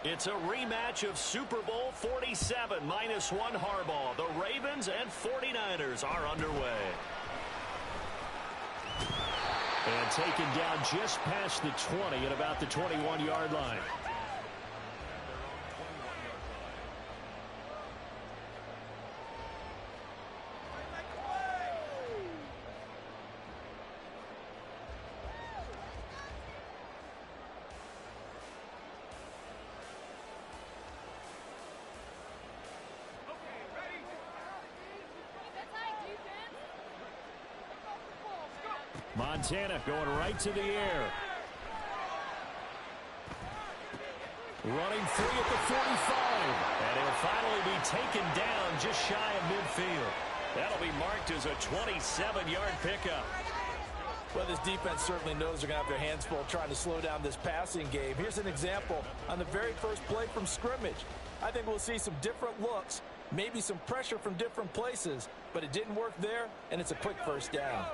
It's a rematch of Super Bowl 47, -1 Harbaugh. The Ravens and 49ers are underway. And taken down just past the 20 at about the 21-yard line. Montana going right to the air. Running free at the 45. And he'll finally be taken down just shy of midfield. That'll be marked as a 27-yard pickup. Well, this defense certainly knows they're going to have their hands full trying to slow down this passing game. Here's an example on the very first play from scrimmage. I think we'll see some different looks, maybe some pressure from different places, but it didn't work there, and it's a quick first down.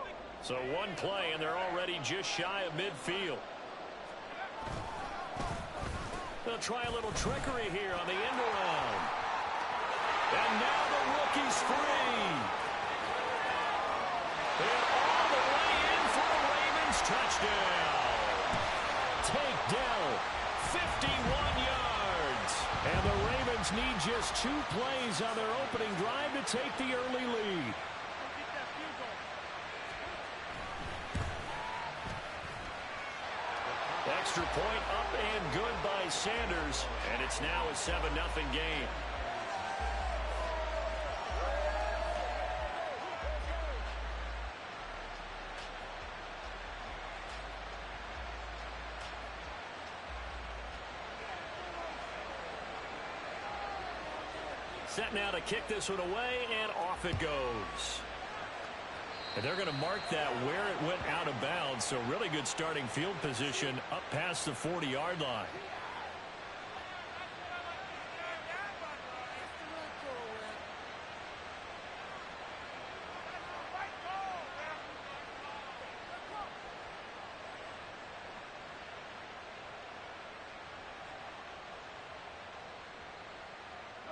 So one play, and they're already just shy of midfield. They'll try a little trickery here on the end around. And now the rookie's free. And all the way in for a Ravens touchdown. Takedown, 51 yards. And the Ravens need just 2 plays on their opening drive to take the early lead. Extra point up and good by Sanders, and it's now a 7-0 game. Set now to kick this one away, and off it goes. And they're going to mark that where it went out of bounds, so really good starting field position up past the 40-yard line.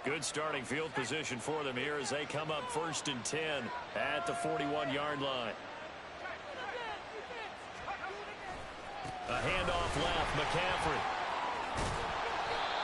Good starting field position for them here as they come up 1st and 10 at the 41-yard line. A handoff left, McCaffrey.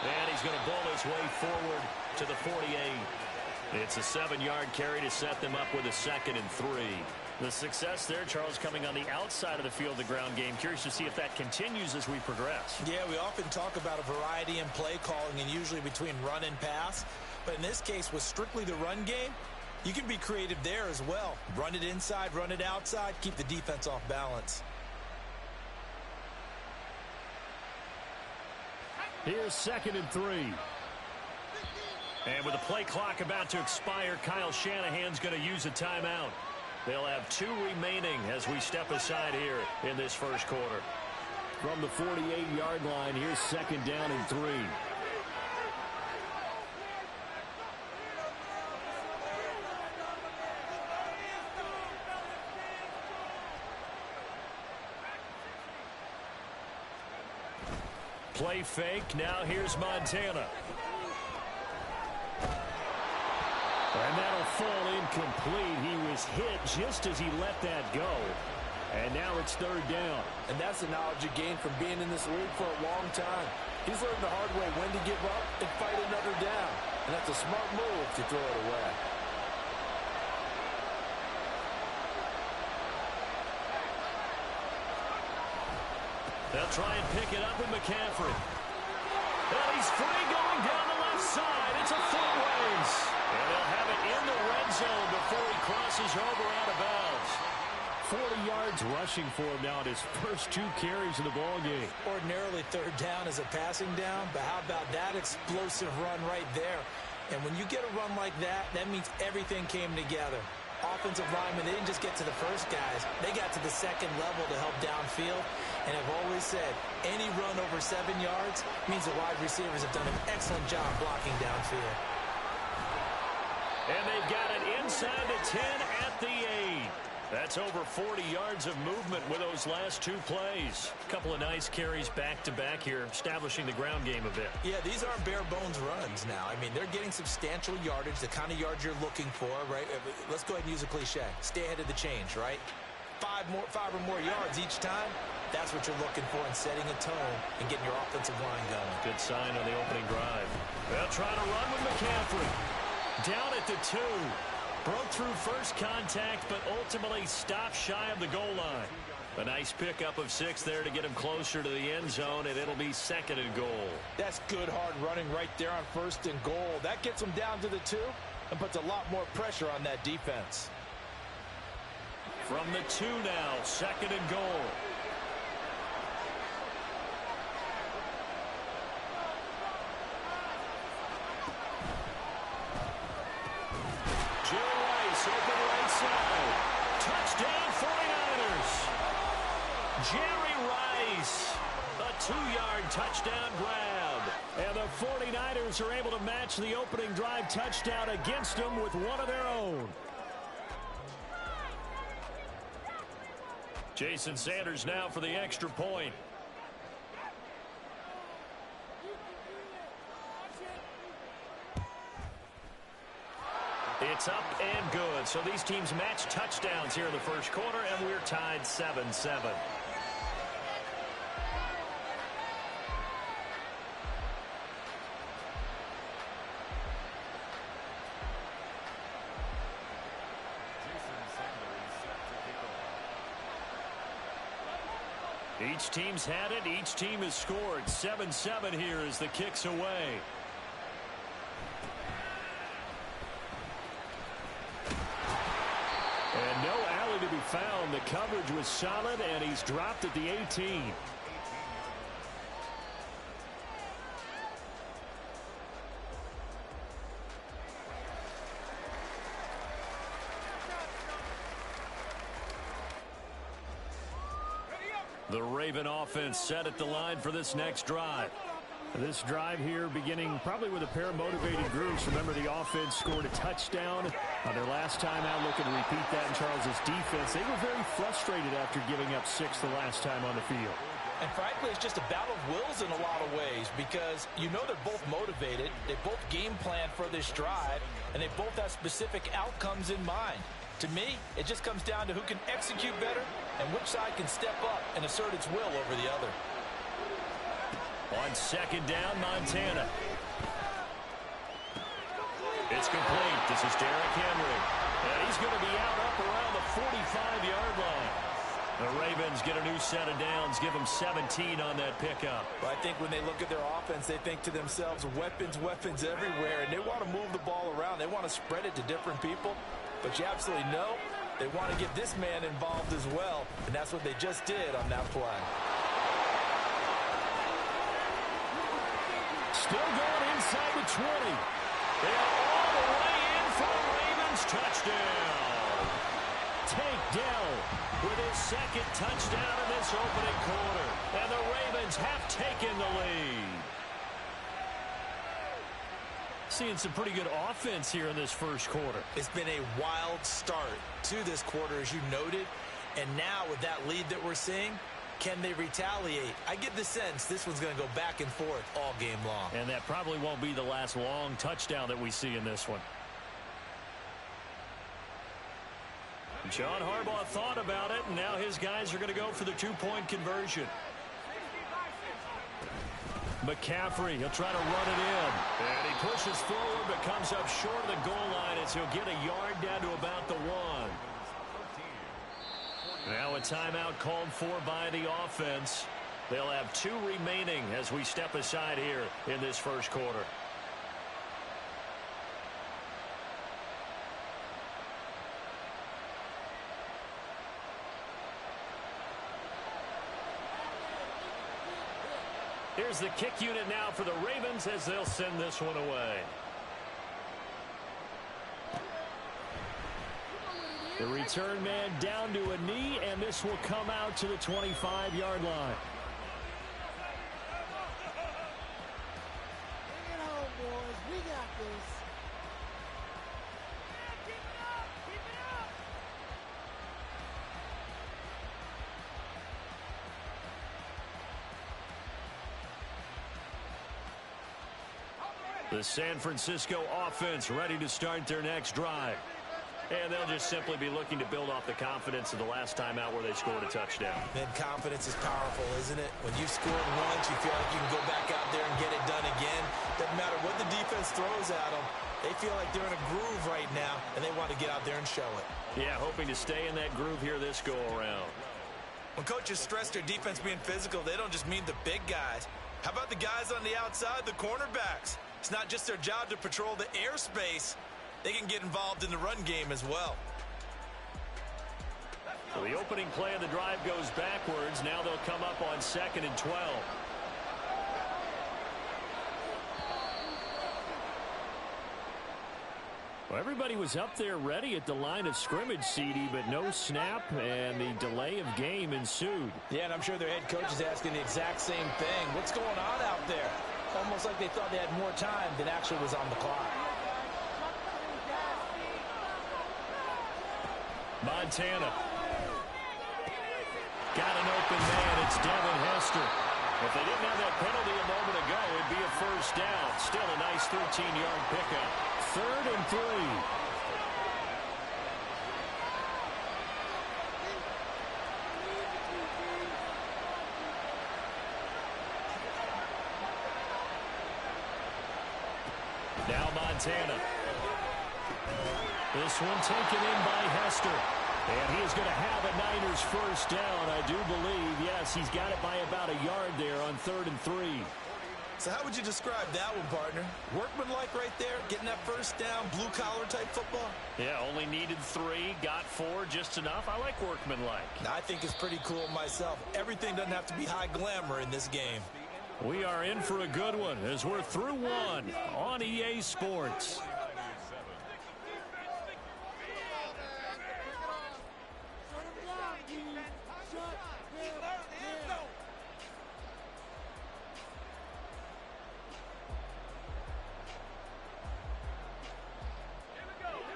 And he's going to bowl his way forward to the 48. It's a 7-yard carry to set them up with a 2nd and 3. The success there, Charles, coming on the outside of the field, the ground game. Curious to see if that continues as we progress. Yeah, we often talk about a variety in play calling and usually between run and pass. But in this case, with strictly the run game, you can be creative there as well. Run it inside, run it outside, keep the defense off balance. Here's 2nd and 3. And with the play clock about to expire, Kyle Shanahan's going to use a timeout. They'll have 2 remaining as we step aside here in this first quarter. From the 48-yard line, here's 2nd down and 3. Play fake. Now here's Montana. And that'll fall incomplete. He was hit just as he let that go. And now it's 3rd down. And that's the knowledge you gain from being in this league for a long time. He's learned the hard way when to give up and fight another down. And that's a smart move to throw it away. They'll try and pick it up with McCaffrey. And he's free going down the left side. It's a footways. And they'll have it in the red zone before he crosses over out of bounds. 40 yards rushing for him now at his first 2 carries of the ball game. Ordinarily 3rd down is a passing down, but how about that explosive run right there? And when you get a run like that, that means everything came together. Offensive linemen, they didn't just get to the first guys. They got to the 2nd level to help downfield. And I've always said, any run over 7 yards means the wide receivers have done an excellent job blocking downfield. And they've got it inside the 10 at the 8. That's over 40 yards of movement with those last two plays. A couple of nice carries back-to-back here, establishing the ground game a bit. Yeah, these aren't bare-bones runs now. I mean, they're getting substantial yardage, the kind of yards you're looking for, right? Let's go ahead and use a cliche. Stay ahead of the change, right? Five or more yards each time. That's what you're looking for in setting a tone and getting your offensive line going. Good sign on the opening drive. They'll try to run with McCaffrey. Down at the 2. Broke through first contact, but ultimately stopped shy of the goal line. A nice pickup of 6 there to get him closer to the end zone, and it'll be 2nd and goal. That's good hard running right there on 1st and goal. That gets him down to the 2 and puts a lot more pressure on that defense. From the 2 now, 2nd and goal. Open right side. Touchdown 49ers. Jerry Rice. A 2-yard touchdown grab. And the 49ers are able to match the opening drive touchdown against them with one of their own. Jason Sanders now for the extra point. It's up and good. So these teams match touchdowns here in the first quarter, and we're tied 7-7. Each team's had it. Each team has scored. 7-7 here as the kick's away. And no alley to be found. The coverage was solid, and he's dropped at the 18. The Raven offense set at the line for this next drive. This drive here beginning probably with a pair of motivated groups. Remember, the offense scored a touchdown on their last time out, looking to repeat that in Charles's defense. They were very frustrated after giving up 6 the last time on the field. And frankly, it's just a battle of wills in a lot of ways because you know they're both motivated. They both game plan for this drive, and they both have specific outcomes in mind. To me, it just comes down to who can execute better and which side can step up and assert its will over the other. On 2nd down, Montana. It's complete. This is Derrick Henry. And he's going to be out up around the 45-yard line. The Ravens get a new set of downs, give them 17 on that pickup. Well, I think when they look at their offense, they think to themselves, weapons, weapons everywhere, and they want to move the ball around. They want to spread it to different people, but you absolutely know they want to get this man involved as well, and that's what they just did on that play. Still going inside the 20. And all the way in for the Ravens touchdown. Tank Dell with his 2nd touchdown in this opening quarter. And the Ravens have taken the lead. Seeing some pretty good offense here in this first quarter. It's been a wild start to this quarter, as you noted. And now with that lead that we're seeing, can they retaliate? I get the sense this one's going to go back and forth all game long. And that probably won't be the last long touchdown that we see in this one. John Harbaugh thought about it, and now his guys are going to go for the 2-point conversion. McCaffrey, he'll try to run it in. And he pushes forward, but comes up short of the goal line as he'll get a yard down to about the 1. Now a timeout called for by the offense. They'll have 2 remaining as we step aside here in this first quarter. Here's the kick unit now for the Ravens as they'll send this one away. The return man down to a knee, and this will come out to the 25-yard line. Bring it home, boys. We got this. The San Francisco offense ready to start their next drive. And they'll just simply be looking to build off the confidence of the last time out where they scored a touchdown. Man, confidence is powerful, isn't it? When you've scored once, you feel like you can go back out there and get it done again. Doesn't matter what the defense throws at them. They feel like they're in a groove right now, and they want to get out there and show it. Yeah, hoping to stay in that groove here this go-around. When coaches stress their defense being physical, they don't just mean the big guys. How about the guys on the outside, the cornerbacks? It's not just their job to patrol the airspace. They can get involved in the run game as well. So the opening play of the drive goes backwards. Now they'll come up on 2nd and 12. Well, everybody was up there ready at the line of scrimmage, CD, but no snap, and the delay of game ensued. Yeah, and I'm sure their head coach is asking the exact same thing. What's going on out there? Almost like they thought they had more time than actually was on the clock. Montana. Got an open man. It's Devin Hester. If they didn't have that penalty a moment ago, it'd be a first down. Still a nice 13-yard pickup. 3rd and 3. Now Montana. This one taken in by Hester. And he is going to have a Niners first down, I do believe. Yes, he's got it by about a yard there on 3rd and 3. So how would you describe that one, partner? Workmanlike right there, getting that first down, blue-collar type football? Yeah, only needed 3, got 4, just enough. I like workmanlike. I think it's pretty cool myself. Everything doesn't have to be high glamour in this game. We are in for a good one as we're through one on EA Sports.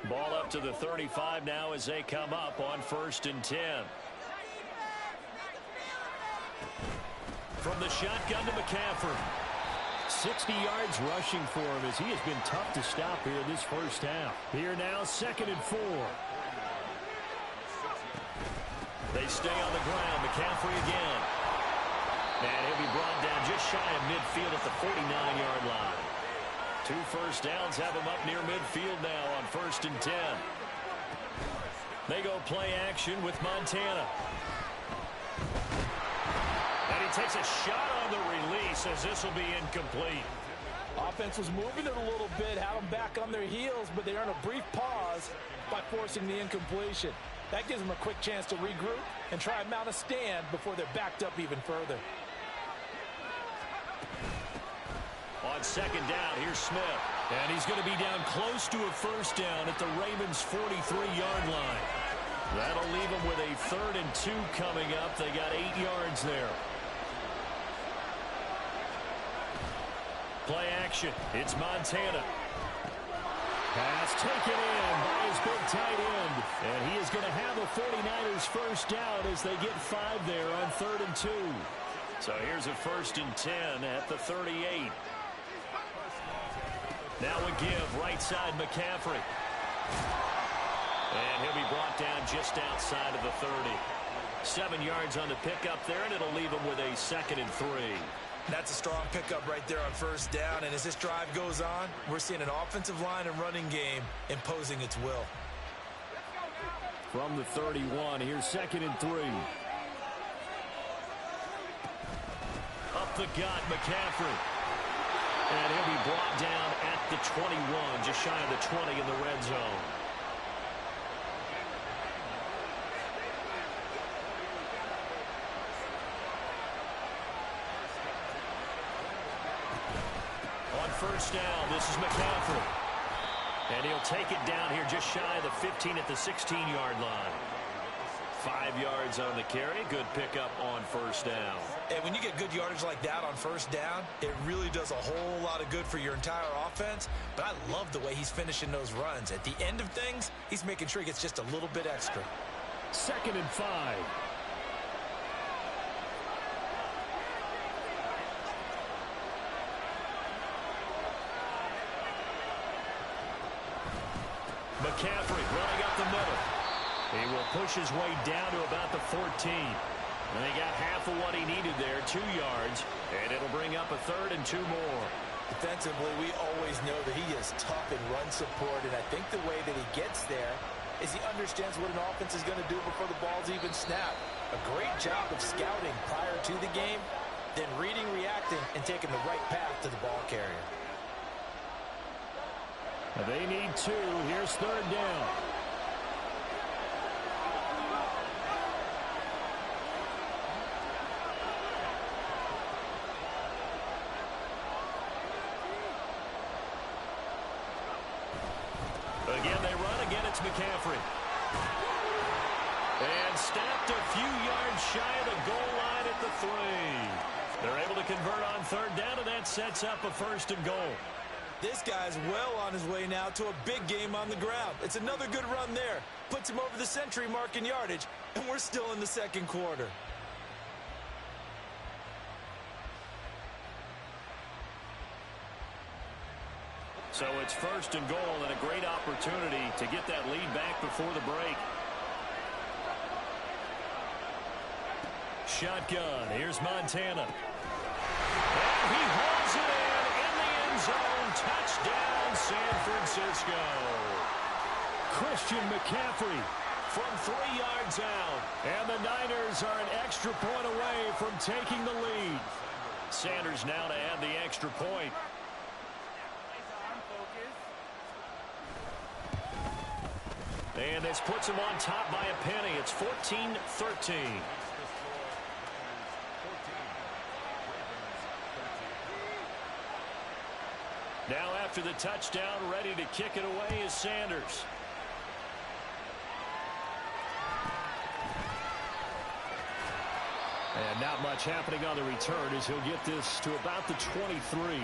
Ball up to the 35 now as they come up on 1st and 10. From the shotgun to McCaffrey. 60 yards rushing for him as he has been tough to stop here this first half. Here now, 2nd and 4. They stay on the ground. McCaffrey again. And he'll be brought down just shy of midfield at the 49-yard line. 2 first downs have him up near midfield now on 1st and 10. They go play action with Montana. And he takes a shot on the release as this will be incomplete. Offense was moving it a little bit, had them back on their heels, but they earned a brief pause by forcing the incompletion. That gives them a quick chance to regroup and try and mount a stand before they're backed up even further. On 2nd down, here's Smith. And he's going to be down close to a first down at the Ravens' 43-yard line. That'll leave them with a 3rd and 2 coming up. They got 8 yards there. Play action. It's Montana. Pass taken in by his big tight end. And he is going to have a 49ers first down as they get 5 there on 3rd and 2. So here's a 1st and 10 at the 38. Now a give, right side McCaffrey. And he'll be brought down just outside of the 30. 7 yards on the pickup there, and it'll leave him with a 2nd and 3. That's a strong pickup right there on first down, and as this drive goes on, we're seeing an offensive line and running game imposing its will. From the 31, here's 2nd and 3. Up the gut, McCaffrey. And he'll be brought down at the 21, just shy of the 20 in the red zone. On first down, this is McCaffrey. And he'll take it down here just shy of the 15 at the 16-yard line. 5 yards on the carry. Good pickup on first down. And when you get good yardage like that on first down, it really does a whole lot of good for your entire offense. But I love the way he's finishing those runs. At the end of things, he's making sure he gets just a little bit extra. 2nd and 5. McCaffrey running up the middle. He will push his way down to about the 14. And he got half of what he needed there, 2 yards. And it'll bring up a 3rd and 2 more. Defensively, we always know that he is tough in run support, and I think the way that he gets there is he understands what an offense is going to do before the ball's even snapped. A great job of scouting prior to the game, then reading, reacting, and taking the right path to the ball carrier. They need 2. Here's 3rd down. Again, they run. Again, it's McCaffrey. And stopped a few yards shy of the goal line at the 3. They're able to convert on 3rd down, and that sets up a 1st and goal. This guy's well on his way now to a big game on the ground. It's another good run there. Puts him over the century mark in yardage, and we're still in the 2nd quarter. So it's 1st and goal, and a great opportunity to get that lead back before the break. Shotgun. Here's Montana. And he hauls it in the end zone. Touchdown, San Francisco. Christian McCaffrey from 3 yards out. And the Niners are an extra point away from taking the lead. Sanders now to add the extra point. And this puts him on top by a penny. It's 14-13. Now after the touchdown, ready to kick it away is Sanders. And not much happening on the return as he'll get this to about the 23.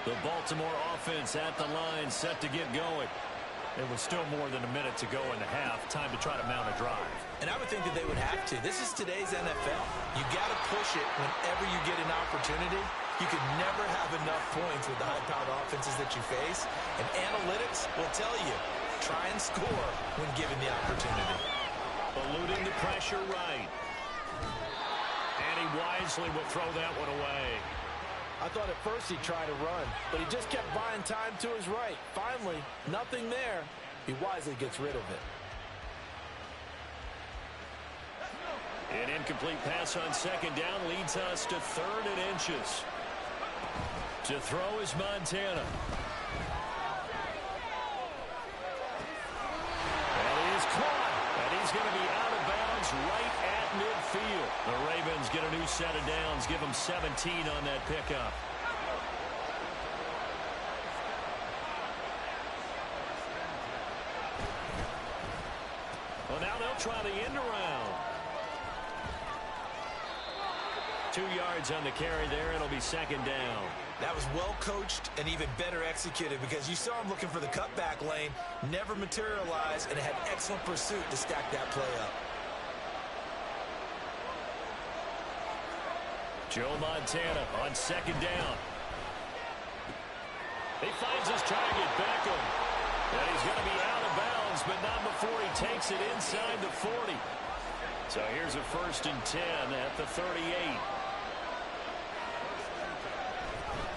The Baltimore offense at the line, set to get going. There was still more than a minute to go in the half. Time to try to mount a drive. And I would think that they would have to. This is today's NFL. You got to push it whenever you get an opportunity. You can never have enough points with the high-powered offenses that you face. And analytics will tell you, try and score when given the opportunity. Eluding the pressure right. And he wisely will throw that one away. I thought at first he'd try to run, but he just kept buying time to his right. Finally, nothing there. He wisely gets rid of it. An incomplete pass on 2nd down leads us to 3rd and inches. To throw is Montana. And he's caught. And he's going to be out of bounds right at midfield. The Ravens get a new set of downs. Give them 17 on that pickup. Well, now they'll try the end around. 2 yards on the carry there. It'll be 2nd down. That was well coached and even better executed because you saw him looking for the cutback lane, never materialized, and had excellent pursuit to stack that play up. Joe Montana on 2nd down. He finds his target, Beckham. And he's going to be out of bounds, but not before he takes it inside the 40. So here's a 1st and 10 at the 38.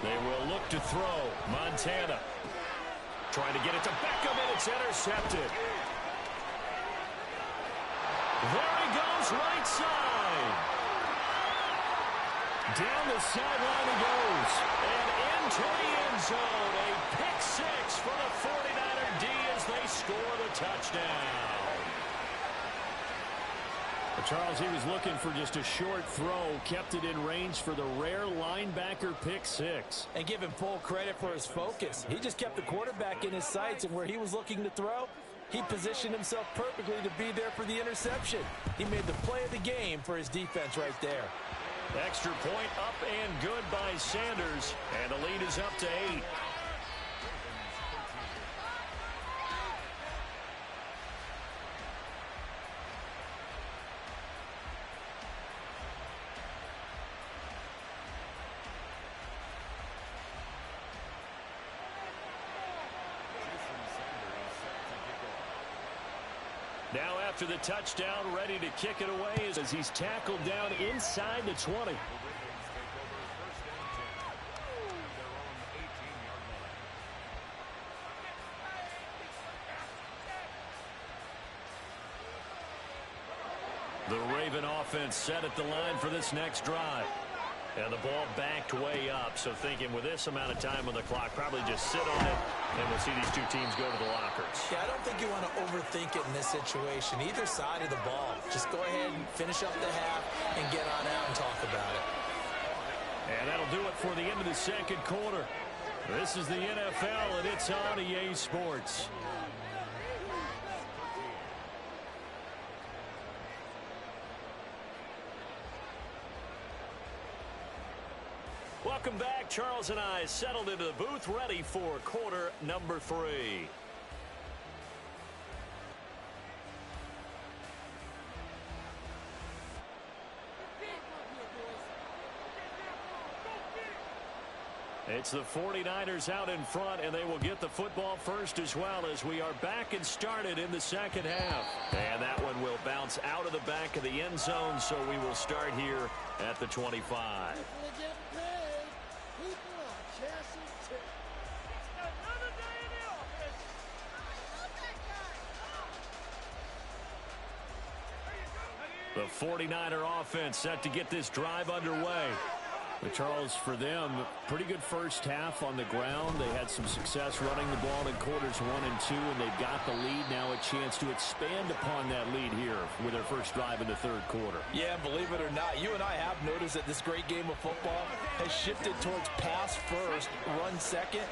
They will look to throw. Montana trying to get it to Beckham, and it's intercepted. There he goes, right side. Down the sideline he goes. And into the end zone. A pick-6 for the 49er D as they score the touchdown. Charles, he was looking for just a short throw, kept it in range for the rare linebacker pick-6. And give him full credit for his focus. He just kept the quarterback in his sights, and where he was looking to throw, he positioned himself perfectly to be there for the interception. He made the play of the game for his defense right there. Extra point up and good by Sanders, and the lead is up to 8. Now after the touchdown, ready to kick it away as he's tackled down inside the 20. The Raven offense set at the line for this next drive. And the ball backed way up, so thinking with this amount of time on the clock, probably just sit on it, and we'll see these two teams go to the lockers. Yeah, I don't think you want to overthink it in this situation. Either side of the ball. Just go ahead and finish up the half and get on out and talk about it. And that'll do it for the end of the second quarter. This is the NFL, and it's on EA Sports. Welcome back. Charles and I settled into the booth, ready for quarter number 3. It's the 49ers out in front, and they will get the football first as well as we are back and started in the second half. And that one will bounce out of the back of the end zone, so we will start here at the 25. The 49er offense set to get this drive underway. But Charles, for them, pretty good first half on the ground. They had some success running the ball in quarters 1 and 2, and they've got the lead now, a chance to expand upon that lead here with their first drive in the third quarter. Yeah, believe it or not, you and I have noticed that this great game of football has shifted towards pass first, run second.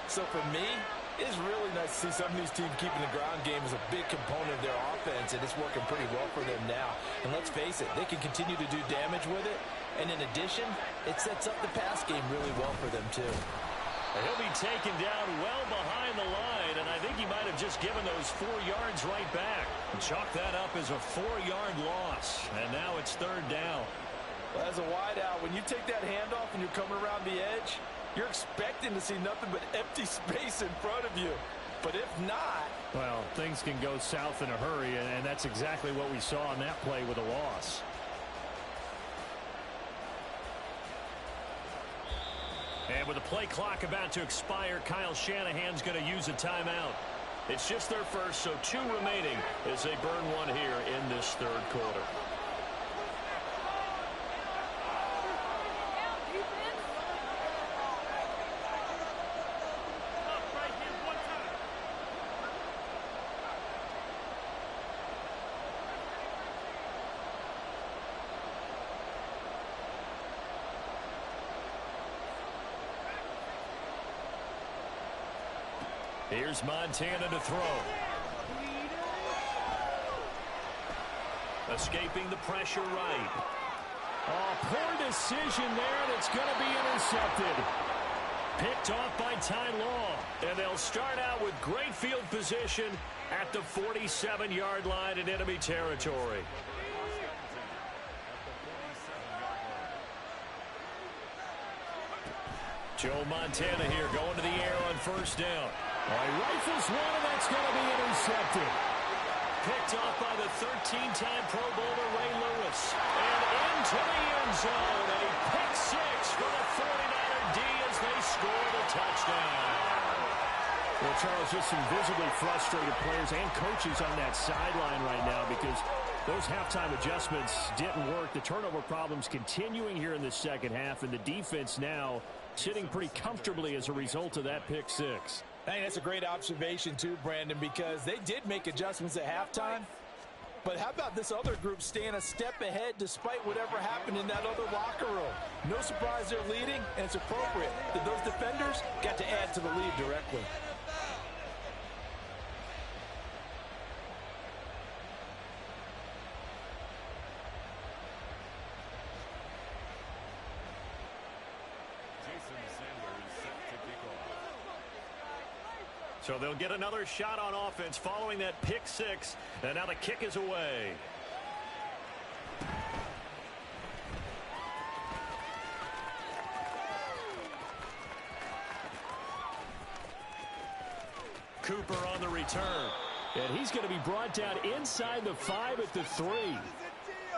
So for me, it's really nice to see some of these teams keeping the ground game as a big component of their offense, and it's working pretty well for them now. And let's face it, they can continue to do damage with it. And in addition, it sets up the pass game really well for them, too. And he'll be taken down well behind the line, and I think he might have just given those 4 yards right back. Chalk that up as a 4-yard loss, and now it's third down. Well, as a wideout, when you take that handoff and you're coming around the edge, you're expecting to see nothing but empty space in front of you. But if not... well, things can go south in a hurry, and that's exactly what we saw on that play with a loss. And with the play clock about to expire, Kyle Shanahan's going to use a timeout. It's just their first, so 2 remaining as they burn one here in this third quarter. Here's Montana to throw. Escaping the pressure right. Oh, poor decision there, and it's going to be intercepted. Picked off by Ty Law, and they'll start out with great field position at the 47-yard line in enemy territory. Joe Montana here going to the air on first down. He rifles one, and that's going to be intercepted. Picked off by the 13-time Pro Bowler Ray Lewis. And into the end zone. A pick 6 for the 49er D as they score the touchdown. Well, Charles, just some visibly frustrated players and coaches on that sideline right now because those halftime adjustments didn't work. The turnover problems continuing here in the second half, and the defense now sitting pretty comfortably as a result of that pick 6. I think that's a great observation, too, Brandon, because they did make adjustments at halftime. But how about this other group staying a step ahead despite whatever happened in that other locker room? No surprise they're leading, and it's appropriate that those defenders got to add to the lead directly. So they'll get another shot on offense following that pick 6. And now the kick is away. Cooper on the return. And he's going to be brought down inside the 5 at the 3.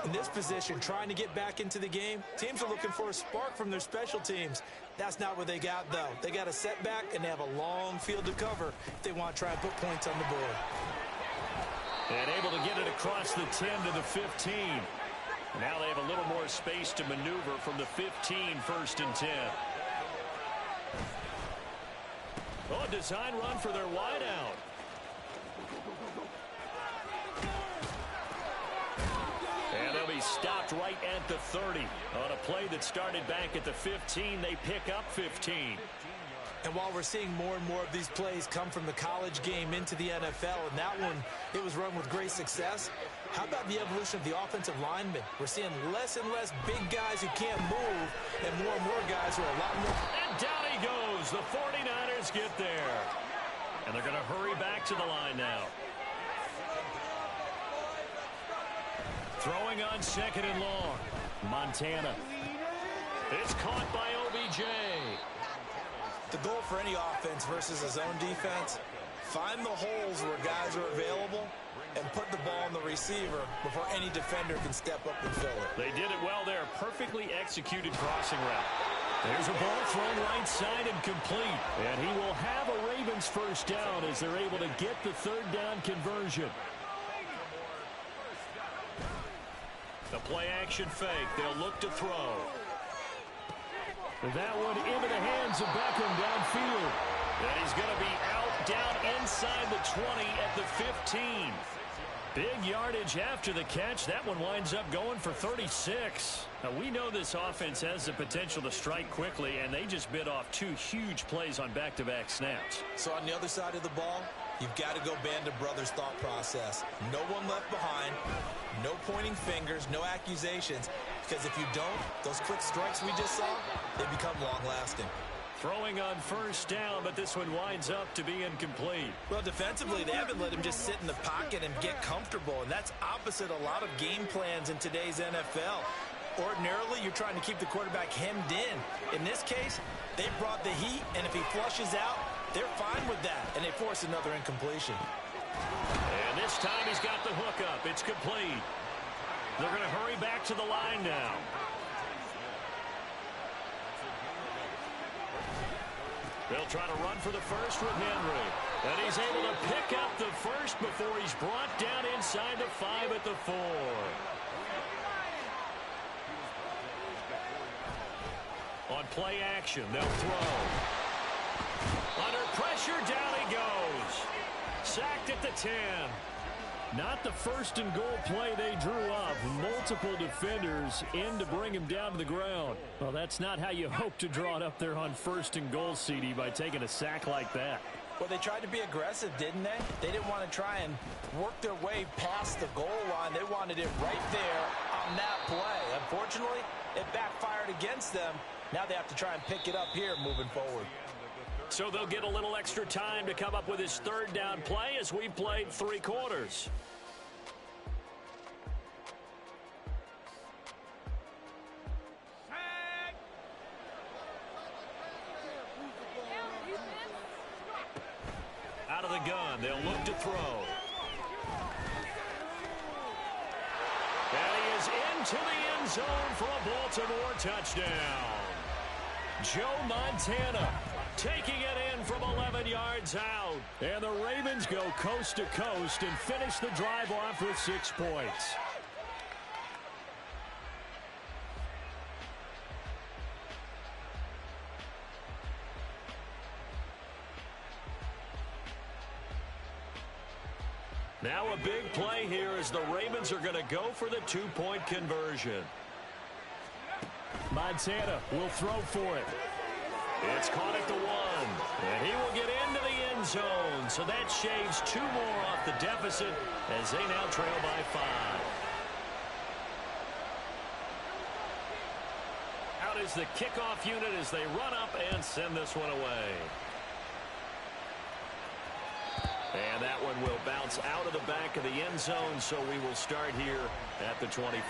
In this position, trying to get back into the game, teams are looking for a spark from their special teams. That's not what they got, though. They got a setback, and they have a long field to cover if they want to try and put points on the board. And able to get it across the 10 to the 15. Now they have a little more space to maneuver from the 15, 1st and 10. Oh, a design run for their wideout. And they'll be stopped right at the 30. On a play that started back at the 15, they pick up 15. And while we're seeing more and more of these plays come from the college game into the NFL, and that one, it was run with great success, how about the evolution of the offensive linemen? We're seeing less and less big guys who can't move and more guys who are a lot more. And down he goes. The 49ers get there. And they're going to hurry back to the line now. Throwing on 2nd and long. Montana. It's caught by OBJ. The goal for any offense versus a zone defense, find the holes where guys are available and put the ball on the receiver before any defender can step up and fill it. They did it well there. Perfectly executed crossing route. There's a ball thrown right side and complete. And he will have a Ravens 1st down as they're able to get the 3rd down conversion. The play action fake. They'll look to throw. That one into the hands of Beckham downfield. And he's going to be out down inside the 20 at the 15. Big yardage after the catch. That one winds up going for 36. Now, we know this offense has the potential to strike quickly, and they just bit off 2 huge plays on back-to-back snaps. So on the other side of the ball, you've got to go band of brothers thought process. No one left behind, no pointing fingers, no accusations. Because if you don't, those quick strikes we just saw, they become long-lasting. Throwing on 1st down, but this one winds up to be incomplete. Well, defensively, they haven't let him just sit in the pocket and get comfortable, and that's opposite a lot of game plans in today's NFL. Ordinarily, you're trying to keep the quarterback hemmed in. In this case, they brought the heat, and if he flushes out, they're fine with that, and they force another incompletion. And this time he's got the hook up. It's complete. They're going to hurry back to the line now. They'll try to run for the 1st with Henry. And he's able to pick up the 1st before he's brought down inside the 5 at the 4. On play action, they'll throw. Under pressure, down he goes. Sacked at the 10. Not the 1st and goal play they drew up. Multiple defenders in to bring him down to the ground. Well, that's not how you hope to draw it up there on 1st and goal, CD, by taking a sack like that. Well, they tried to be aggressive, didn't they? They didn't want to try and work their way past the goal line. They wanted it right there on that play. Unfortunately, it backfired against them. Now they have to try and pick it up here moving forward. So they'll get a little extra time to come up with his 3rd down play as we've played 3 quarters. Out of the gun, they'll look to throw. And he is into the end zone for a Baltimore touchdown. Joe Montana taking it in from 11 yards out. And the Ravens go coast to coast and finish the drive off with 6 points. Now a big play here as the Ravens are going to go for the 2-point conversion. Montana will throw for it. It's caught at the 1. And he will get into the end zone. So that shaves 2 more off the deficit as they now trail by 5. Out is the kickoff unit as they run up and send this one away. And that one will bounce out of the back of the end zone, so we will start here at the 25.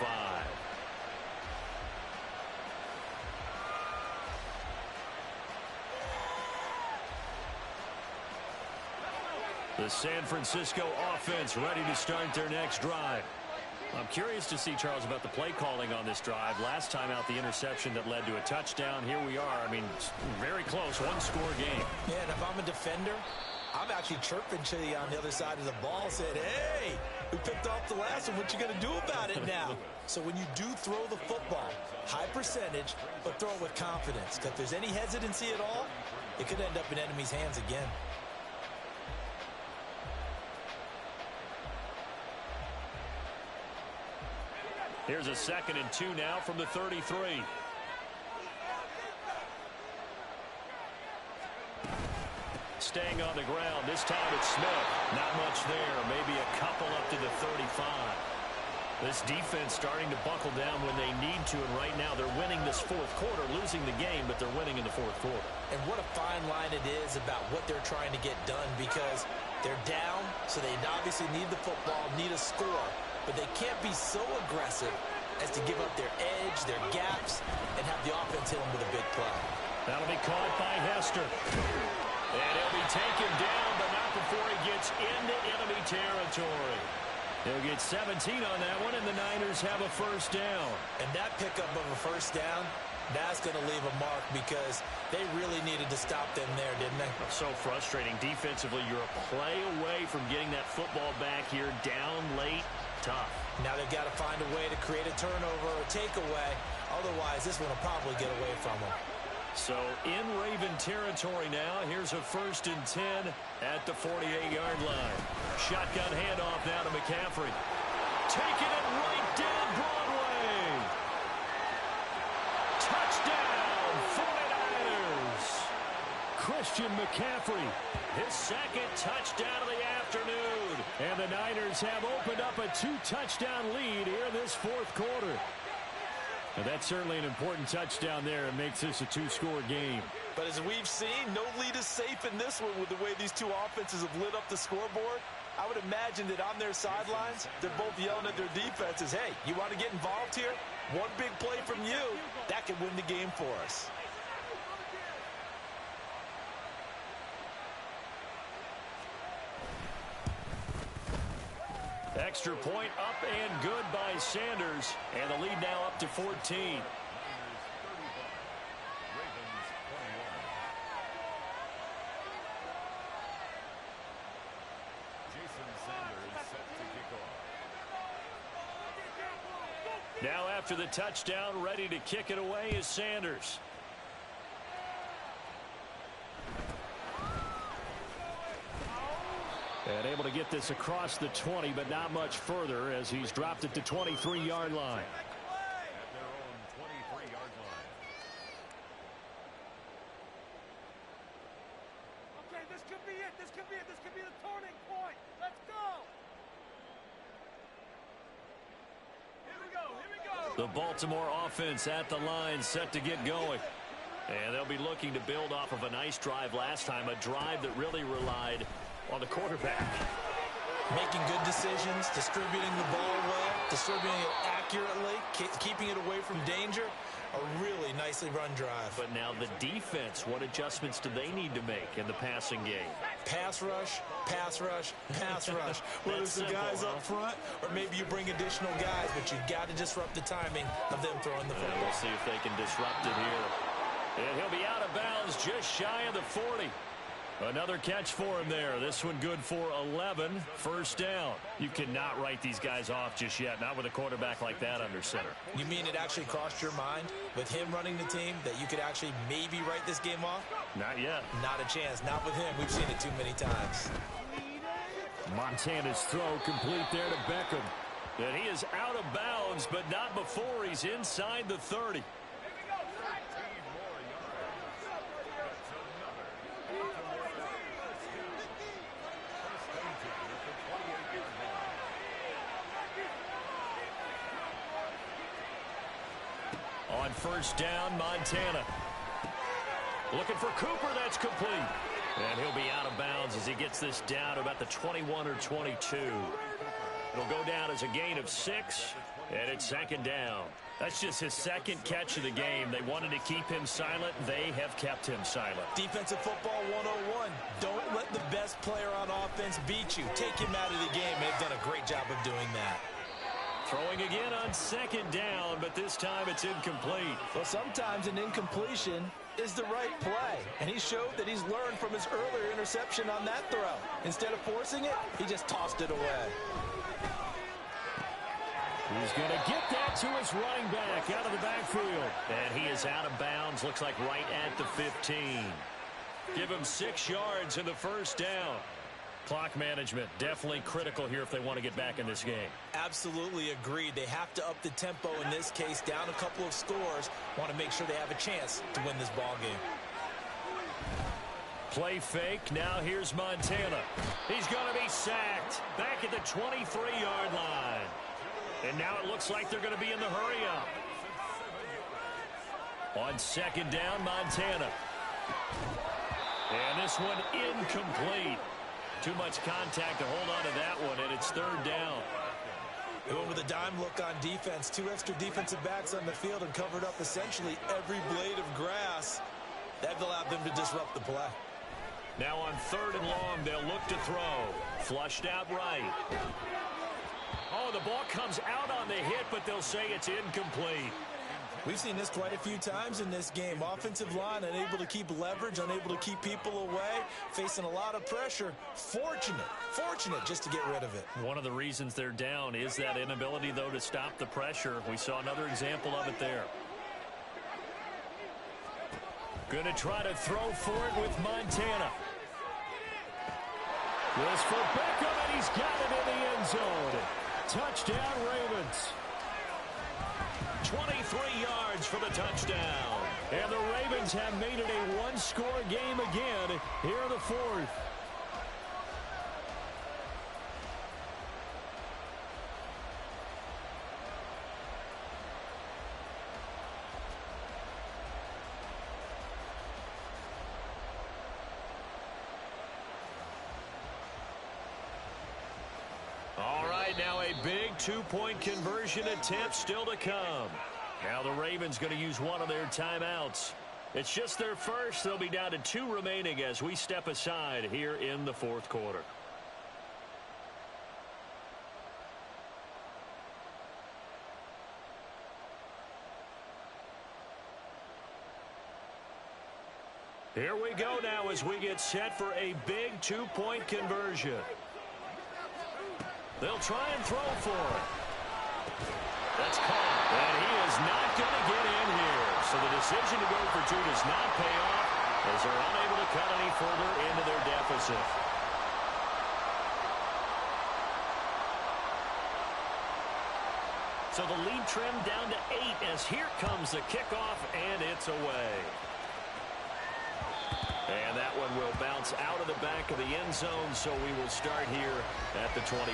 The San Francisco offense ready to start their next drive. I'm curious to see, Charles, about the play calling on this drive. Last time out, the interception that led to a touchdown. Here we are. I mean, very close, one-score game. Yeah, and if I'm a defender, I'm actually chirping to you on the other side of the ball, saying, hey, we picked off the last one. What you going to do about it now? So when you do throw the football, high percentage, but throw it with confidence. Because if there's any hesitancy at all, it could end up in enemy's hands again. Here's a 2nd and 2 now from the 33. Staying on the ground. This time it's Smith. Not much there. Maybe a couple up to the 35. This defense starting to buckle down when they need to, and right now they're winning this fourth quarter, losing the game, but they're winning in the fourth quarter. And what a fine line it is about what they're trying to get done, because they're down, so they obviously need the football, need a score, but they can't be so aggressive as to give up their edge, their gaps, and have the offense hit them with a big play. That'll be caught by Hester. And he'll be taken down, but not before he gets into enemy territory. He'll get 17 on that one, and the Niners have a first down. And that pickup of a first down, that's going to leave a mark, because they really needed to stop them there, didn't they? So frustrating. Defensively, you're a play away from getting that football back here, down late, tough. Now they've got to find a way to create a turnover or a takeaway. Otherwise, this one will probably get away from them. So in Raven territory now. Here's a 1st and 10 at the 48-yard line. Shotgun handoff now to McCaffrey. Taking it right down Broadway. Touchdown, 49ers. Christian McCaffrey, his 2nd touchdown of the afternoon. And the Niners have opened up a 2-touchdown lead here in this fourth quarter. And that's certainly an important touchdown there. It makes this a 2-score game. But as we've seen, no lead is safe in this one with the way these two offenses have lit up the scoreboard. I would imagine that on their sidelines, they're both yelling at their defenses, hey, you want to get involved here? One big play from you, that could win the game for us. Extra point up and good by Sanders. And the lead now up to 14. Now after the touchdown, ready to kick it away is Sanders. And able to get this across the 20, but not much further as he's dropped it to 23-yard line. At their own 23-yard line. Okay, this could be it. This could be it. This could be the turning point. Let's go. Here we go. Here we go. The Baltimore offense at the line, set to get going. And they'll be looking to build off of a nice drive last time, a drive that really relied on the quarterback. Making good decisions, distributing the ball well, distributing it accurately, keeping it away from danger. A really nicely run drive. But now the defense, what adjustments do they need to make in the passing game? Pass rush, pass rush, pass rush. Whether it's the guys up front or maybe you bring additional guys, but you've got to disrupt the timing of them throwing the football. We'll see if they can disrupt it here. And he'll be out of bounds just shy of the 40. Another catch for him there. This one good for 11. First down. You cannot write these guys off just yet, not with a quarterback like that under center. You mean it actually crossed your mind with him running the team that you could actually maybe write this game off? Not yet. Not a chance. Not with him. We've seen it too many times. Montana's throw complete there to Beckham. And he is out of bounds, but not before he's inside the 30. On first down, Montana. Looking for Cooper, that's complete. And he'll be out of bounds as he gets this down to about the 21 or 22. It'll go down as a gain of 6. And it's second down. That's just his second catch of the game. They wanted to keep him silent. They have kept him silent. Defensive football 101. Don't let the best player on offense beat you. Take him out of the game. They've done a great job of doing that. Throwing again on second down, but this time it's incomplete. Well, sometimes an incompletion is the right play. And he showed that he's learned from his earlier interception on that throw. Instead of forcing it, he just tossed it away. He's going to get that to his running back out of the backfield. And he is out of bounds, looks like right at the 15. Give him 6 yards in the first down. Clock management, definitely critical here if they want to get back in this game. Absolutely agreed. They have to up the tempo in this case, down a couple of scores. Want to make sure they have a chance to win this ball game. Play fake. Now here's Montana. He's going to be sacked back at the 23-yard line. And now it looks like they're going to be in the hurry-up. On second down, Montana. And this one incomplete. Too much contact to hold on to that one, and it's third down. They went with a dime look on defense. 2 extra defensive backs on the field and covered up essentially every blade of grass. That allowed them to disrupt the play. Now on third and long, they'll look to throw. Flushed out right. Oh, the ball comes out on the hit, but they'll say it's incomplete. We've seen this quite a few times in this game. Offensive line unable to keep leverage, unable to keep people away, facing a lot of pressure. Fortunate just to get rid of it. One of the reasons they're down is that inability, though, to stop the pressure. We saw another example of it there. Going to try to throw for it with Montana. This for Beckham, and he's got it in the end zone. Touchdown, Ravens. 23 yards for the touchdown. And the Ravens have made it a one-score game again here in the fourth. All right, now a big 2-point conversion attempt still to come. Now the Ravens going to use one of their timeouts. It's just their first. They'll be down to 2 remaining as we step aside here in the fourth quarter. Here we go now as we get set for a big 2-point conversion. They'll try and throw for it. That's caught, and he is not going to get in here. So the decision to go for 2 does not pay off as they're unable to cut any further into their deficit. So the lead trimmed down to 8 as here comes the kickoff, and it's away. And that one will bounce out of the back of the end zone, so we will start here at the 25.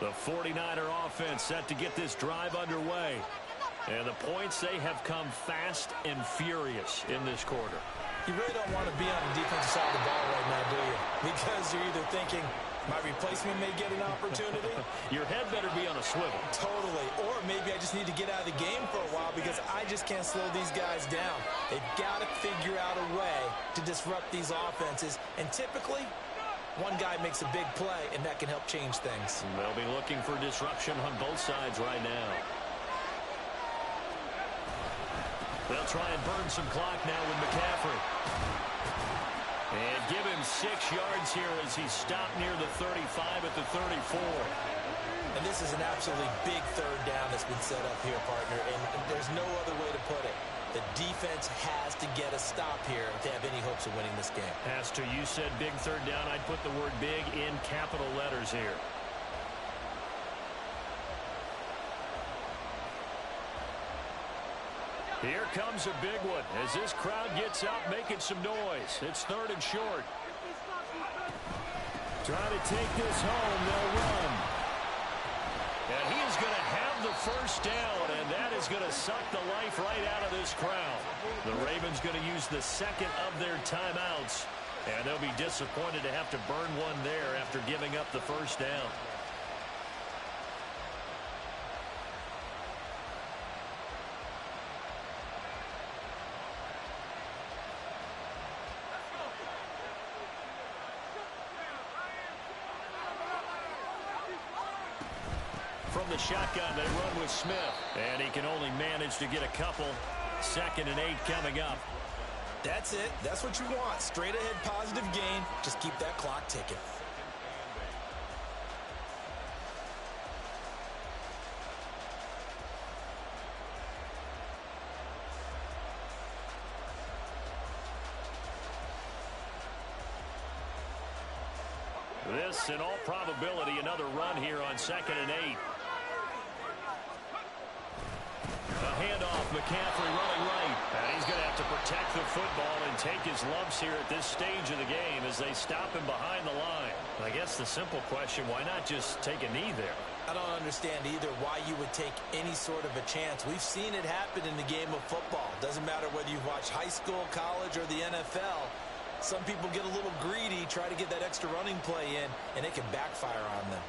The 49er offense set to get this drive underway. And the points, they have come fast and furious in this quarter. You really don't want to be on the defensive side of the ball right now, do you? Because you're either thinking, my replacement may get an opportunity. Your head better be on a swivel. Totally. Or maybe I just need to get out of the game for a while because I just can't slow these guys down. They've got to figure out a way to disrupt these offenses. And typically, one guy makes a big play, and that can help change things. They'll be looking for disruption on both sides right now. They'll try and burn some clock now with McCaffrey. And give him 6 yards here as he's stopped near the 35 at the 34. And this is an absolutely big third down that's been set up here, partner, and there's no other way to put it. The defense has to get a stop here if they have any hopes of winning this game. As to you said big third down, I'd put the word big in capital letters here. Here comes a big one as this crowd gets out making some noise. It's third and short. Trying to take this home. They'll run. And he is going to have the first down, and that is going to suck the life right out of this crowd. The Ravens going to use the second of their timeouts, and they'll be disappointed to have to burn one there after giving up the first down. From the shotgun, they run with Smith. And he can only manage to get a couple. 2nd and 8 coming up. That's it. That's what you want. Straight ahead positive gain. Just keep that clock ticking. This, in all probability, another run here on 2nd and 8. A handoff, McCaffrey running right. And he's going to have to protect the football and take his lumps here at this stage of the game as they stop him behind the line. I guess the simple question, why not just take a knee there? I don't understand either why you would take any sort of a chance. We've seen it happen in the game of football. Doesn't matter whether you've watched high school, college, or the NFL. Some people get a little greedy, try to get that extra running play in, and it can backfire on them.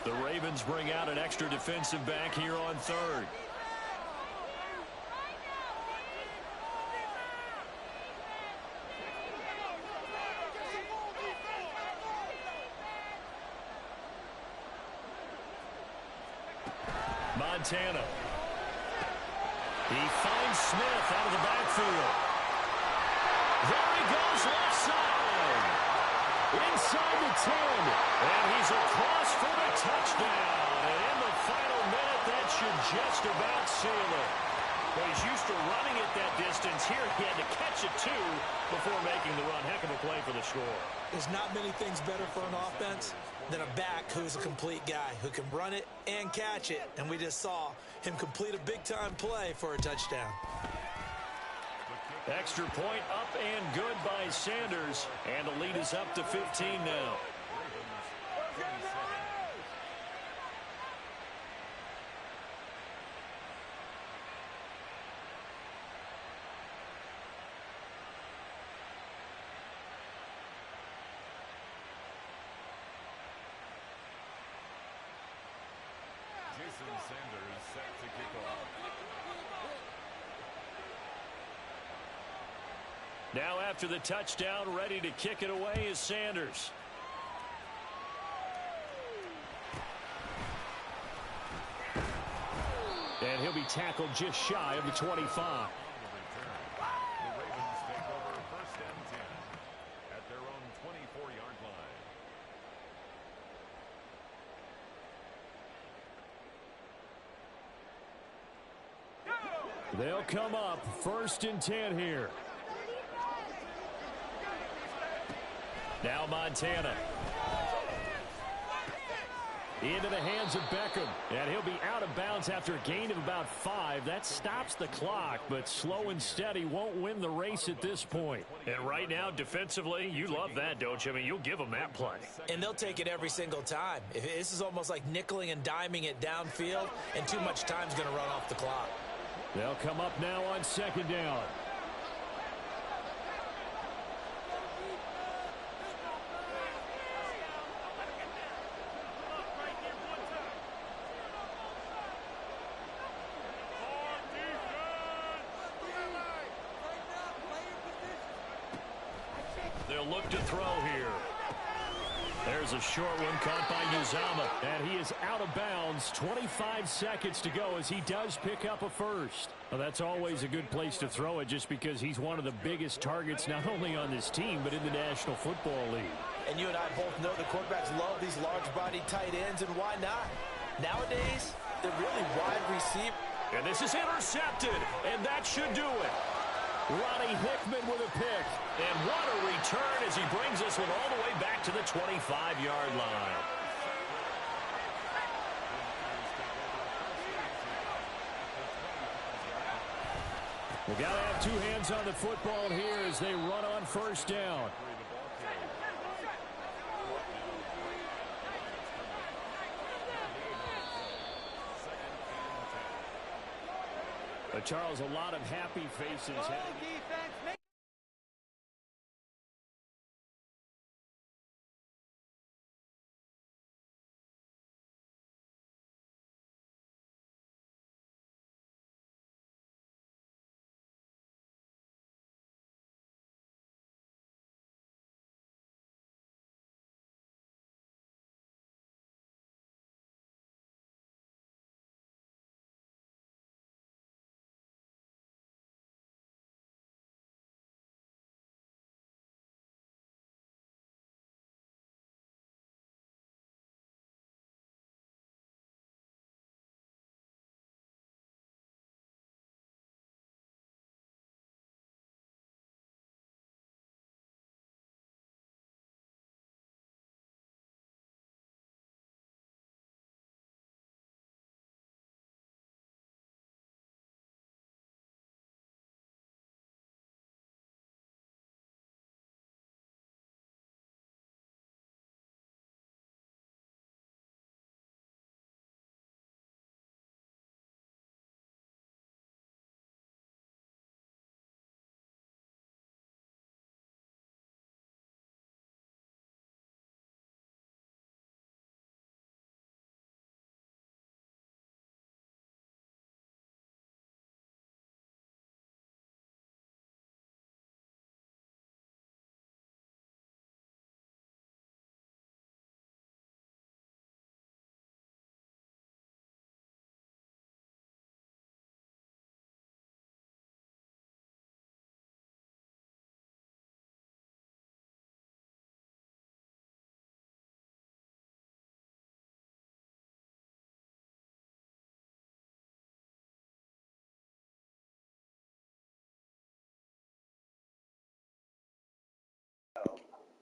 The Ravens bring out an extra defensive back here on 3rd. Montana. He finds Smith out of the backfield. There he goes, left side. Inside the 10. And he's across for the touchdown. And in the final minute, that should just about seal it. Well, he's used to running it that distance. Here he had to catch it, too, before making the run. Heck of a play for the score. There's not many things better for an offense than a back who's a complete guy who can run it and catch it. And we just saw him complete a big-time play for a touchdown. Extra point up and good by Sanders. And the lead is up to 15 now. Sanders set to kick off. Now after the touchdown, ready to kick it away is Sanders. And he'll be tackled just shy of the 25. The Ravens take over 1st and 10 at their own 24-yard line. They'll come up 1st and 10 here. Now Montana. Into the hands of Beckham. And he'll be out of bounds after a gain of about 5. That stops the clock, but slow and steady won't win the race at this point. And right now, defensively, you love that, don't you? I mean, you'll give them that play. And they'll take it every single time. This is almost like nickeling and diming it downfield, and too much time's going to run off the clock. They'll come up now on 2nd down. They'll look to throw here. There's a short one caught by Uzama, and he is out of bounds. 25 seconds to go as he does pick up a first. Well, that's always a good place to throw it just because he's one of the biggest targets not only on this team but in the National Football League. And you and I both know the quarterbacks love these large-bodied tight ends, and why not? Nowadays, they're really wide receiver. And this is intercepted, and that should do it. Ronnie Hickman with a pick. And what a return as he brings this one all the way back to the 25-yard line. We got to have two hands on the football here as they run on 1st down. Charles, a lot of happy faces heading. Defense, make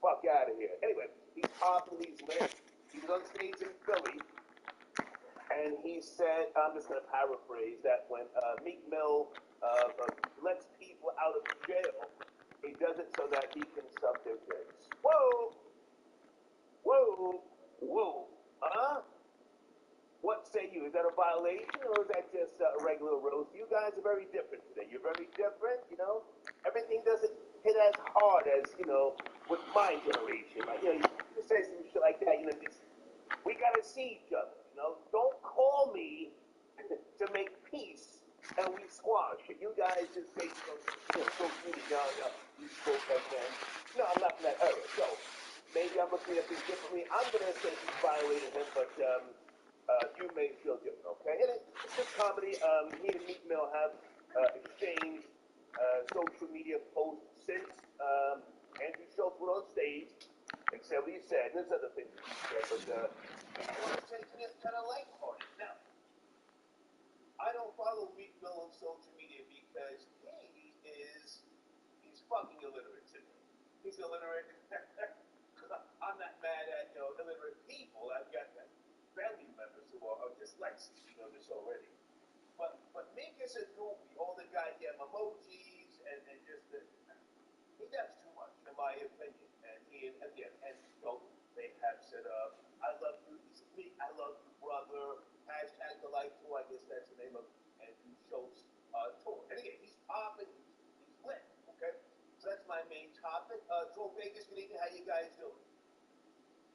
fuck out of here. Anyway, he's popping, he's lit. He was on stage in Philly, and he said, I'm just going to paraphrase, that when Meek Mill lets people out of jail, he does it so that he can suck their dicks. Whoa! Whoa! Whoa! Huh? What say you? Is that a violation, or is that just a regular roast? You guys are very different today. You're very different, you know? Everything doesn't hit as hard as, you know, with my generation. Like, you know, you say some shit like that, you know, just, we gotta see each other, you know? Don't call me to make peace and we squash it. You guys just say, you know, social media, you spoke like that. No, I'm not from that era. So, maybe I'm looking at things differently. I'm gonna say he violated him, but, you may feel different, okay? And it's just comedy. He and Meek Mill have exchanged social media posts since Andrew Schultz went on stage and said what he said. And there's other things he said, but I want to say it's kind of lighthearted. Now, I don't follow Meek Mill on social media because he's fucking illiterate to me. He's illiterate. I'm not mad at, you know, illiterate people. I've got family members who are dyslexic, you know this already. But Meek is a goofy. All the goddamn emojis and just he does too much, in my opinion. And he, again, and you know, they have said, I love you, Meek, I love you, brother. Hashtag the life tour, I guess that's the name of Andrew Schultz tour. And again, he's popping, he's lit, okay? So that's my main topic. Joe Vegas, good evening, how you guys doing?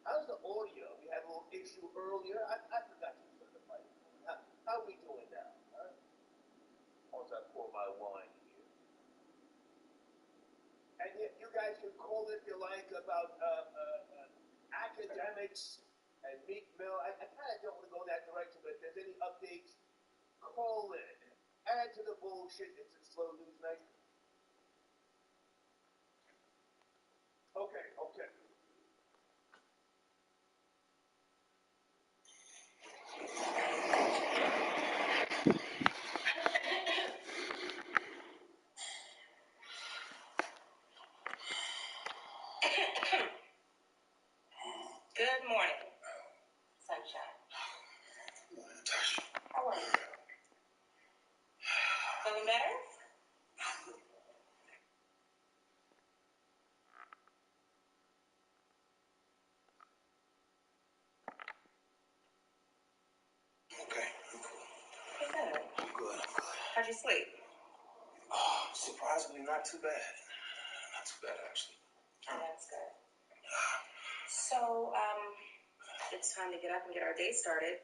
How's the audio? We had a little issue earlier. I forgot to put the mic. How are we doing now? Huh? Once I pour my wine here. And you guys can call it if you like about academics and Meek Mill. I kind of don't want to go in that direction, but if there's any updates, call in. Add to the bullshit. It's a slow news night. Okay. Good morning, sunshine. How are you? Feeling better? Okay, I'm cool. What's that? I'm good. How's How'd you sleep? Oh, surprisingly, not too bad. Not too bad, actually. Oh, that's good. So, it's time to get up and get our day started.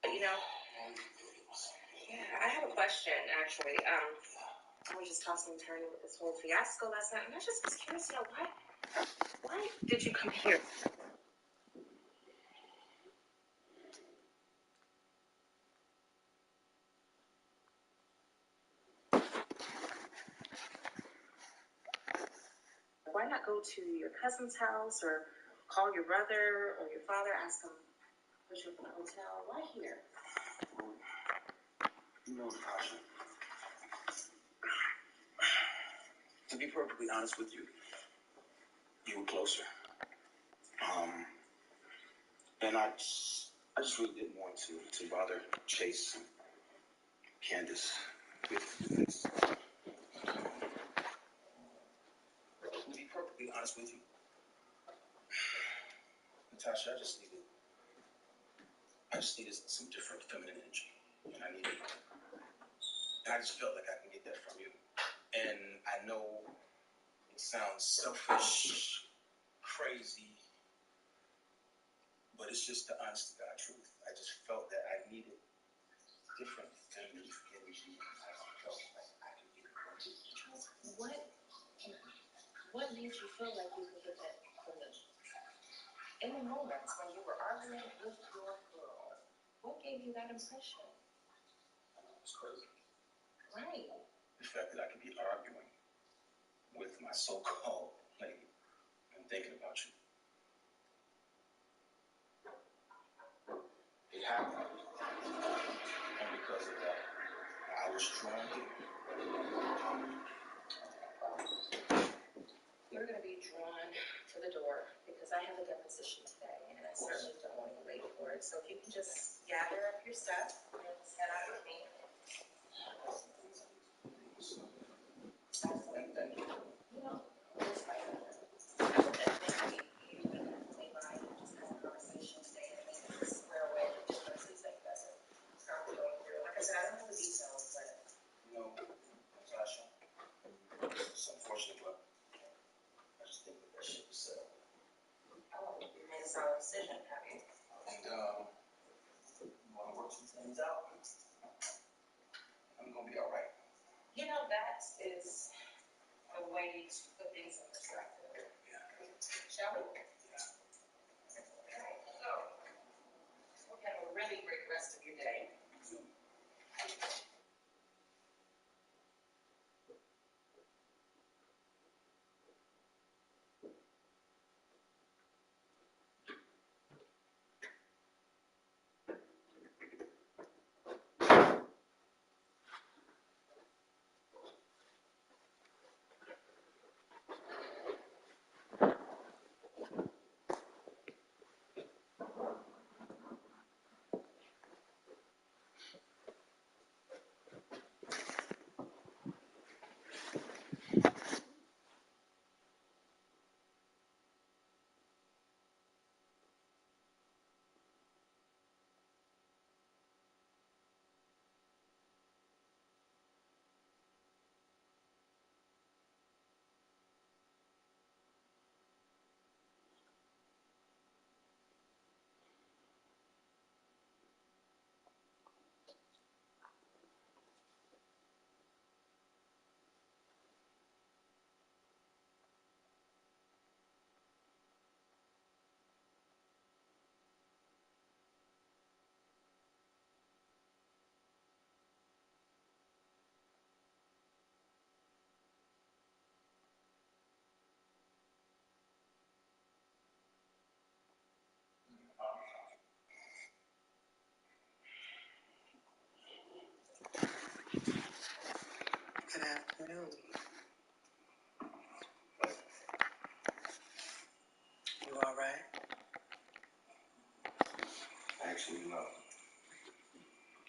You know, yeah, I have a question, actually. I was just tossing and turning with this whole fiasco last night, and I just was curious to know why did you come here? Why not go to your cousin's house or call your brother or your father, ask them to put you up in a hotel? Why here? You know, Tasha, to be perfectly honest with you, you were closer. And I just really didn't want to bother Chase and Candace with this. To be perfectly honest with you, Natasha, I just needed some different feminine energy. And I just felt like I can get that from you. And I know it sounds selfish, crazy, but it's just the honest to God truth. I just felt that I needed different feminine energy. I felt like I could get it from you. What made you feel like you could get that from me? In the moments when you were arguing with your girl, what gave you that impression? It's crazy. Right. The fact that I could be arguing with my so-called lady and thinking about you. It happened. And because of that, I was drawn here. You're going to be drawn to the door because I have a deposition today, and I certainly don't want you late for it. So if you can just gather up your stuff and head out with me. You know, just like that. I think we can take by and just have a conversation today and maybe square away the differences that you guys are currently going through. Like I said, I don't know the details, but You know, Natasha, it's unfortunate, but I just think that shit was set up. oh, you made a solid decision, have you? And, you want to work some things out? I'm going to be all right. You know, that is a way to put things in perspective. Yeah. Shall we? Yeah. All right, so, hope you have a really great rest of your day. Good afternoon. You all right? Actually, no.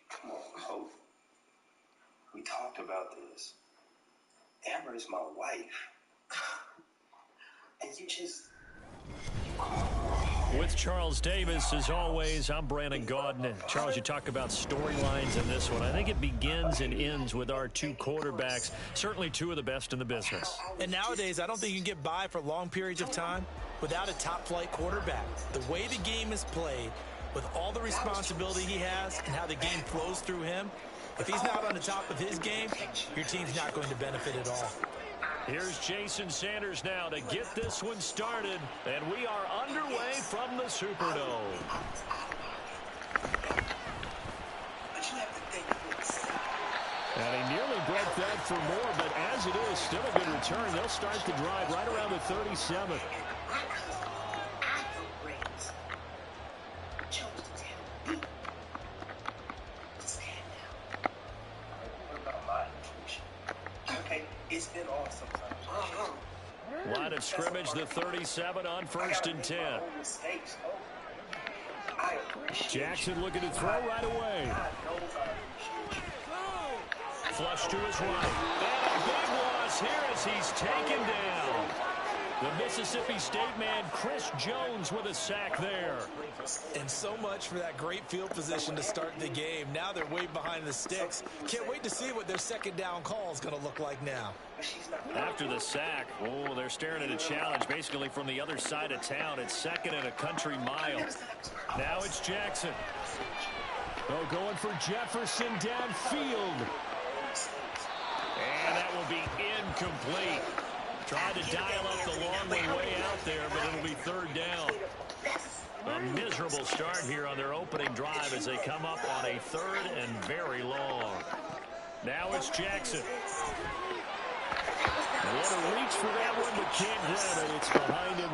Come on, Hope. We talked about this. Damn Tamara is my wife. And you just... With Charles Davis, as always, I'm Brandon Gaudin. Charles, you talk about storylines in this one. I think it begins and ends with our two quarterbacks, certainly two of the best in the business. And nowadays, I don't think you can get by for long periods of time without a top-flight quarterback. The way the game is played, with all the responsibility he has and how the game flows through him, if he's not on the top of his game, your team's not going to benefit at all. Here's Jason Sanders now to get this one started, and we are underway from the Superdome. And he nearly broke that for more, but as it is, still a good return. They'll start the drive right around the 37. It's been off sometimes. Line of scrimmage, the 37 on 1st and 10. Jackson looking to throw right away. Flush to his right. And a big loss here as he's taken down. The Mississippi State man, Chris Jones, with a sack there. And so much for that great field position to start the game. Now they're way behind the sticks. Can't wait to see what their second down call is going to look like now. After the sack, oh, they're staring at a challenge basically from the other side of town. It's 2nd and a country mile. Now it's Jackson. Oh, going for Jefferson downfield. And that will be incomplete. Tried to dial up the long way out there, but it'll be 3rd down. A miserable start here on their opening drive as they come up on a 3rd and very long. Now it's Jackson. What a reach for that one, but can't grab it. It's behind him,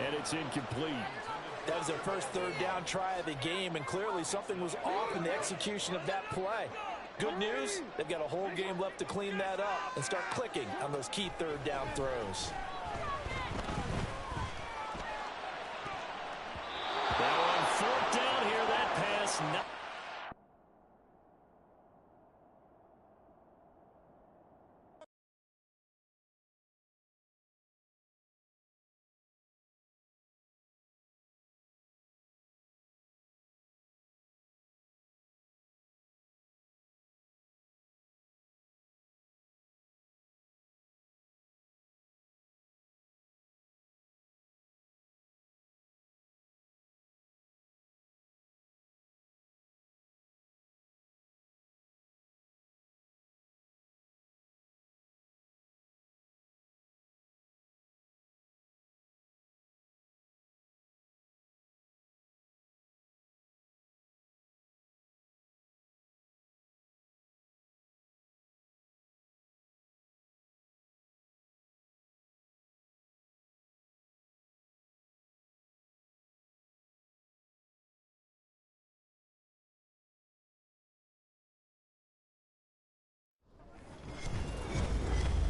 and it's incomplete. That was their first 3rd down try of the game, and clearly something was off in the execution of that play. Good news, they've got a whole game left to clean that up and start clicking on those key 3rd down throws. Now on 4th down here, that pass.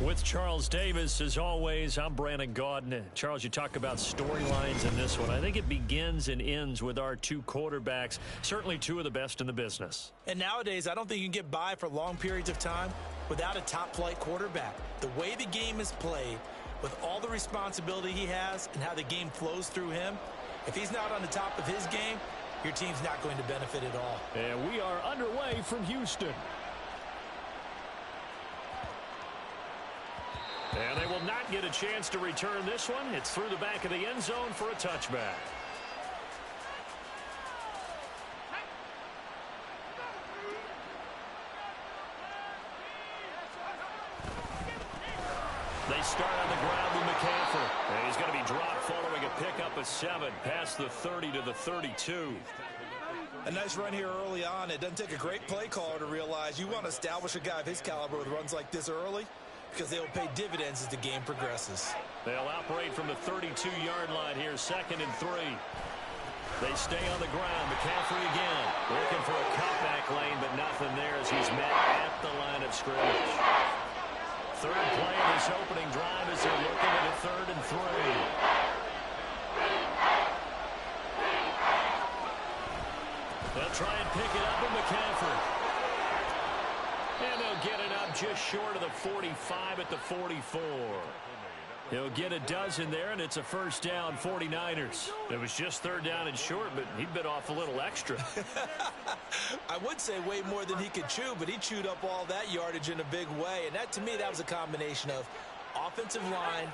With Charles Davis, as always, I'm Brandon Gaudin. Charles, you talk about storylines in this one. I think it begins and ends with our two quarterbacks, certainly two of the best in the business. And nowadays, I don't think you can get by for long periods of time without a top-flight quarterback. The way the game is played, with all the responsibility he has and how the game flows through him, if he's not on the top of his game, your team's not going to benefit at all. And we are underway from Houston. And they will not get a chance to return this one. It's through the back of the end zone for a touchback. They start on the ground with McCaffrey. And he's going to be dropped following a pickup of 7 past the 30 to the 32. A nice run here early on. It doesn't take a great play caller to realize you want to establish a guy of his caliber with runs like this early, because they'll pay dividends as the game progresses. They'll operate from the 32-yard line here, 2nd and 3. They stay on the ground. McCaffrey again, looking for a cutback lane, but nothing there as he's met at the line of scrimmage. 3rd play of this opening drive as they're looking at a 3rd and 3. They'll try and pick it up with McCaffrey. And they'll He'll get it up just short of the 45 at the 44. He'll get a dozen there, and it's a first down, 49ers. It was just third down and short, but he bit off a little extra. I would say way more than he could chew, but he chewed up all that yardage in a big way. And that, to me, that was a combination of offensive line,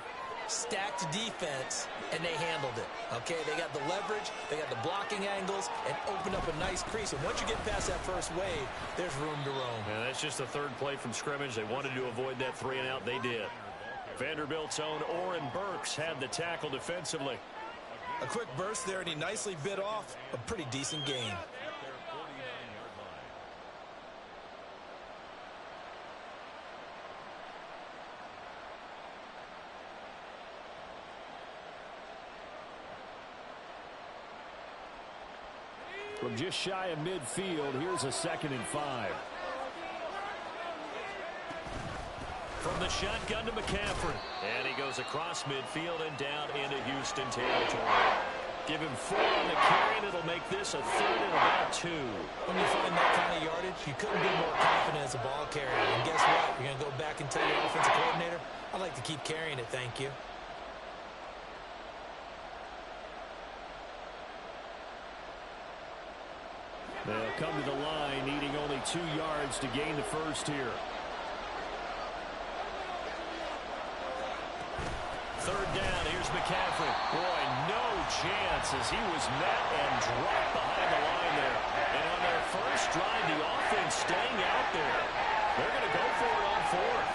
stacked defense, and they handled it. Okay, they got the leverage, they got the blocking angles, and opened up a nice crease. And once you get past that first wave, there's room to roam. And that's just the third play from scrimmage. They wanted to avoid that 3-and-out. They did. Vanderbilt's own Oren Burks had the tackle defensively. A quick burst there, and he nicely bit off a pretty decent gain. From just shy of midfield, here's a 2nd and 5. From the shotgun to McCaffrey. And he goes across midfield and down into Houston territory. Give him 4 on the carry, and it'll make this a 3rd and about 2. When you find that kind of yardage, you couldn't be more confident as a ball carrier. And guess what? You're going to go back and tell your offensive coordinator, I'd like to keep carrying it, thank you. They'll come to the line, needing only 2 yards to gain the first here. 3rd down, here's McCaffrey. Boy, no chance as he was met and dropped behind the line there. And on their first drive, the offense staying out there. They're going to go for it on 4th.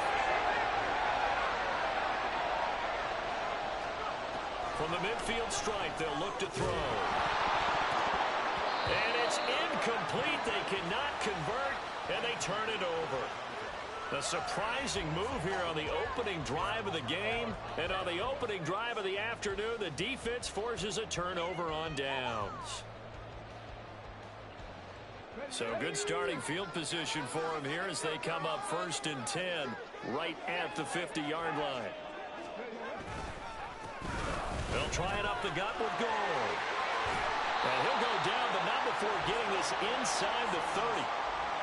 From the midfield stripe, they'll look to throw. And it's incomplete. They cannot convert, and they turn it over. A surprising move here on the opening drive of the game. And on the opening drive of the afternoon, the defense forces a turnover on downs. So good starting field position for them here as they come up 1st and 10 right at the 50-yard line. They'll try it up the gut with goal. And he'll go down, but not before getting this inside the 30.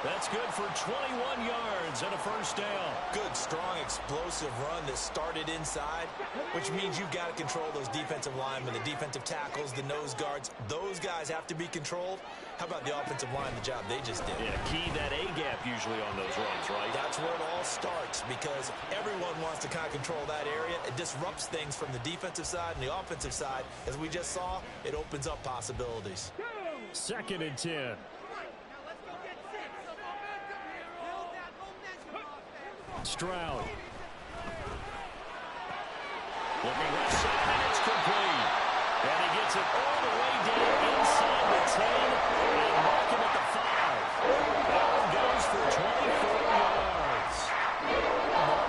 That's good for 21 yards and a first down. Good, strong, explosive run that started inside, which means you've got to control those defensive linemen, the defensive tackles, the nose guards. Those guys have to be controlled. How about the offensive line, the job they just did? Yeah, key that A-gap usually on those runs, right? That's where it all starts because everyone wants to kind of control that area. It disrupts things from the defensive side and the offensive side. As we just saw, it opens up possibilities. 2nd and 10. Stroud. Looking left side, and it's complete. And he gets it all the way down inside the 10 and mark him at the 5. That one goes for 24 yards.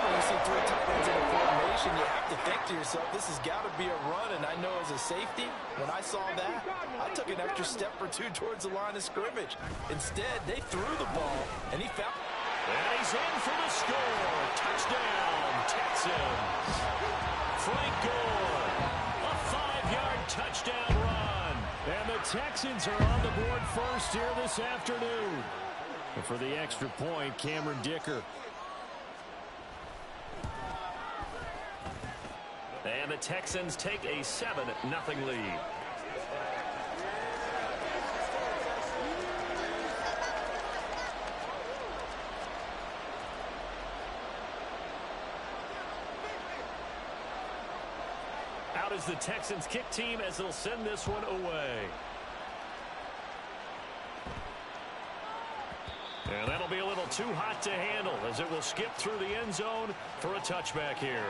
When you see 3 tight ends in a formation, you have to think to yourself, this has got to be a run. And I know as a safety, when I saw that, I took an extra step or 2 towards the line of scrimmage. Instead, they threw the ball, and he found... And he's in for the score. Touchdown, Texans. Frank Gore, a 5-yard touchdown run. And the Texans are on the board first here this afternoon. And for the extra point, Cameron Dicker. And the Texans take a 7-0 lead. Out is the Texans kick team as they'll send this one away. And that'll be a little too hot to handle as it will skip through the end zone for a touchback here.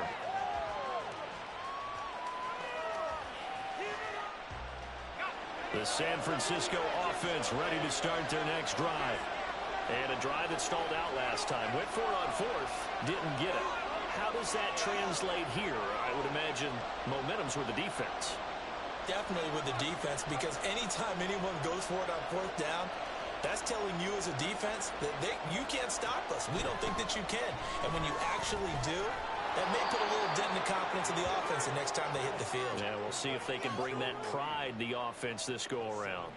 The San Francisco offense ready to start their next drive. And a drive that stalled out last time. Went for it on 4th, didn't get it. How does that translate here? I would imagine momentum's with the defense. Definitely with the defense, because anytime anyone goes for it on 4th down, that's telling you as a defense that you can't stop us. We don't think that you can. And when you actually do, that may put a little dent in the confidence of the offense the next time they hit the field. Yeah, we'll see if they can bring that pride, the offense, this go-around.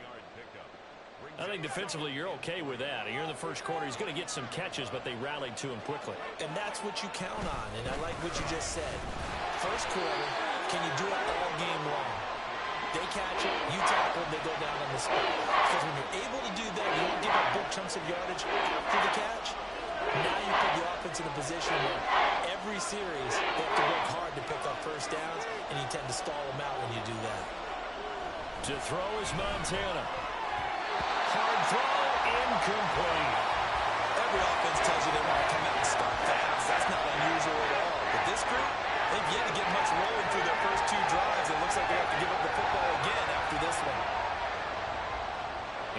I think defensively you're okay with that. Here in the first quarter, he's going to get some catches, but they rallied to him quickly. And that's what you count on, and I like what you just said. First quarter, can you do it all game long? They catch it, you tackle, they go down on the spot. Because when you're able to do that, you don't give up big chunks of yardage after the catch. Now you put the offense in a position where every series they have to work hard to pick up first downs, and you tend to stall them out when you do that. To throw is Montana. Hard throw, incomplete. Every offense tells you they want to come out and start fast. That's not unusual at all. But this group, they've yet to get much rolling through their first two drives. It looks like they have to give up the football again after this one.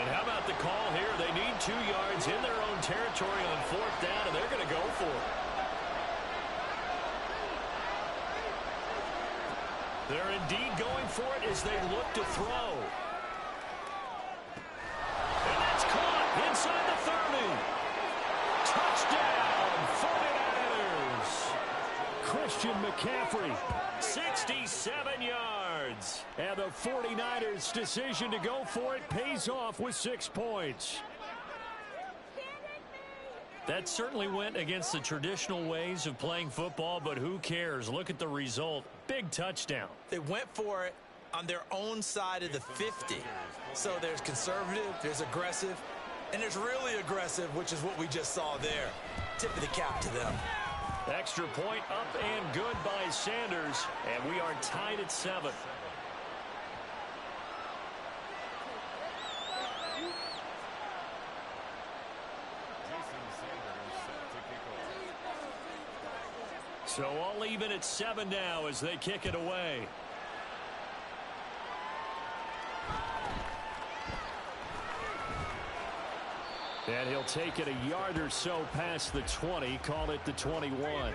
And how about the call here? They need 2 yards in their own territory on 4th down, and they're going to go for it. They're indeed going for it as they look to throw. And that's caught inside the 30. Touchdown, 49ers. Christian McCaffrey, 67 yards. And the 49ers' decision to go for it pays off with 6 points. That certainly went against the traditional ways of playing football, but who cares? Look at the result. Big touchdown. They went for it on their own side of the 50. So there's conservative, there's aggressive, and there's really aggressive, which is what we just saw there. Tip of the cap to them. Extra point up and good by Sanders, and we are tied at 7. So all even at 7 now as they kick it away. And he'll take it a yard or so past the 20, call it the 21.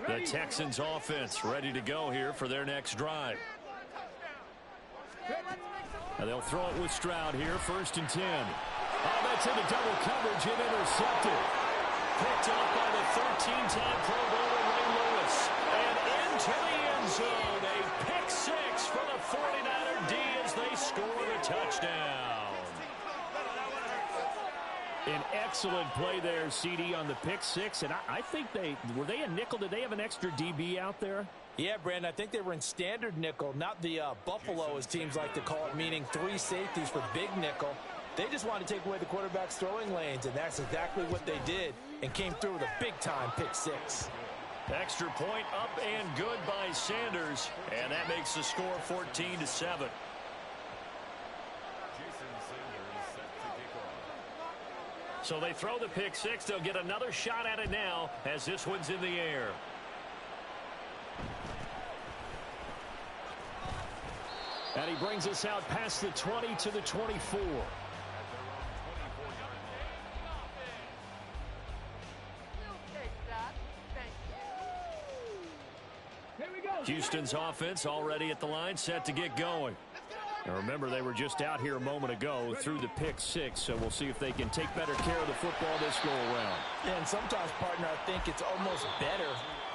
The Texans offense ready to go here for their next drive. And they'll throw it with Stroud here, 1st and 10. Oh, that's into double coverage and intercepted. Picked up by the 13-time Pro Bowler Ray Lewis. And into the end zone, a pick 6 for the 49er D as they score the touchdown. An excellent play there, CD, on the pick 6. And I think were they a nickel? Did they have an extra DB out there? Yeah, Brandon, I think they were in standard nickel, not the Buffalo, as teams like to call it, meaning 3 safeties for big nickel. They just wanted to take away the quarterback's throwing lanes, and that's exactly what they did, and came through with a big-time pick 6. Extra point up and good by Sanders, and that makes the score 14-7. So they throw the pick 6. They'll get another shot at it now as this one's in the air. And he brings us out past the 20 to the 24. Houston's offense already at the line, set to get going. Now remember, they were just out here a moment ago through the pick 6, so we'll see if they can take better care of the football this go-around. Yeah, and sometimes, partner, I think it's almost better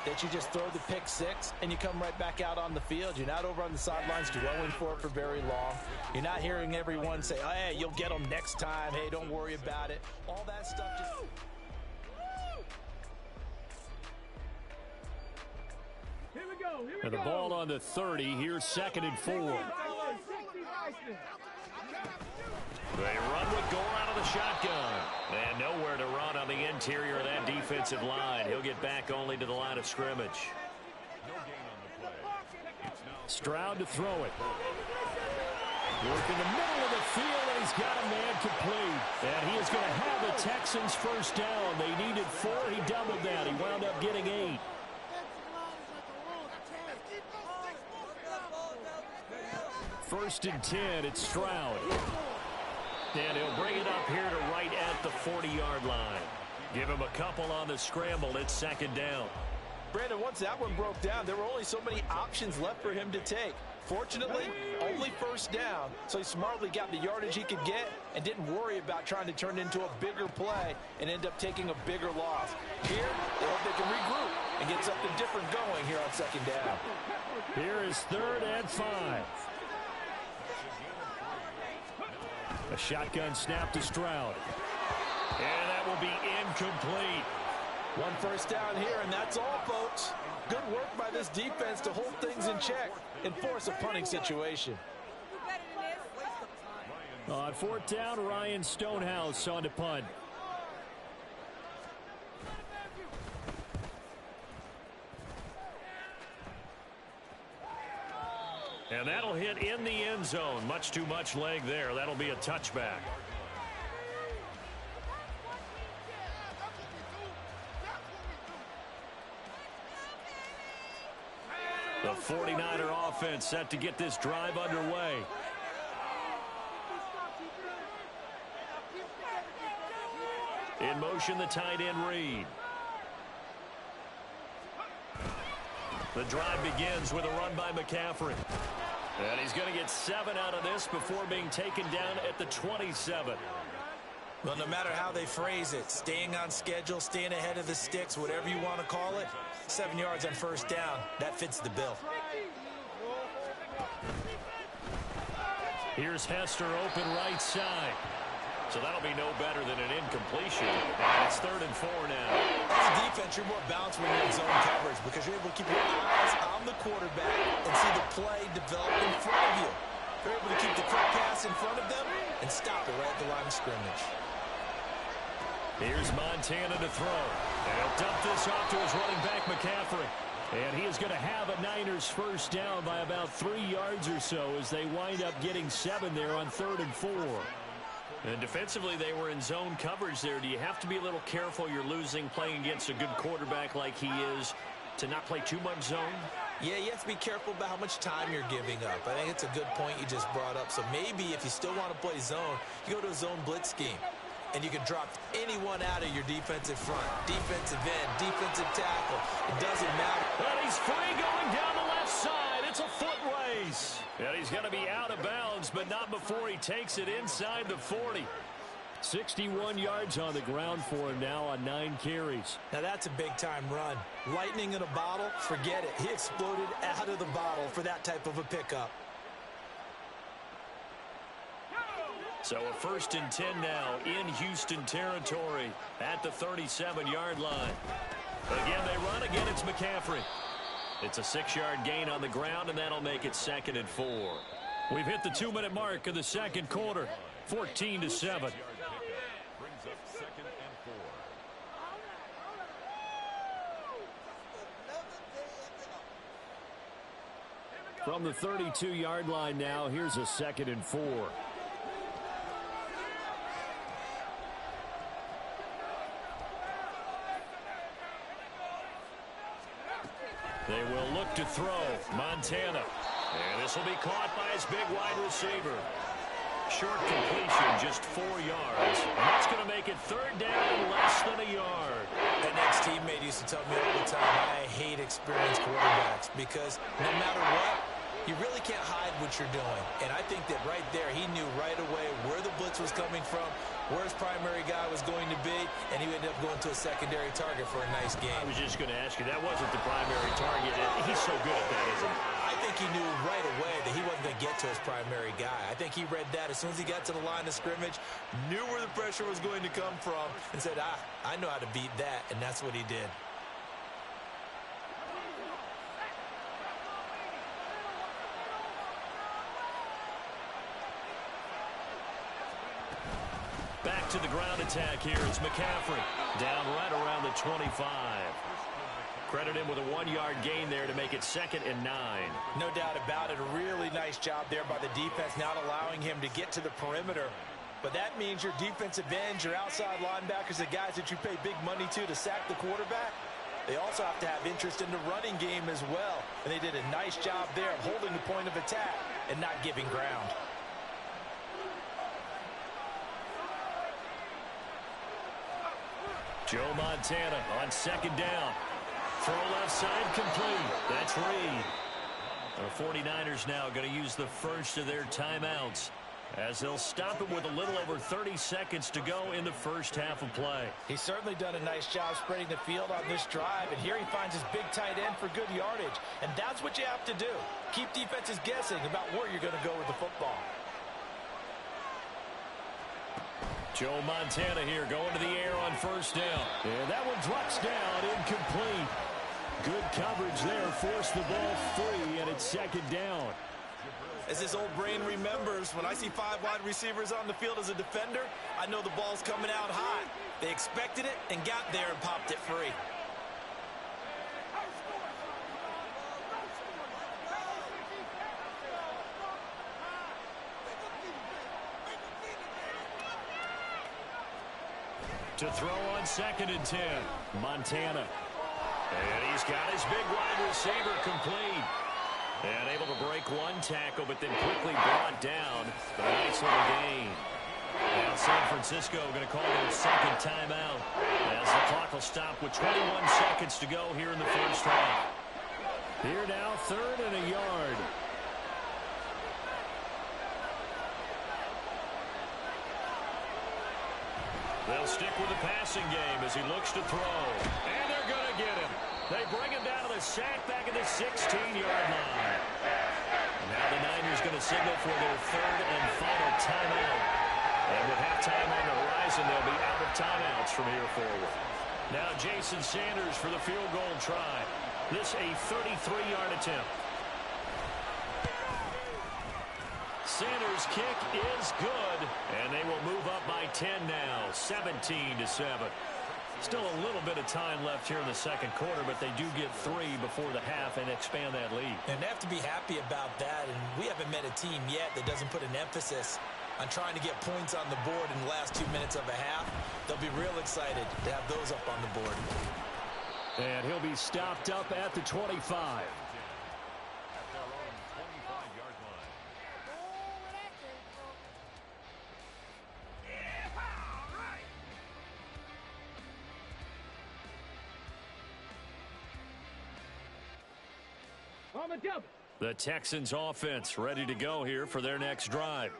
that you just throw the pick 6 and you come right back out on the field. You're not over on the sidelines dwelling for it for very long. You're not hearing everyone say, oh, hey, you'll get them next time. Hey, don't worry about it. All that stuff just... And the ball on the 30. Here's 2nd and 4. They run with Gore out of the shotgun. And nowhere to run on the interior of that defensive line. He'll get back only to the line of scrimmage. Stroud to throw it. Work in the middle of the field, and he's got a man complete. And he is going to have the Texans first down. They needed 4. He doubled that. He wound up getting 8. First and 10, it's Stroud. And he'll bring it up here to right at the 40-yard line. Give him a couple on the scramble. It's 2nd down. Brandon, once that one broke down, there were only so many options left for him to take. Fortunately, all only first down, so he smartly got the yardage he could get and didn't worry about trying to turn it into a bigger play and end up taking a bigger loss. Here, they hope they can regroup and get something different going here on second down. Here is 3rd and 5. A shotgun snap to Stroud. And that will be incomplete. One first down here, and that's all, folks. Good work by this defense to hold things in check and force a punting situation. On 4th down, Ryan Stonehouse on to punt. And that'll hit in the end zone. Much too much leg there. That'll be a touchback. The 49er offense set to get this drive underway. In motion, the tight end Reed. The drive begins with a run by McCaffrey. And he's going to get 7 out of this before being taken down at the 27. Well, no matter how they phrase it, staying on schedule, staying ahead of the sticks, whatever you want to call it, 7 yards on first down, that fits the bill. Here's Hester open right side. So that'll be no better than an incompletion. And it's 3rd and 4 now. As a defense, you're more balanced when you're in zone coverage because you're able to keep your eyes on the quarterback and see the play develop in front of you. You're able to keep the quick pass in front of them and stop it right at the line of scrimmage. Here's Montana to throw. And he'll dump this off to his running back, McCaffrey. And he is going to have a Niners first down by about 3 yards or so as they wind up getting 7 there on 3rd and 4. And defensively, they were in zone coverage there. Do you have to be a little careful? You're losing playing against a good quarterback like he is to not play too much zone? Yeah, you have to be careful about how much time you're giving up. I think it's a good point you just brought up. So maybe if you still want to play zone, you go to a zone blitz scheme. And you can drop anyone out of your defensive front. Defensive end, defensive tackle. It doesn't matter. And he's free going down the left side. It's a foot race. And he's going to be out of bounds, but not before he takes it inside the 40. 61 yards on the ground for him now on 9 carries. Now that's a big-time run. Lightning in a bottle, forget it. He exploded out of the bottle for that type of a pickup. So a 1st and 10 now in Houston territory at the 37-yard line. Again, they run. Again, it's McCaffrey. It's a 6-yard gain on the ground, and that'll make it 2nd and 4. We've hit the 2-minute mark of the second quarter, 14-7. Brings up 2nd and 4. From the 32-yard line now, here's a 2nd and 4. They will look to throw. Montana. And this will be caught by his big wide receiver. Short completion, just 4 yards. And that's going to make it 3rd down, less than a yard. That next teammate used to tell me all the time, I hate experienced quarterbacks because no matter what, you really can't hide what you're doing. And I think that right there, he knew right away where the blitz was coming from, where his primary guy was going to be, and he ended up going to a secondary target for a nice game. I was just going to ask you, that wasn't the primary target. He's so good at that, isn't he? I think he knew right away that he wasn't going to get to his primary guy. I think he read that as soon as he got to the line of scrimmage, knew where the pressure was going to come from, and said, I know how to beat that, and that's what he did. Back to the ground attack here. It's McCaffrey down right around the 25. Credit him with a 1-yard gain there to make it 2nd and 9. No doubt about it. A really nice job there by the defense, not allowing him to get to the perimeter. But that means your defensive ends, your outside linebackers, the guys that you pay big money to sack the quarterback, they also have to have interest in the running game as well. And they did a nice job there of holding the point of attack and not giving ground. Joe Montana on 2nd down. Throw left side complete. That's Reed. The 49ers now going to use the first of their timeouts, as they'll stop it with a little over 30 seconds to go in the first half of play. He's certainly done a nice job spreading the field on this drive, and here he finds his big tight end for good yardage. And that's what you have to do. Keep defenses guessing about where you're going to go with the football. Joe Montana here going to the air on first down. And that one drops down, incomplete. Good coverage there, forced the ball free, and it's second down. As this old brain remembers, when I see 5 wide receivers on the field as a defender, I know the ball's coming out high. They expected it and got there and popped it free. To throw on 2nd and 10, Montana. And he's got his big wide receiver complete. And able to break one tackle, but then quickly brought down. But a nice little gain. Now San Francisco going to call their second timeout, as the clock will stop with 21 seconds to go here in the first half. Here now, 3rd and a yard. They'll stick with the passing game as he looks to throw. And they're going to get him. They bring him down to the sack back at the 16-yard line. Now the Niners going to signal for their 3rd and final timeout. And with halftime on the horizon, they'll be out of timeouts from here forward. Now Jason Sanders for the field goal try. This a 33-yard attempt. Sanders' kick is good, and they will move up by 10 now, 17-7. Still a little bit of time left here in the second quarter, but they do get 3 before the half and expand that lead. And they have to be happy about that, and we haven't met a team yet that doesn't put an emphasis on trying to get points on the board in the last 2 minutes of a half. They'll be real excited to have those up on the board. And he'll be stopped up at the 25. The Texans offense ready to go here for their next drive.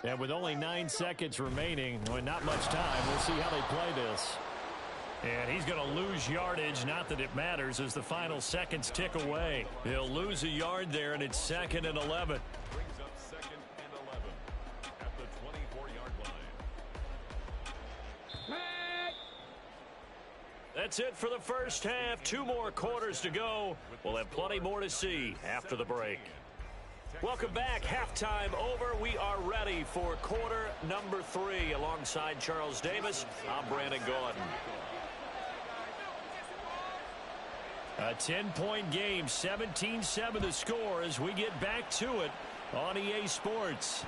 And with only 9 seconds remaining, well, not much time, we'll see how they play this. And he's going to lose yardage, not that it matters, as the final seconds tick away. He'll lose a yard there, and it's 2nd and 11. Brings up 2nd and 11 at the 24-yard line. That's it for the first half. 2 more quarters to go. We'll have plenty more to see after the break. Welcome back. Halftime over. We are ready for quarter number 3. Alongside Charles Davis, I'm Brandon Gaudin. A 10-point game, 17-7 the score as we get back to it on EA Sports.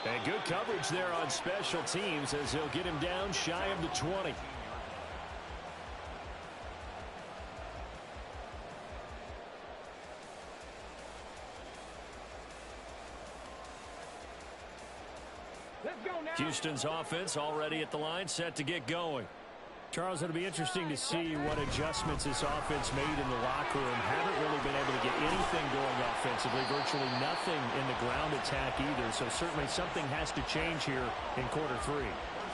And good coverage there on special teams as they'll get him down shy of the 20. Houston's offense already at the line, set to get going. Charles, it'll be interesting to see what adjustments this offense made in the locker room. Haven't really been able to get anything going offensively, virtually nothing in the ground attack either. So certainly something has to change here in quarter 3.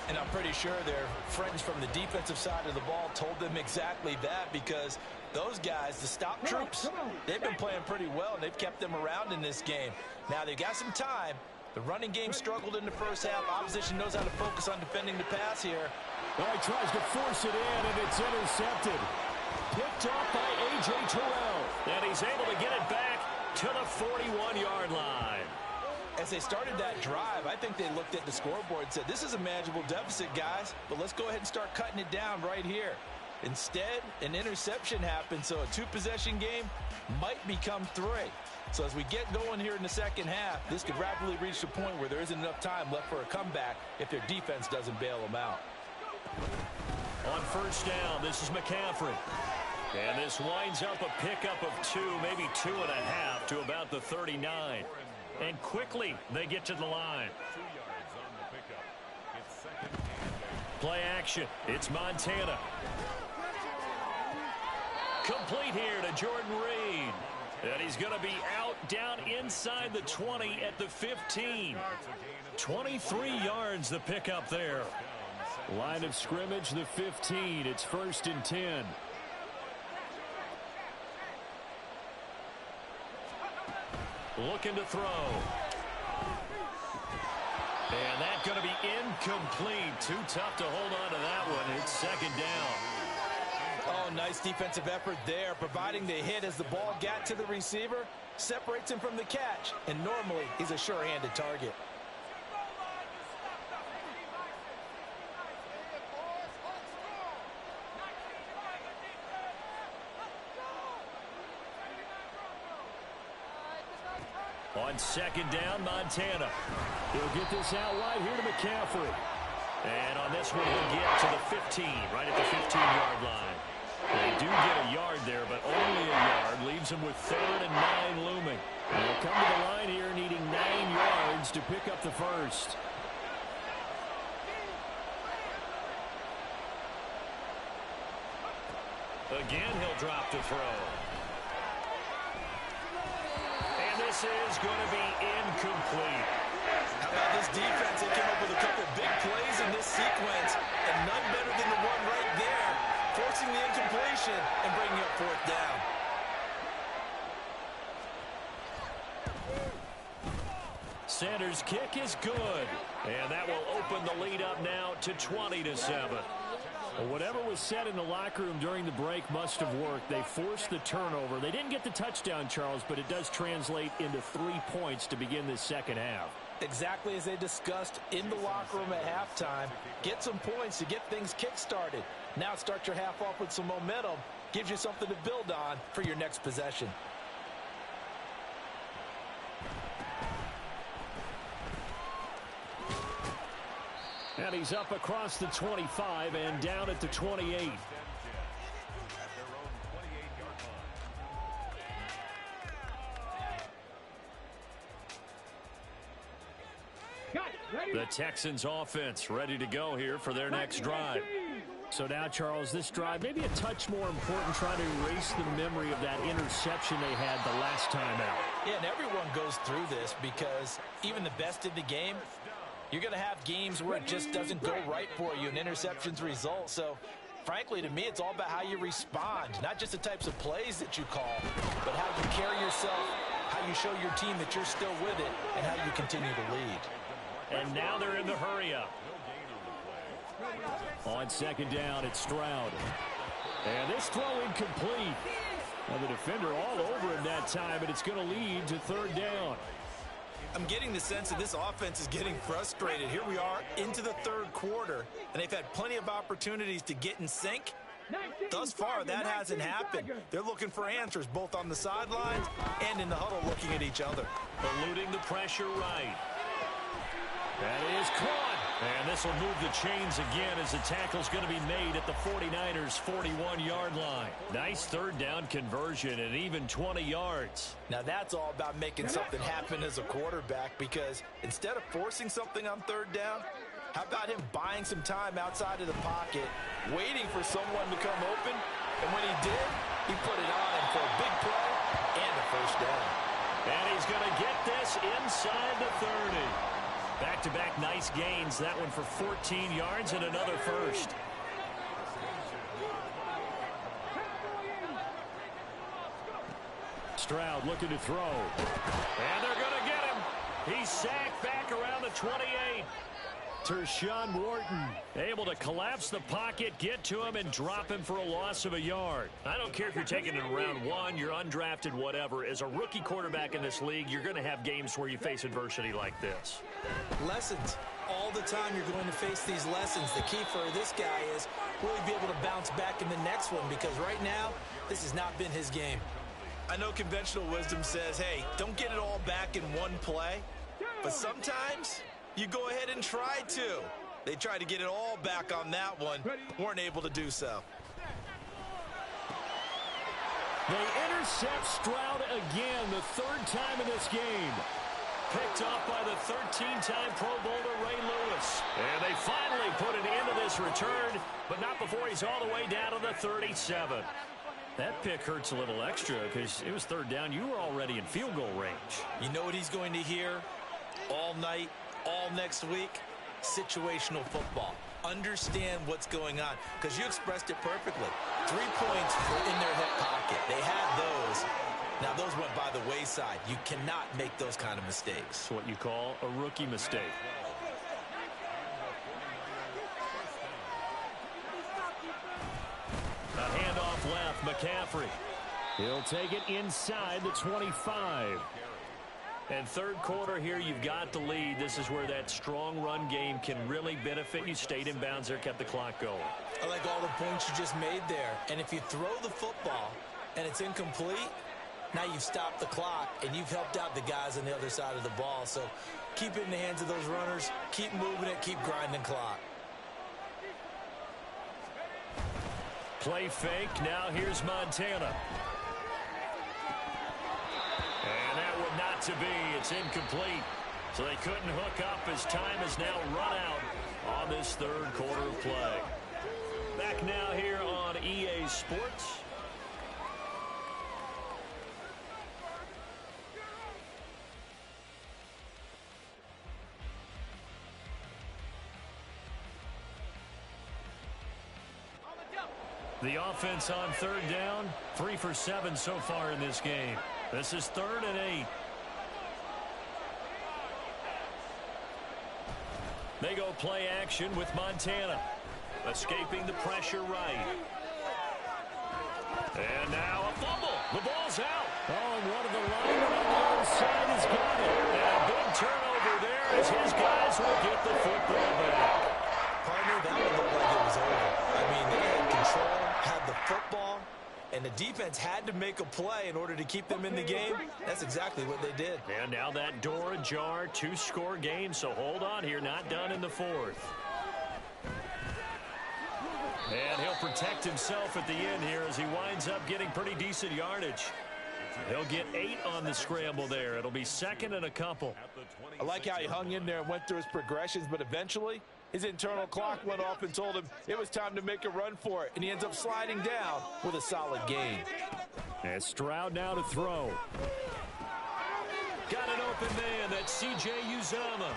And I'm pretty sure their friends from the defensive side of the ball told them exactly that, because those guys, the stop troops, they've been playing pretty well, and they've kept them around in this game. Now they've got some time. The running game struggled in the first half. Opposition knows how to focus on defending the pass here. Well, he tries to force it in, and it's intercepted. Picked off by A.J. Terrell. And he's able to get it back to the 41-yard line. As they started that drive, I think they looked at the scoreboard and said, this is a manageable deficit, guys, but let's go ahead and start cutting it down right here. Instead, an interception happened, so a 2-possession game might become 3. So as we get going here in the second half, this could rapidly reach the point where there isn't enough time left for a comeback if their defense doesn't bail them out. On first down, this is McCaffrey. And this winds up a pickup of 2, maybe 2.5 to about the 39. And quickly they get to the line. 2 yards on the pickup. It's 2nd and 8. Play action. It's Montana. Complete here to Jordan Reed. And he's going to be out down inside the 20 at the 15. 23 yards the pickup there. Line of scrimmage, the 15. It's 1st and 10. Looking to throw. And that's going to be incomplete. Too tough to hold on to that one. It's 2nd down. Oh, nice defensive effort there, providing the hit as the ball got to the receiver, separates him from the catch, and normally he's a sure-handed target. On 2nd down, Montana. He'll get this out wide here to McCaffrey. And on this one, he'll get to the 15, right at the 15-yard line. They do get a yard there, but only a yard. Leaves them with 3rd and 9 looming. They'll come to the line here needing 9 yards to pick up the first. Again, he'll drop to throw. And this is going to be incomplete. How about this defense? They came up with a couple big plays in this sequence, and none better than the one right there, forcing the incompletion and bringing up 4th down. Sanders' kick is good. And that will open the lead up now to 20-7. Well, whatever was said in the locker room during the break must have worked. They forced the turnover. They didn't get the touchdown, Charles, but it does translate into 3 points to begin this second half. Exactly as they discussed in the locker room at halftime. Get some points to get things kick-started. Now start your half off with some momentum. Gives you something to build on for your next possession. And he's up across the 25 and down at the 28. The Texans offense ready to go here for their next drive. So now, Charles, this drive maybe a touch more important, trying to erase the memory of that interception they had the last time out. Yeah, and everyone goes through this because even the best in the game, you're going to have games where it just doesn't go right for you and interceptions result. So, frankly, to me, it's all about how you respond, not just the types of plays that you call, but how you carry yourself, how you show your team that you're still with it, and how you continue to lead. And now they're in the hurry-up. On 2nd down, it's Stroud. And this throw incomplete. Now the defender all over him that time, and it's going to lead to 3rd down. I'm getting the sense that this offense is getting frustrated. Here we are into the 3rd quarter, and they've had plenty of opportunities to get in sync. Thus far, that hasn't happened. They're looking for answers both on the sidelines and in the huddle looking at each other. Eluding the pressure right. That is caught. And this will move the chains again as the tackle's going to be made at the 49ers' 41-yard line. Nice 3rd down conversion and even 20 yards. Now that's all about making something happen as a quarterback, because instead of forcing something on 3rd down, how about him buying some time outside of the pocket, waiting for someone to come open, and when he did, he put it on him for a big play and a 1st down. And he's going to get this inside the 30. Back-to-back nice gains. That one for 14 yards and another first. Stroud looking to throw. And they're going to get him. He's sacked back around the 28. Tershawn Wharton able to collapse the pocket, get to him, and drop him for a loss of a yard. I don't care if you're taking it in round 1, you're undrafted, whatever. As a rookie quarterback in this league, you're going to have games where you face adversity like this. Lessons. All the time you're going to face these lessons. The key for this guy is really be able to bounce back in the next one, because right now, this has not been his game. I know conventional wisdom says, hey, don't get it all back in one play, but sometimes you go ahead and try to. They tried to get it all back on that one, weren't able to do so. They intercept Stroud again, the 3rd time in this game. Picked off by the 13-time Pro Bowler Ray Lewis. And they finally put an end to this return, but not before he's all the way down to the 37. That pick hurts a little extra because it was third down. You were already in field goal range. You know what he's going to hear all night, all next week? Situational football. Understand what's going on, because you expressed it perfectly. 3 points were in their hip pocket. They had those. Now, those went by the wayside. You cannot make those kind of mistakes. It's what you call a rookie mistake. A handoff left, McCaffrey. He'll take it inside the 25. And third quarter here, you've got the lead. This is where that strong run game can really benefit you. Stayed in bounds there, kept the clock going. I like all the points you just made there. And if you throw the football and it's incomplete, now you've stopped the clock and you've helped out the guys on the other side of the ball. So keep it in the hands of those runners. Keep moving it. Keep grinding clock. Play fake. Now here's Montana. And that would not to be. It's incomplete. So they couldn't hook up as time has now run out on this third quarter of play. Back now here on EA Sports. The offense on third down, 3 for 7 so far in this game. This is 3rd and 8. They go play action with Montana. Escaping the pressure right. And now a fumble. The ball's out. Oh, and one of the linemen on the outside has got it. And a big turnover there as his guys will get the football back. Partner, that one looked like it was over. I mean, they had control, had the football, and the defense had to make a play in order to keep them in the game. That's exactly what they did. And now that door ajar, 2-score game, so hold on here, not done in the 4th. And he'll protect himself at the end here as he winds up getting pretty decent yardage. He'll get 8 on the scramble there. It'll be 2nd and a couple. I like how he hung in there and went through his progressions, but eventually his internal clock went off and told him it was time to make a run for it, and he ends up sliding down with a solid gain. And Stroud now to throw. Got an open man. That's C.J. Uzomah.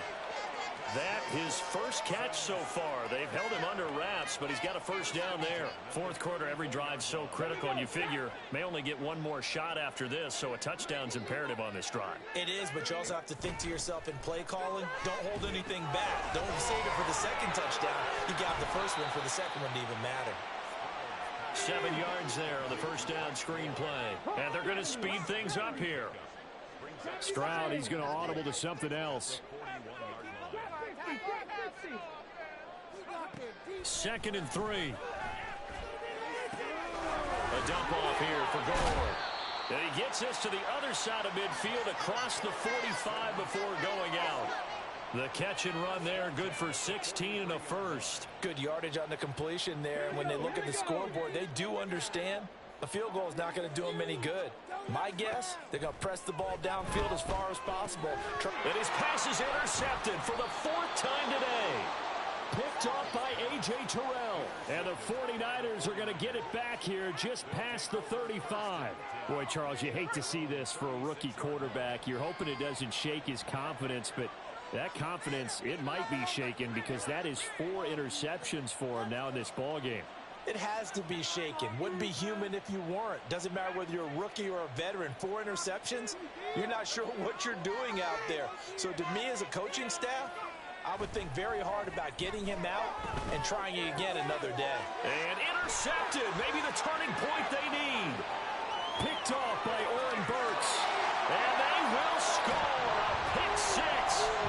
That his first catch so far. They've held him under wraps, but he's got a first down there. 4th quarter, every drive's so critical, and you figure may only get one more shot after this, so a touchdown's imperative on this drive. It is, but you also have to think to yourself in play calling, don't hold anything back. Don't save it for the second touchdown. You got the first one for the second one to even matter. 7 yards there on the first down screen play. And they're going to speed things up here. Stroud, he's going to audible to something else. 2nd and 3. A dump off here for Gore. And he gets this to the other side of midfield across the 45 before going out. The catch and run there, good for 16 and a first. Good yardage on the completion there. And when they look at the scoreboard, they do understand a field goal is not going to do them any good. My guess, they're going to press the ball downfield as far as possible. And his pass is intercepted for the 4th time today. Picked off by A.J. Terrell. And the 49ers are going to get it back here just past the 35. Boy, Charles, you hate to see this for a rookie quarterback. You're hoping it doesn't shake his confidence, but that confidence, it might be shaken because that is 4 interceptions for him now in this ballgame. It has to be shaken. Wouldn't be human if you weren't. Doesn't matter whether you're a rookie or a veteran. 4 interceptions, you're not sure what you're doing out there. So to me as a coaching staff, I would think very hard about getting him out and trying it again another day. And intercepted. Maybe the turning point they need. Picked off by Oren Burks. And they will score a pick 6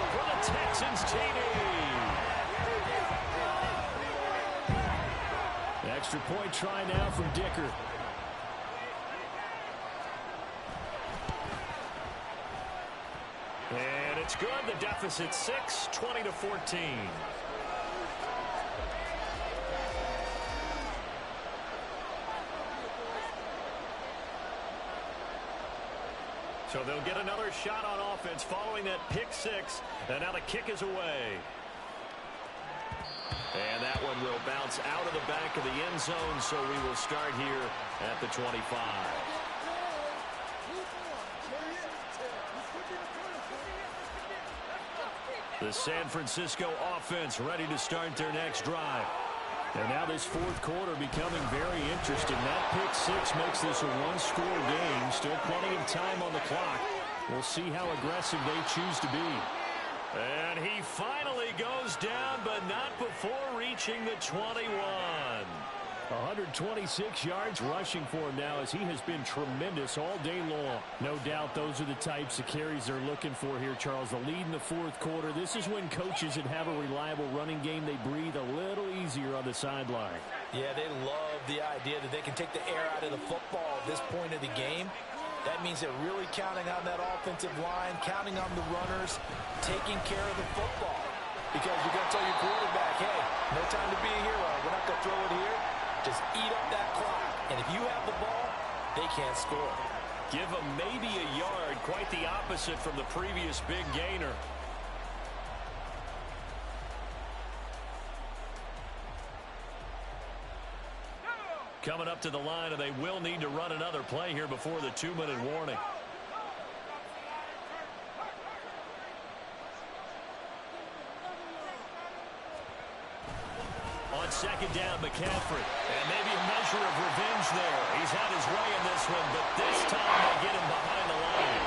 for the Texans TD. Extra point try now from Dicker. And it's good. The deficit 6, 20-14. So they'll get another shot on offense following that pick 6. And now the kick is away. And that one will bounce That's out of the back of the end zone, so we will start here at the 25. The San Francisco offense ready to start their next drive. And now this fourth quarter becoming very interesting. That pick six makes this a one-score game. Still plenty of time on the clock. We'll see how aggressive they choose to be. And he finally goes down, but not before reaching the 21. 126 yards rushing for him now, as he has been tremendous all day long. No doubt those are the types of carries they're looking for here, Charles. The lead in the fourth quarter. This is when coaches that have a reliable running game, they breathe a little easier on the sideline. Yeah, they love the idea that they can take the air out of the football at this point of the game. That means they're really counting on that offensive line, counting on the runners, taking care of the football. Because you're going to tell your quarterback, hey, no time to be a hero. We're not going to throw it here. Just eat up that clock. And if you have the ball, they can't score. Give them maybe a yard. Quite the opposite from the previous big gainer. Coming up to the line, and they will need to run another play here before the 2-minute warning. On second down, McCaffrey. And maybe a measure of revenge there. He's had his way in this one, but this time they get him behind the line.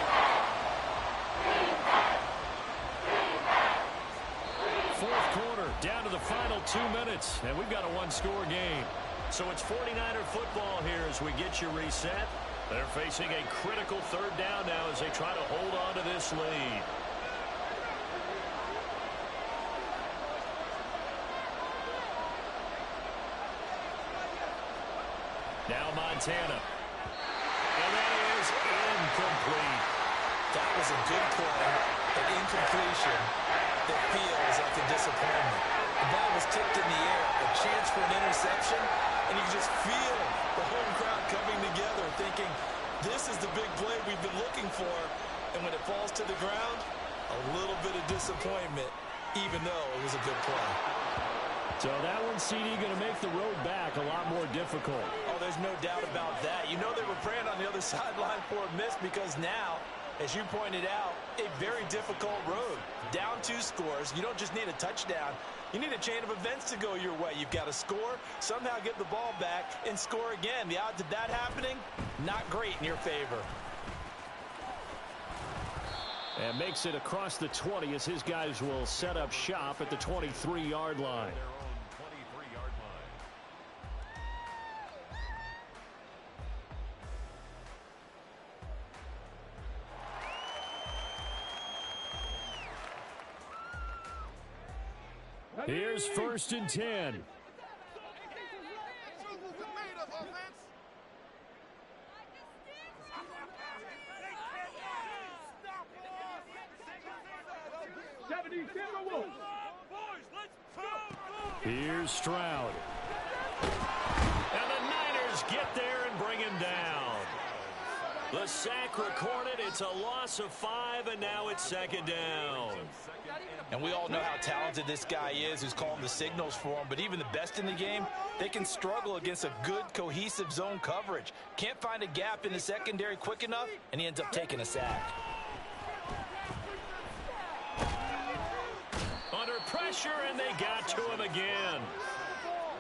Fourth quarter, down to the final 2 minutes, and we've got a one-score game. So it's 49er football here as we get you reset. They're facing a critical third down now as they try to hold on to this lead. Now Montana. And that is incomplete. That was a good play, an incompletion that feels like a disappointment. The ball was tipped in the air, a chance for an interception, and you can just feel the home crowd coming together thinking, this is the big play we've been looking for. And when it falls to the ground, a little bit of disappointment, even though it was a good play. So that one, CD, going to make the road back a lot more difficult. Oh, there's no doubt about that. You know they were praying on the other sideline for a miss because now, as you pointed out, a very difficult road. Down 2 scores. You don't just need a touchdown. You need a chain of events to go your way. You've got to score, somehow get the ball back, and score again. The odds of that happening, not great in your favor. And makes it across the 20 as his guys will set up shop at the 23-yard line. Here's 1st and 10. Here's Stroud. And the Niners get there and bring him down. The sack recorded. It's a loss of 5, and now it's 2nd down. And we all know how talented this guy is who's calling the signals for him. But even the best in the game, they can struggle against a good, cohesive zone coverage. Can't find a gap in the secondary quick enough, and he ends up taking a sack. Under pressure, and they got to him again.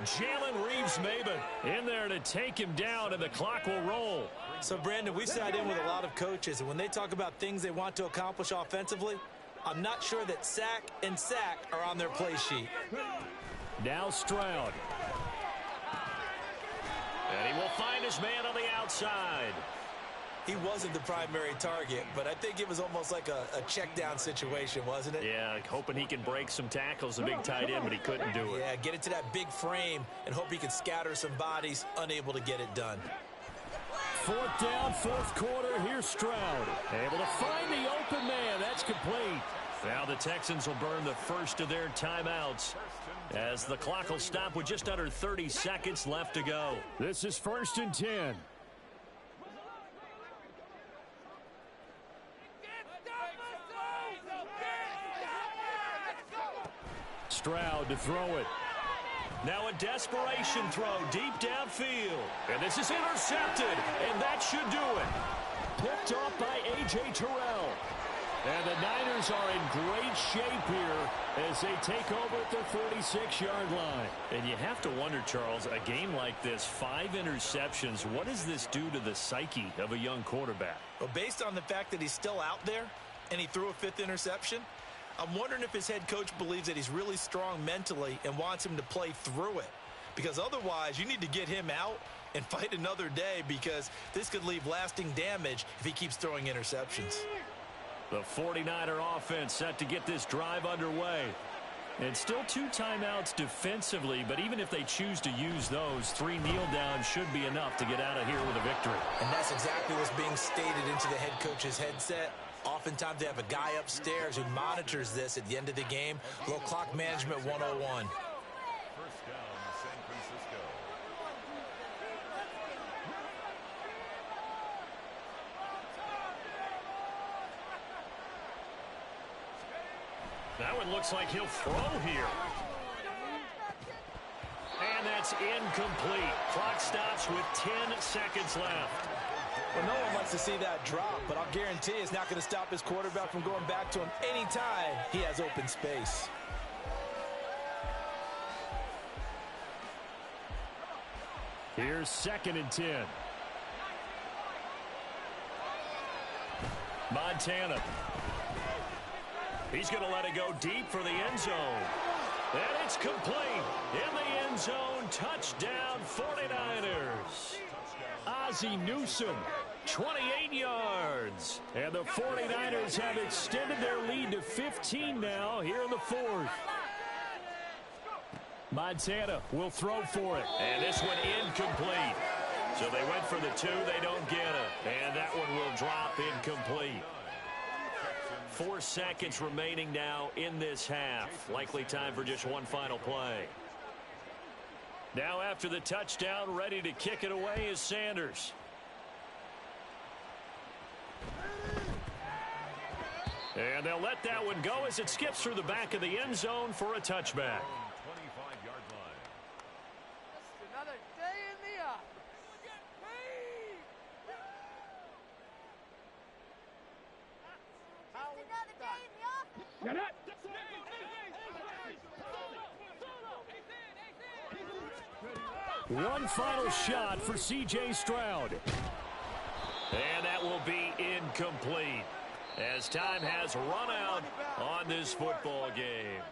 Jalen Reeves-Maybin in there to take him down, and the clock will roll. So, Brandon, we sat in with a lot of coaches, and when they talk about things they want to accomplish offensively, I'm not sure that sack and sack are on their play sheet. Now Stroud. And he will find his man on the outside. He wasn't the primary target, but I think it was almost like a check down situation, wasn't it? Yeah, hoping he can break some tackles, the big tight end, but he couldn't do it. Yeah, get into that big frame and hope he can scatter some bodies, unable to get it done. 4th down, 4th quarter. Here's Stroud. Able to find the open man. That's complete. Now the Texans will burn the first of their timeouts as the clock will stop with just under 30 seconds left to go. This is 1st and 10. Stroud to throw it. Now a desperation throw deep downfield. And this is intercepted, and that should do it. Picked off by A.J. Terrell. And the Niners are in great shape here as they take over at their 46-yard line. And you have to wonder, Charles, a game like this, 5 interceptions, what does this do to the psyche of a young quarterback? Well, based on the fact that he's still out there and he threw a 5th interception, I'm wondering if his head coach believes that he's really strong mentally and wants him to play through it. Because otherwise, you need to get him out and fight another day, because this could leave lasting damage if he keeps throwing interceptions. The 49er offense set to get this drive underway. And still 2 timeouts defensively, but even if they choose to use those, 3 kneel downs should be enough to get out of here with a victory. And that's exactly what's being stated into the head coach's headset. Oftentimes they have a guy upstairs who monitors this at the end of the game. Little clock management 101. First down, San Francisco. That one looks like he'll throw here. And that's incomplete. Clock stops with 10 seconds left. Well, no one likes to see that drop, but I'll guarantee it's not going to stop his quarterback from going back to him anytime he has open space. Here's 2nd and 10. Montana. He's going to let it go deep for the end zone. And it's complete. In the end zone, touchdown 49ers. Ozzie Newsome, 28 yards. And the 49ers have extended their lead to 15 now here in the 4th. Montana will throw for it. And this one incomplete. So they went for the 2. They don't get it. And that one will drop incomplete. 4 seconds remaining now in this half. Likely time for just one final play. Now after the touchdown, ready to kick it away is Sanders. And they'll let that one go as it skips through the back of the end zone for a touchback. 25-yard line. Another day in the office. One final shot for C.J. Stroud. And that will be incomplete as time has run out on this football game.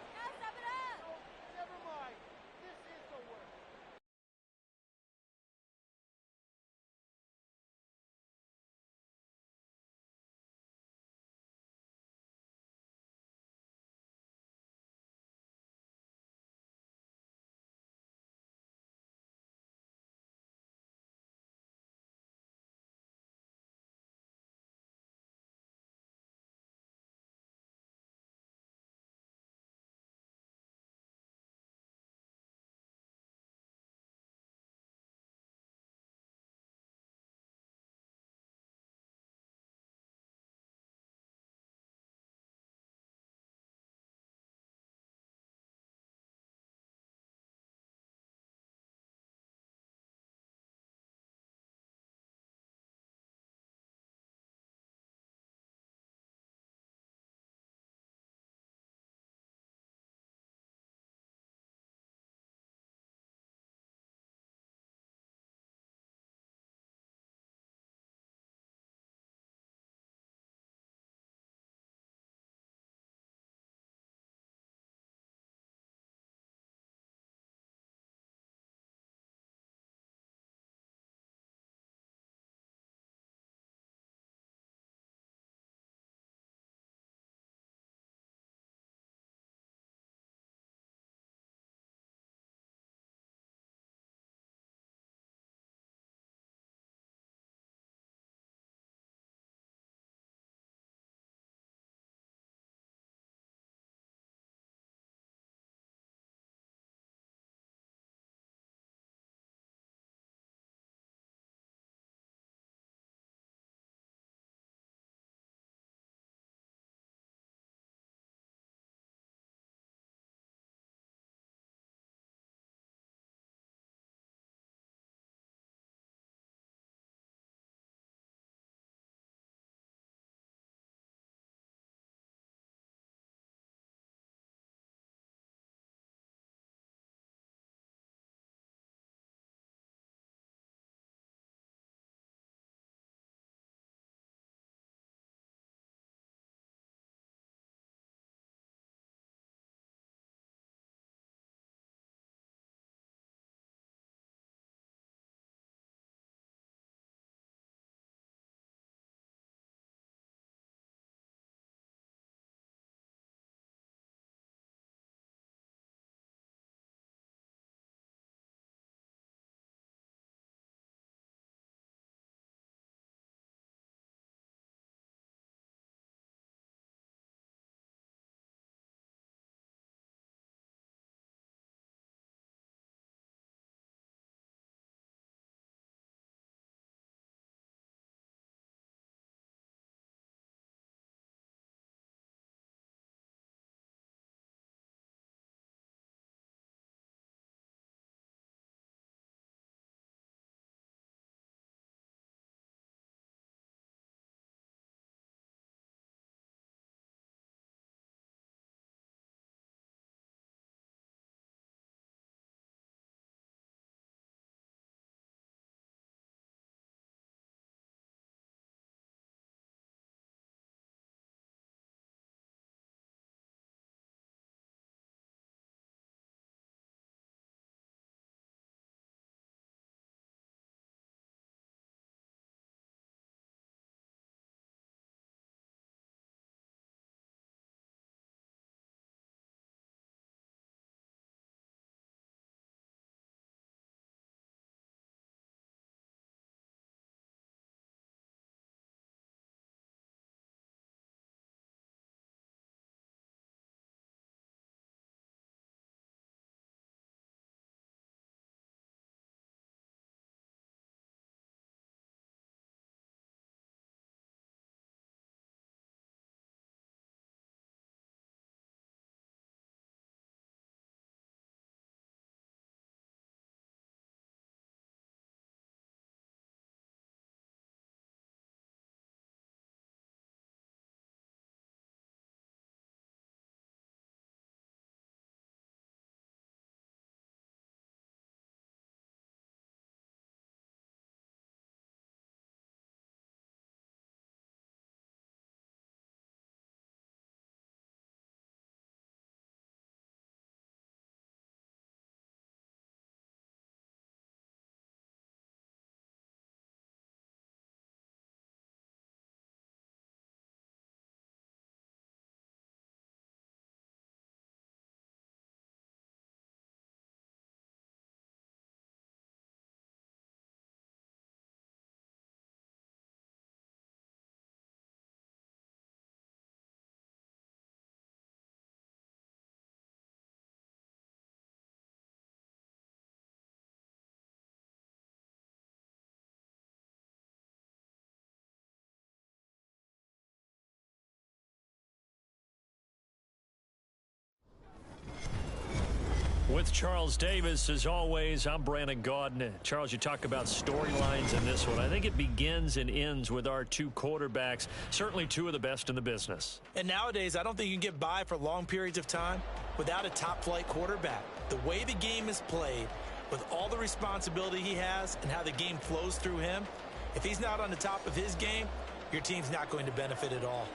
With Charles Davis, as always, I'm Brandon Gaudin. Charles, you talk about storylines in this one. I think it begins and ends with our two quarterbacks, certainly two of the best in the business. And nowadays, I don't think you can get by for long periods of time without a top-flight quarterback. The way the game is played, with all the responsibility he has and how the game flows through him, if he's not on the top of his game, your team's not going to benefit at all.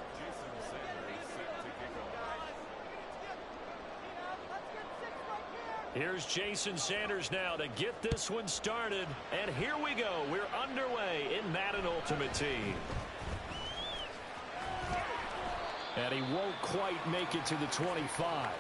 Here's Jason Sanders now to get this one started. And here we go. We're underway in Madden Ultimate Team. And he won't quite make it to the 25.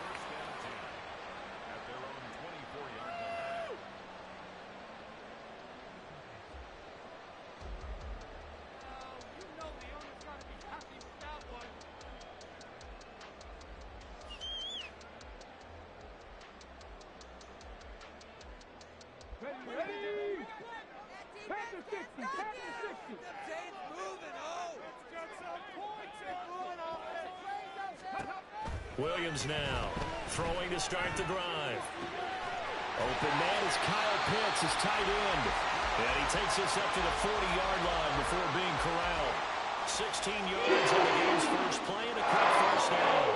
Williams now throwing to start the drive. Open man is Kyle Pitts, his tight end. And he takes us up to the 40-yard line before being corralled. 16 yards on the game's first play and a quick first down.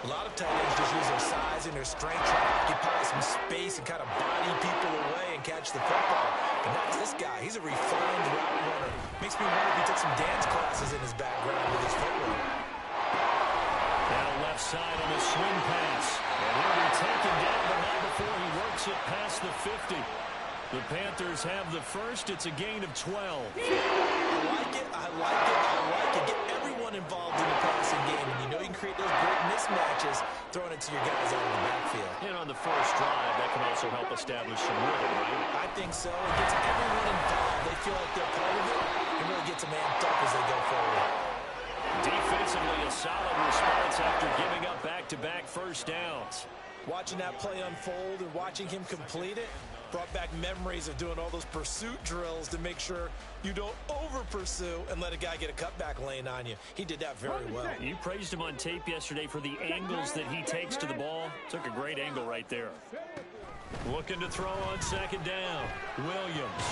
A lot of tight ends just use their size and their strength to occupy some space and kind of body people away and catch the football. But that's this guy. He's a refined route runner. Makes me wonder if he took some dance classes in his background with his footwork. Now left side on the swing pass. And he'll be taken down, but not before he works it past the 50. The Panthers have the first. It's a gain of 12. I like it. I like it. I like it. Get everyone involved in the passing game. And you know you can create those great mismatches throwing it to your guys out of the backfield. And on the first drive, that can also help establish some rhythm, right? I think so. It gets everyone involved. They feel like they're part of it. It really gets them amped up as they go forward. Defensively, a solid response after giving up back-to-back first downs. Watching that play unfold and watching him complete it brought back memories of doing all those pursuit drills to make sure you don't over-pursue and let a guy get a cutback lane on you. He did that very well. You praised him on tape yesterday for the angles that he takes to the ball. Took a great angle right there. Looking to throw on second down. Williams.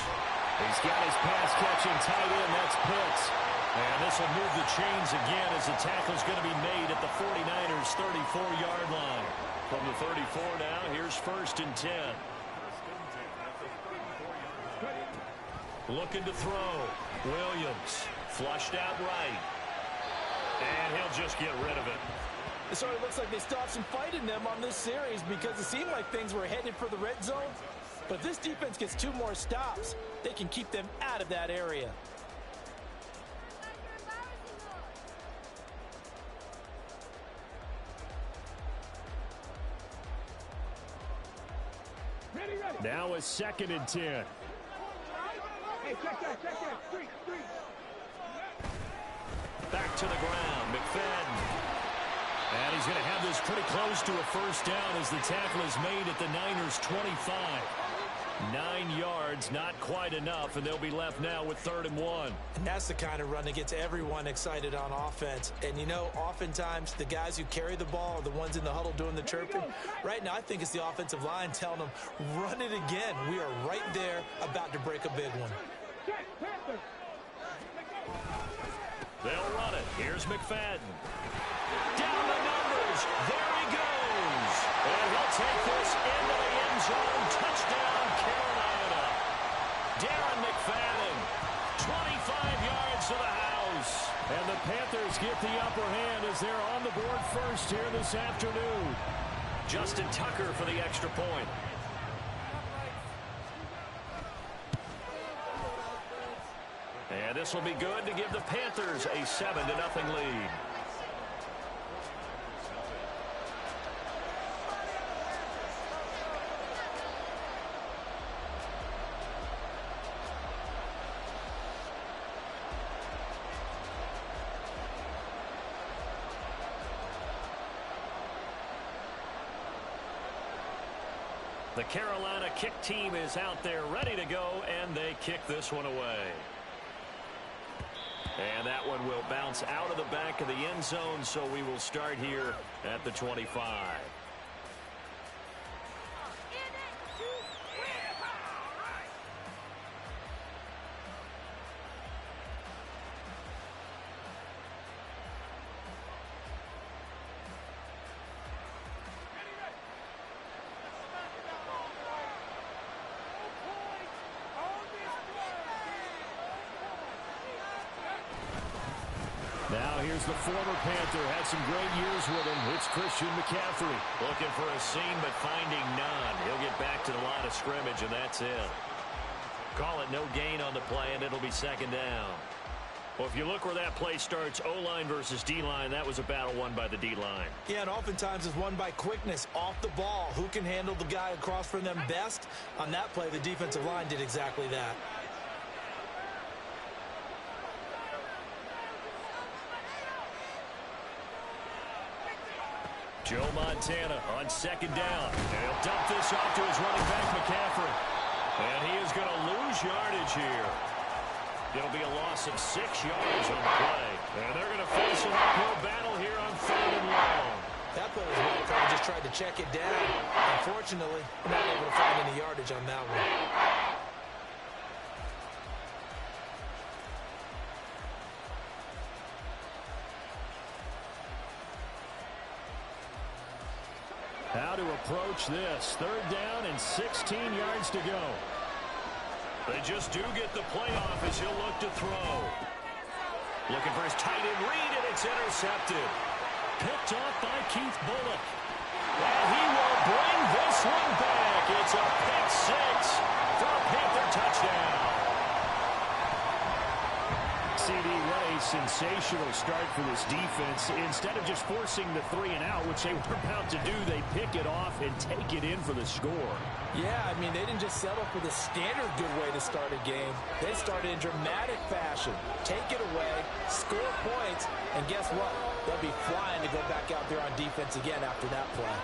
He's got his pass-catching tight end. That's Pitts. And this will move the chains again as the tackle's going to be made at the 49ers' 34-yard line. From the 34 now, here's 1st and 10. Looking to throw. Williams flushed out right. And he'll just get rid of it. It sort of looks like they still have some fight in them on this series because it seemed like things were headed for the red zone. But if this defense gets 2 more stops, they can keep them out of that area. Now a 2nd and 10. Hey, check that. Street. Back to the ground, McFadden. And he's going to have this pretty close to a first down as the tackle is made at the Niners' 25. 9 yards, not quite enough, and they'll be left now with 3rd and 1. And that's the kind of run that gets everyone excited on offense. And, you know, oftentimes the guys who carry the ball are the ones in the huddle doing the chirping. Right now, I think it's the offensive line telling them, run it again. We are right there about to break a big one. They'll run it. Here's McFadden. Down the numbers. There he goes. And he'll take this into the end zone. Touchdown, Carolina. Darren McFadden, 25 yards to the house. And the Panthers get the upper hand as they're on the board first here this afternoon. Justin Tucker for the extra point. And this will be good to give the Panthers a 7-0 lead. The Carolina kick team is out there ready to go, and they kick this one away. And that one will bounce out of the back of the end zone, so we will start here at the 25. as the former Panther had some great years with him. It's Christian McCaffrey. Looking for a seam, but finding none. He'll get back to the line of scrimmage, and that's it. Call it no gain on the play, and it'll be second down. Well, if you look where that play starts, O-line versus D-line, that was a battle won by the D-line. Yeah, and oftentimes it's won by quickness off the ball. Who can handle the guy across from them best? On that play, the defensive line did exactly that. Joe Montana on second down. And he'll dump this off to his running back, McCaffrey. And he is going to lose yardage here. It'll be a loss of 6 yards on the play. And they're going to face an uphill battle here on 3rd and long. That play was well covered. Just tried to check it down. Unfortunately, not able to find any yardage on that one. How to approach this. 3rd down and 16 yards to go. They just do get the play off as he'll look to throw. Looking for his tight end read, and it's intercepted. Picked off by Keith Bullock. And he will bring this one back. It's a pick 6 for a Panther touchdown. CD, what a sensational start for this defense. Instead of just forcing the 3 and out, which they were about to do, they pick it off and take it in for the score. Yeah, I mean, they didn't just settle for the standard good way to start a game. They started in dramatic fashion. Take it away, score points, and guess what? They'll be flying to go back out there on defense again after that play.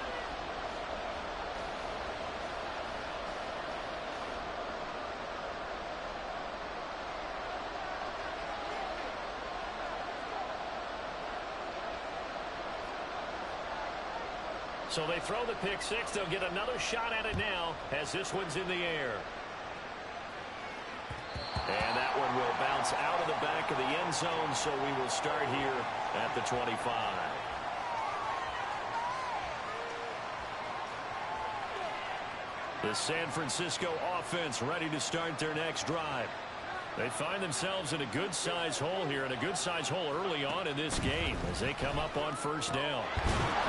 So they throw the pick 6. They'll get another shot at it now as this one's in the air. And that one will bounce out of the back of the end zone, so we will start here at the 25. The San Francisco offense ready to start their next drive. They find themselves in a good-sized hole here, and a good-sized hole early on in this game as they come up on 1st down.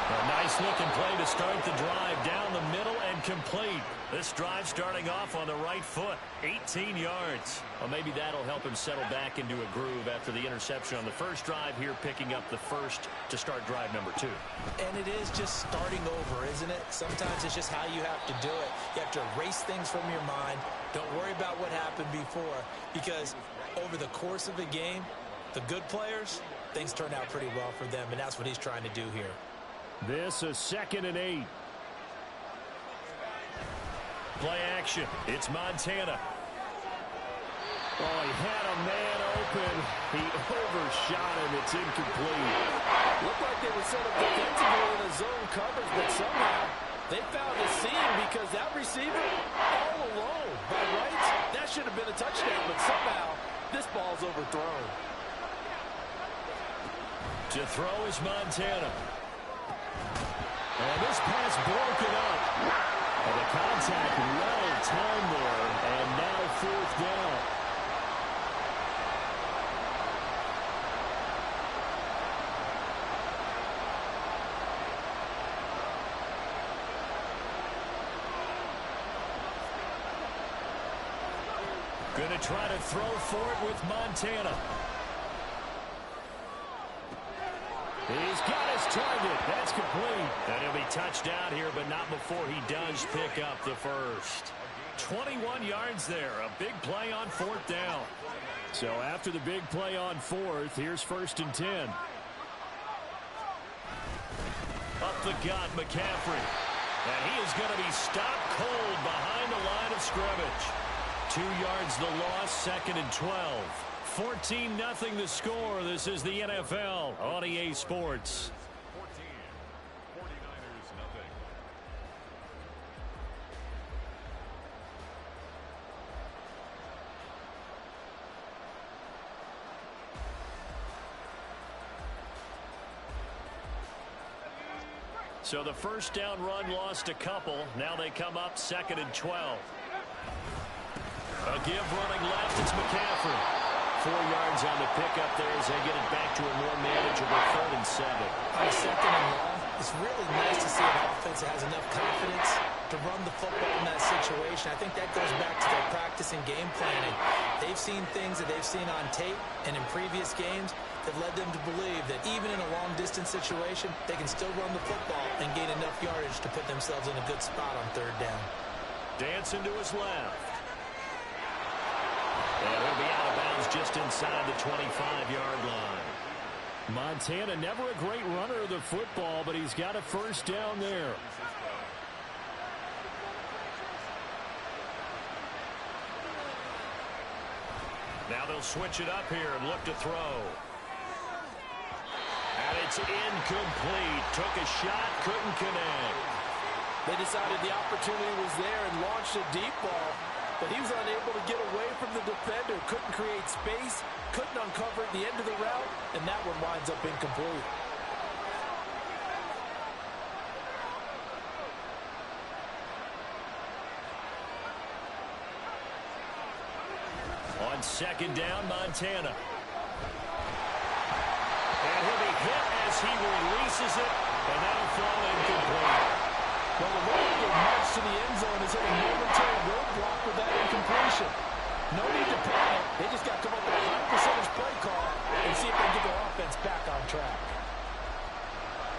A nice-looking play to start the drive down the middle and complete. This drive starting off on the right foot, 18 yards. Well, maybe that'll help him settle back into a groove after the interception on the first drive here, picking up the first to start drive number 2. And it is just starting over, isn't it? Sometimes it's just how you have to do it. You have to erase things from your mind. Don't worry about what happened before, because over the course of a game, the good players, things turn out pretty well for them, and that's what he's trying to do here. This is 2nd and 8. Play action. It's Montana. Oh, he had a man open. He overshot him. It's incomplete. Looked like they were set up defensively in a zone coverage, but somehow they found the seam because that receiver all alone. By rights, that should have been a touchdown, but somehow this ball's overthrown. To throw is Montana. And this pass broken up. And the contact well timed there, and now 4th down. Going to try to throw for it with Montana. He's got his target. That's complete. And he'll be touched down here, but not before he does pick up the first. 21 yards there. A big play on 4th down. So after the big play on 4th, here's 1st and 10. Up the gut, McCaffrey. And he is going to be stopped cold behind the line of scrimmage. 2 yards the loss, 2nd and 12. 14-0 the score. This is the NFL on EA Sports. 14, 49ers nothing. So the 1st down run lost a couple. Now they come up 2nd and 12. A give running left. It's McCaffrey. 4 yards on the pickup there as they get it back to a more manageable 3rd and 7. On a 2nd and long, it's really nice to see an offense that has enough confidence to run the football in that situation. I think that goes back to their practice and game planning. They've seen things that they've seen on tape and in previous games that led them to believe that even in a long-distance situation, they can still run the football and gain enough yardage to put themselves in a good spot on 3rd down. Dancing to his left. And he'll be out of bounds just inside the 25-yard line. Montana, never a great runner of the football, but he's got a 1st down there. Now they'll switch it up here and look to throw. And it's incomplete. Took a shot, couldn't connect. They decided the opportunity was there and launched a deep ball, but he was unable to get away from the defender. Couldn't create space, couldn't uncover at the end of the route, and that one winds up incomplete. On 2nd down, Montana. And he'll be hit as he releases it, and that'll fall incomplete. Well, the Lions march to the end zone has hit a momentary roadblock with that incompletion. No need to panic. They just got to come up with a high percentage play call and see if they can get their offense back on track.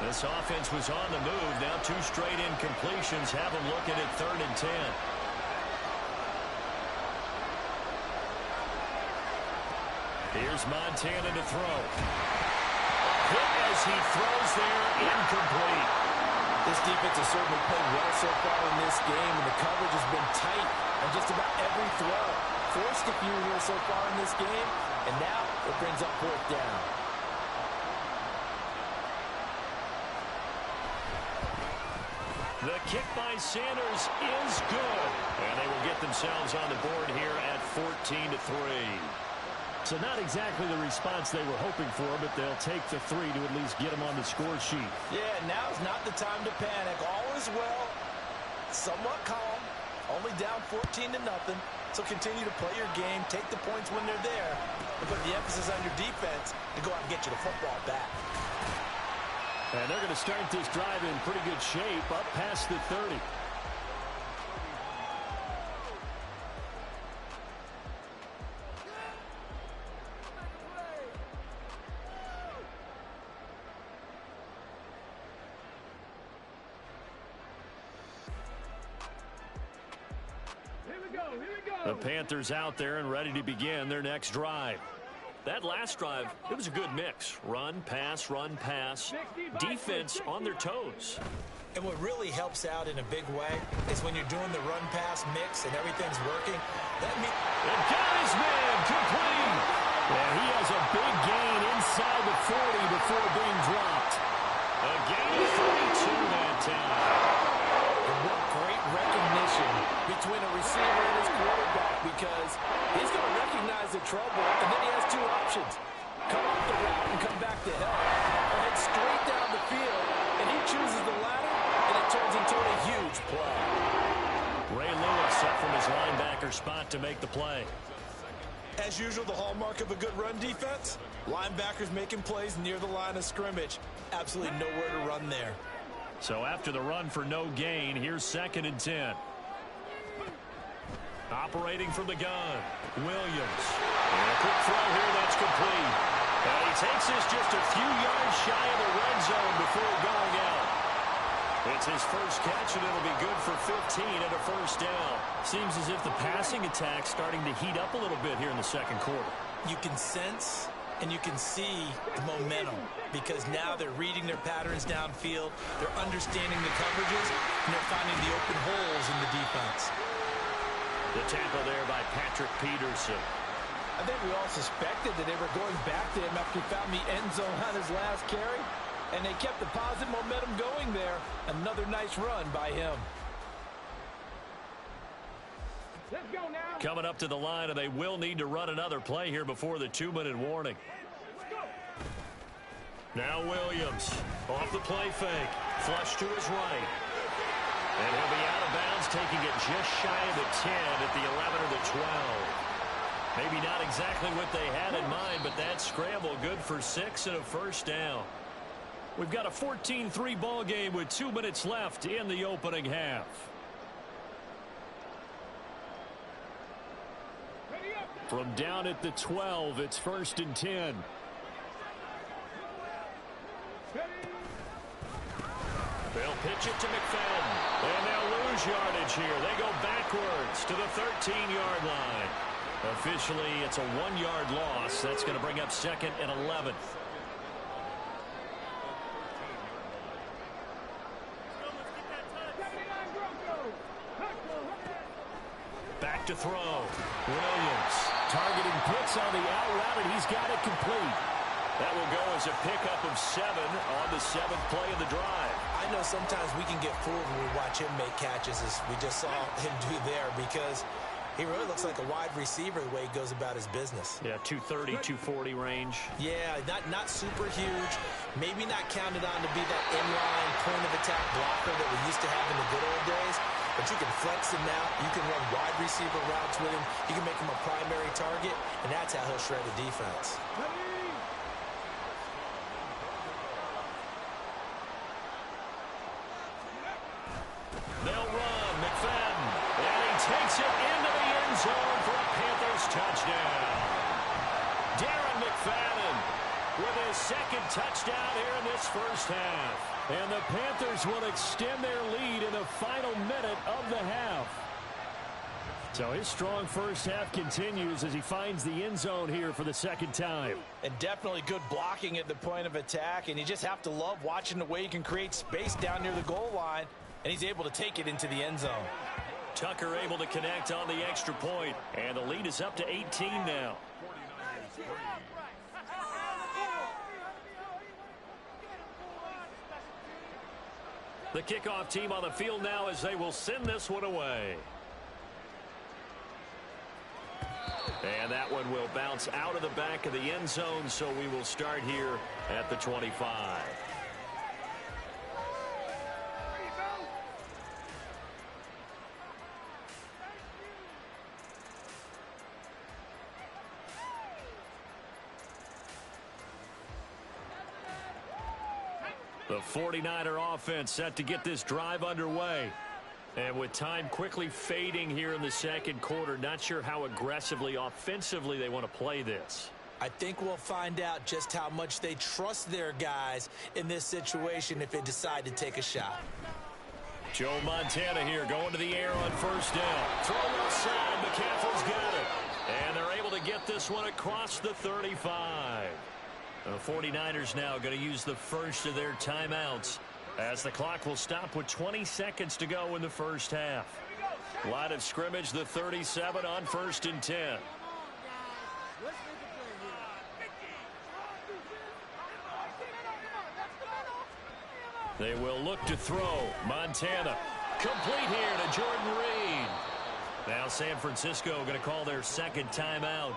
This offense was on the move. Now 2 straight incompletions have them looking at 3rd and 10. Here's Montana to throw. Hit as he throws there, incomplete. This defense has certainly played well so far in this game, and the coverage has been tight on just about every throw. Forced a few here so far in this game, and now it brings up 4th down. The kick by Sanders is good, and they will get themselves on the board here at 14-3. So not exactly the response they were hoping for, but they'll take the 3 to at least get them on the score sheet. Yeah, now's not the time to panic. All is well, somewhat calm, only down 14-0. So continue to play your game, take the points when they're there, and put the emphasis on your defense to go out and get you the football back. And they're going to start this drive in pretty good shape, up past the 30. The Panthers out there and ready to begin their next drive. That last drive, it was a good mix. Run, pass, defense on their toes. And what really helps out in a big way is when you're doing the run-pass mix and everything's working. And got his man complete. And he has a big gain inside the 40 before being dropped. A gain of 32 that time. And what great recognition between a receiver and his quarterback, because he's going to recognize the trouble, and then he has 2 options. Come off the route and come back to help, or head straight down the field, and he chooses the latter, and it turns into a huge play. Ray Lewis up from his linebacker spot to make the play. As usual, the hallmark of a good run defense, linebackers making plays near the line of scrimmage. Absolutely nowhere to run there. So after the run for no gain, here's 2nd and 10. Operating from the gun, Williams. And a quick throw here that's complete. And he takes this just a few yards shy of the red zone before going out. It's his first catch, and it'll be good for 15 and a 1st down. Seems as if the passing attack's starting to heat up a little bit here in the 2nd quarter. You can sense and you can see the momentum because now they're reading their patterns downfield, they're understanding the coverages, and they're finding the open holes in the defense. The tackle there by Patrick Peterson. I think we all suspected that they were going back to him after he found the end zone on his last carry, and they kept the positive momentum going there. Another nice run by him. Let's go now. Coming up to the line, and they will need to run another play here before the 2-minute warning. Now Williams off the play fake. Flush to his right. And he'll be out of bounds, taking it just shy of the 10 at the 11 or the 12. Maybe not exactly what they had in mind, but that scramble good for 6 and a first down. We've got a 14-3 ball game with 2 minutes left in the opening half. From down at the 12, it's 1st and 10. They'll pitch it to McFadden, and they'll lose yardage here. They go backwards to the 13-yard line. Officially, it's a 1-yard loss. That's going to bring up 2nd and 11. Back to throw. Williams targeting blitz on the out route, and he's got it complete. That will go as a pickup of 7 on the 7th play of the drive. I know sometimes we can get fooled when we watch him make catches, as we just saw him do there, because he really looks like a wide receiver the way he goes about his business. Yeah, 230, 240 range. Yeah, not super huge. Maybe not counted on to be that inline point-of-attack blocker that we used to have in the good old days. But you can flex him out. You can run wide receiver routes with him. You can make him a primary target, and that's how he'll shred a defense. They'll run. McFadden. And he takes it into the end zone for a Panthers touchdown. Darren McFadden with his 2nd touchdown here in this first half. And the Panthers will extend their lead in the final minute of the half. So his strong first half continues as he finds the end zone here for the 2nd time. And definitely good blocking at the point of attack. And you just have to love watching the way he can create space down near the goal line. And he's able to take it into the end zone. Tucker able to connect on the extra point. And the lead is up to 18 now. The kickoff team on the field now as they will send this one away. And that one will bounce out of the back of the end zone, so we will start here at the 25. The 49er offense set to get this drive underway. And with time quickly fading here in the 2nd quarter, not sure how aggressively, offensively they want to play this. I think we'll find out just how much they trust their guys in this situation if they decide to take a shot. Joe Montana here going to the air on 1st down. Throw left side. McCaffrey's got it. And they're able to get this one across the 35. The 49ers now going to use the first of their timeouts as the clock will stop with 20 seconds to go in the first half. Line of scrimmage, the 37 on 1st and 10. They will look to throw. Montana complete here to Jordan Reed. Now San Francisco going to call their 2nd timeout.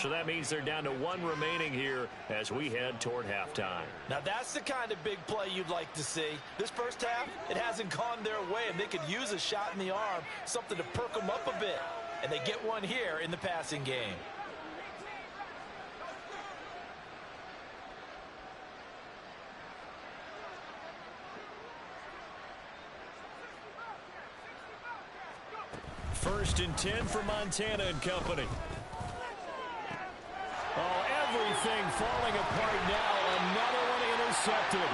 So that means they're down to 1 remaining here as we head toward halftime. Now that's the kind of big play you'd like to see. This first half, it hasn't gone their way, and they could use a shot in the arm, something to perk them up a bit. And they get one here in the passing game. First and 10 for Montana and company. Oh, everything falling apart now. Another one intercepted.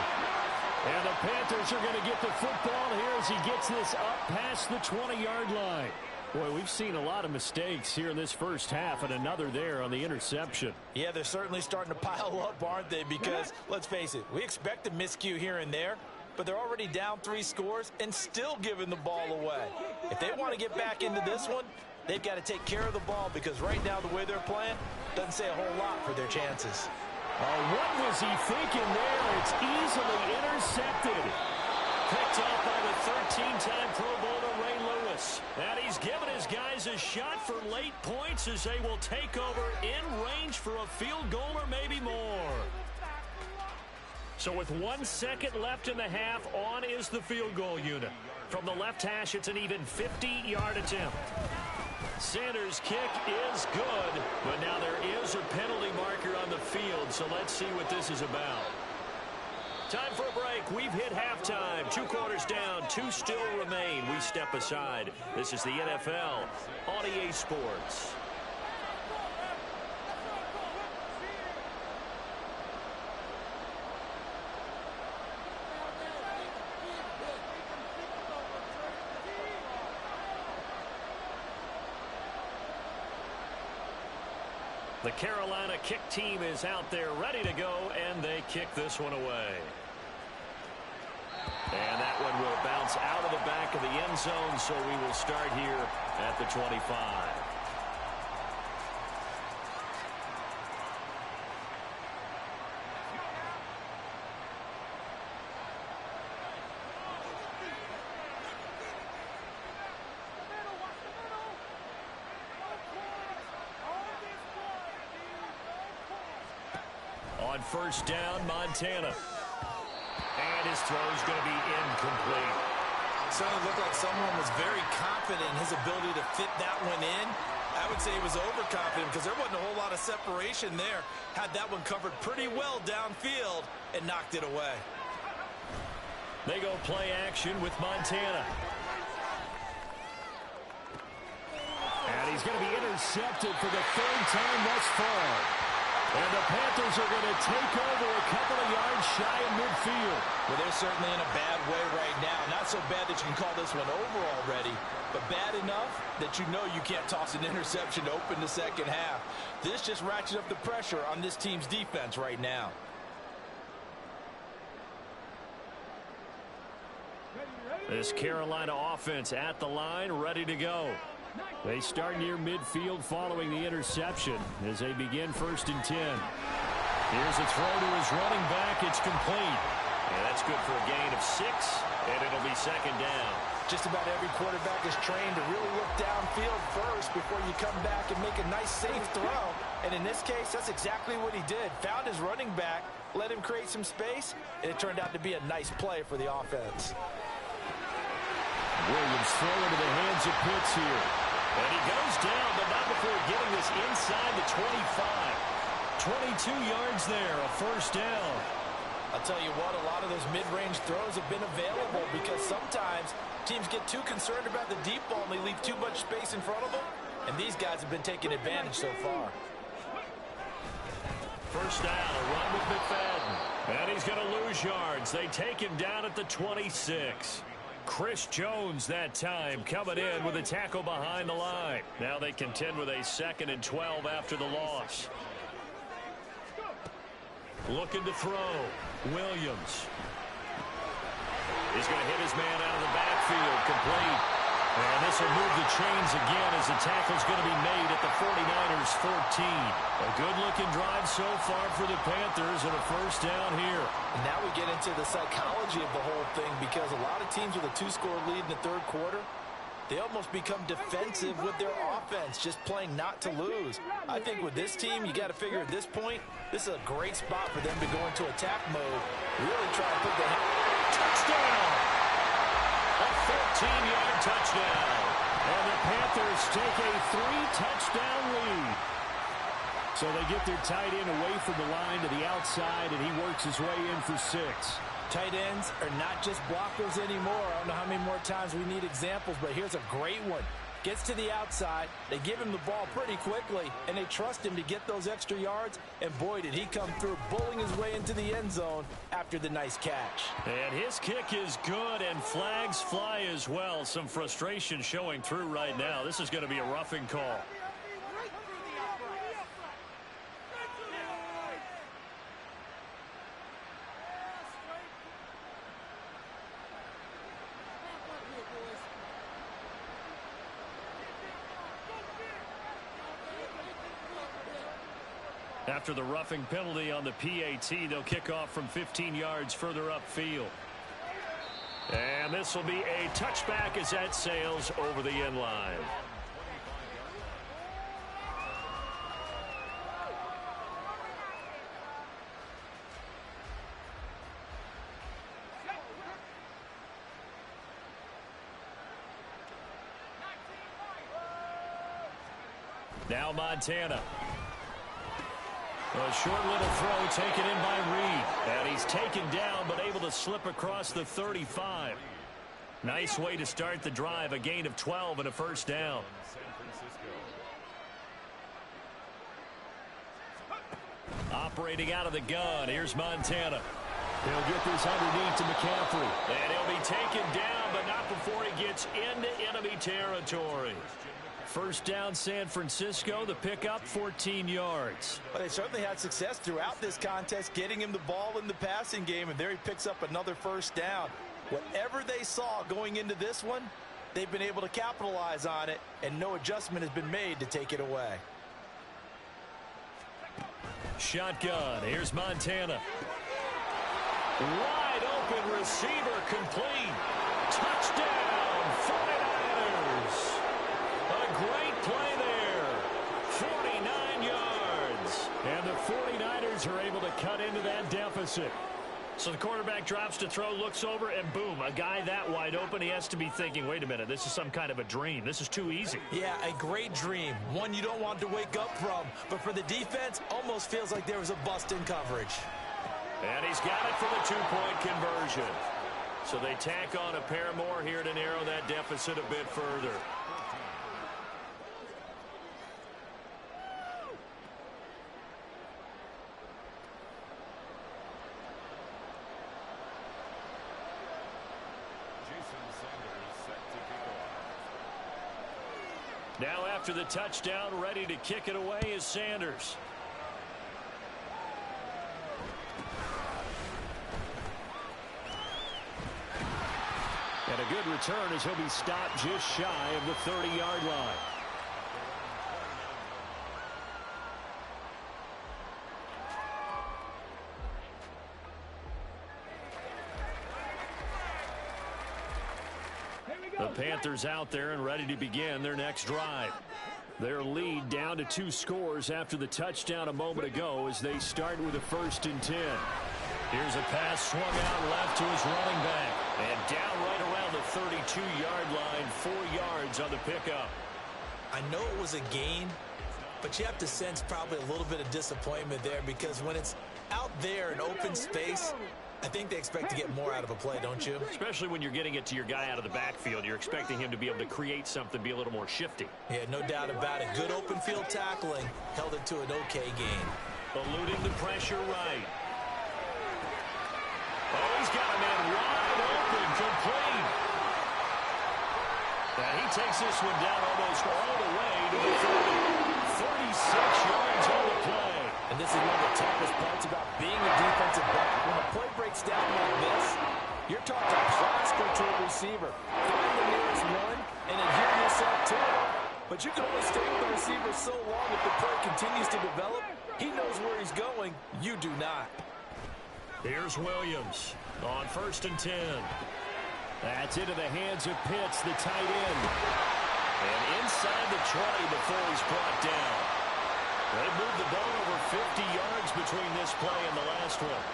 And the Panthers are going to get the football here as he gets this up past the 20-yard line. Boy, we've seen a lot of mistakes here in this first half, and another there on the interception. Yeah, they're certainly starting to pile up, aren't they? Because, let's face it, we expect a miscue here and there, but they're already down 3 scores and still giving the ball away. If they want to get back into this one, they've got to take care of the ball, because right now the way they're playing doesn't say a whole lot for their chances. Oh, what was he thinking there? It's easily intercepted. Picked up by the 13-time Pro Bowler Ray Lewis. And he's given his guys a shot for late points as they will take over in range for a field goal or maybe more. So with 1 second left in the half, on is the field goal unit. From the left hash, it's an even 50-yard attempt. Sanders' kick is good, but now there is a penalty marker on the field, so let's see what this is about. Time for a break. We've hit halftime. 2 quarters down, 2 still remain. We step aside. This is the NFL on EA Sports. The Carolina kick team is out there ready to go, and they kick this one away. And that one will bounce out of the back of the end zone, so we will start here at the 25. On first down, Montana. And his throw is going to be incomplete. So it looked like someone was very confident in his ability to fit that one in. I would say he was overconfident because there wasn't a whole lot of separation there. Had that one covered pretty well downfield and knocked it away. They go play action with Montana. And he's going to be intercepted for the 3rd time thus far. And the Panthers are going to take over a couple of yards shy of midfield. Well, they're certainly in a bad way right now. Not so bad that you can call this one over already, but bad enough that you know you can't toss an interception to open the second half. This just ratchets up the pressure on this team's defense right now. This Carolina offense at the line, ready to go. They start near midfield following the interception as they begin 1st and 10. Here's a throw to his running back. It's complete. And that's good for a gain of 6, and it'll be 2nd down. Just about every quarterback is trained to really look downfield first before you come back and make a nice, safe throw. And in this case, that's exactly what he did. Found his running back, let him create some space, and it turned out to be a nice play for the offense. Williams throw into the hands of Pitts here. And he goes down, but not before getting this inside the 25. 22 yards there, a 1st down. I'll tell you what, a lot of those mid-range throws have been available because sometimes teams get too concerned about the deep ball and they leave too much space in front of them. And these guys have been taking advantage so far. 1st down, a run with McFadden. And he's going to lose yards. They take him down at the 26. Chris Jones that time coming in with a tackle behind the line. Now they contend with a 2nd and 12 after the loss. Looking to throw. Williams. He's going to hit his man out of the backfield. Complete. And this will move the chains again as the tackle's going to be made at the 49ers 14. A good-looking drive so far for the Panthers and a 1st down here. And now we get into the psychology of the whole thing because a lot of teams with a 2-score lead in the 3rd quarter, they almost become defensive with their offense, just playing not to lose. I think with this team, you got to figure at this point, this is a great spot for them to go into attack mode, really try to put the touchdown. A 14-yard touchdown. And the Panthers take a 3-touchdown lead. So they get their tight end away from the line to the outside, and he works his way in for 6. Tight ends are not just blockers anymore. I don't know how many more times we need examples, but here's a great one. Gets to the outside, they give him the ball pretty quickly, and they trust him to get those extra yards, and boy, did he come through, bowling his way into the end zone after the nice catch. And his kick is good, and flags fly as well. Some frustration showing through right now. This is going to be a roughing call. After the roughing penalty on the PAT, they'll kick off from 15 yards further upfield. And this will be a touchback as that sails over the end line. Now Montana. A short little throw taken in by Reed. And he's taken down but able to slip across the 35. Nice way to start the drive. A gain of 12 and a first down. Operating out of the gun. Here's Montana. He'll get this underneath to McCaffrey. And he'll be taken down, but not before he gets into enemy territory. First down, San Francisco. The pickup, 14 yards. Well, they certainly had success throughout this contest, getting him the ball in the passing game, and there he picks up another first down. Whatever they saw going into this one, they've been able to capitalize on it, and no adjustment has been made to take it away. Shotgun. Here's Montana. Wide open receiver complete. Touchdown, 49ers. A great play there. 49 yards. And the 49ers are able to cut into that deficit. So the quarterback drops to throw, looks over, and boom, a guy that wide open, he has to be thinking, wait a minute, this is some kind of a dream. This is too easy. Yeah, a great dream. One you don't want to wake up from. But for the defense, almost feels like there was a bust in coverage. And he's got it for the two-point conversion. So they tack on a pair more here to narrow that deficit a bit further. Now after the touchdown, ready to kick it away is Sanders. And a good return as he'll be stopped just shy of the 30-yard line. The Panthers out there and ready to begin their next drive. Their lead down to 2 scores after the touchdown a moment ago as they start with a 1st and 10. Here's a pass swung out left to his running back. And down right around the 32-yard line, 4 yards on the pickup. I know it was a gain, but you have to sense probably a little bit of disappointment there because when it's out there in open space, I think they expect to get more out of a play, don't you? Especially when you're getting it to your guy out of the backfield. You're expecting him to be able to create something, be a little more shifty. Yeah, no doubt about it. Good open field tackling held it to an okay gain. Eluding the pressure right. Oh, he's got a man wide open, complete. And he takes this one down almost all the way to the 30. 36 yards on the play. And this is one of the toughest parts about being a defensive back. When a play breaks down like this, you're taught to plaster to a receiver. Find the nearest one and adhere yourself to it. But you can only stay with the receiver so long if the play continues to develop. He knows where he's going. You do not. Here's Williams on 1st and 10. That's into the hands of Pitts, the tight end. And inside the 20 before he's brought down. They moved the ball over 50 yards between this play and the last one.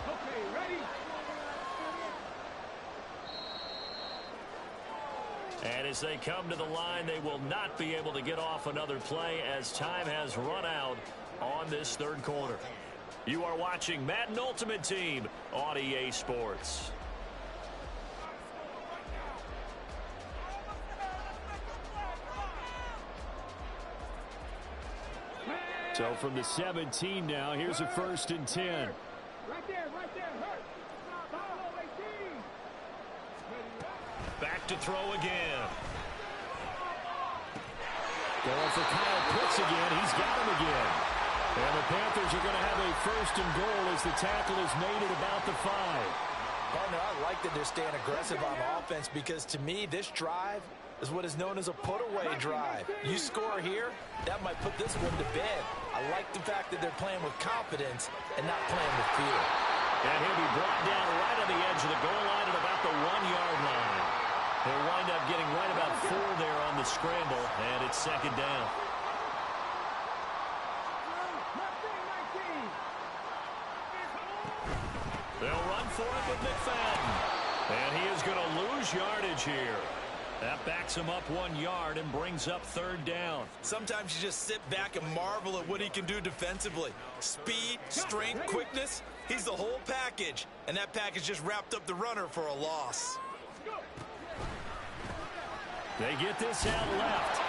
Okay, ready? And as they come to the line, they will not be able to get off another play as time has run out on this 3rd quarter. You are watching Madden Ultimate Team on EA Sports. So from the 17 now, here's a 1st and 10. Right there, hurt. Follow 18. Back to throw again. Going for Kyle Pitts again. He's got him again. And the Panthers are going to have a 1st and goal as the tackle is made at about the 5. Partner, I like that they're staying aggressive on offense because to me, this drive is what is known as a put-away drive. You score here, that might put this one to bed. I like the fact that they're playing with confidence and not playing with fear. And he'll be brought down right on the edge of the goal line at about the 1-yard line. He'll wind up getting right about 4 there on the scramble, and it's 2nd down. They'll run for it with McFadden. And he is going to lose yardage here. That backs him up 1 yard and brings up 3rd down. Sometimes you just sit back and marvel at what he can do defensively. Speed, strength, quickness. He's the whole package. And that package just wrapped up the runner for a loss. They get this out left.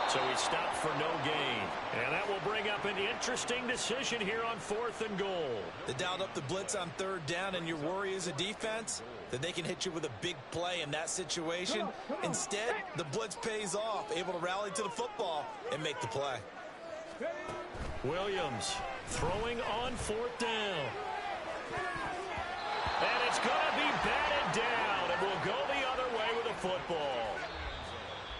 So he stopped for no gain. And that will bring up an interesting decision here on 4th and goal. They dialed up the blitz on 3rd down, and your worry as a defense that they can hit you with a big play in that situation. Instead, the blitz pays off, able to rally to the football and make the play. Williams throwing on 4th down. And it's going to be batted down, and will go the other way with a football.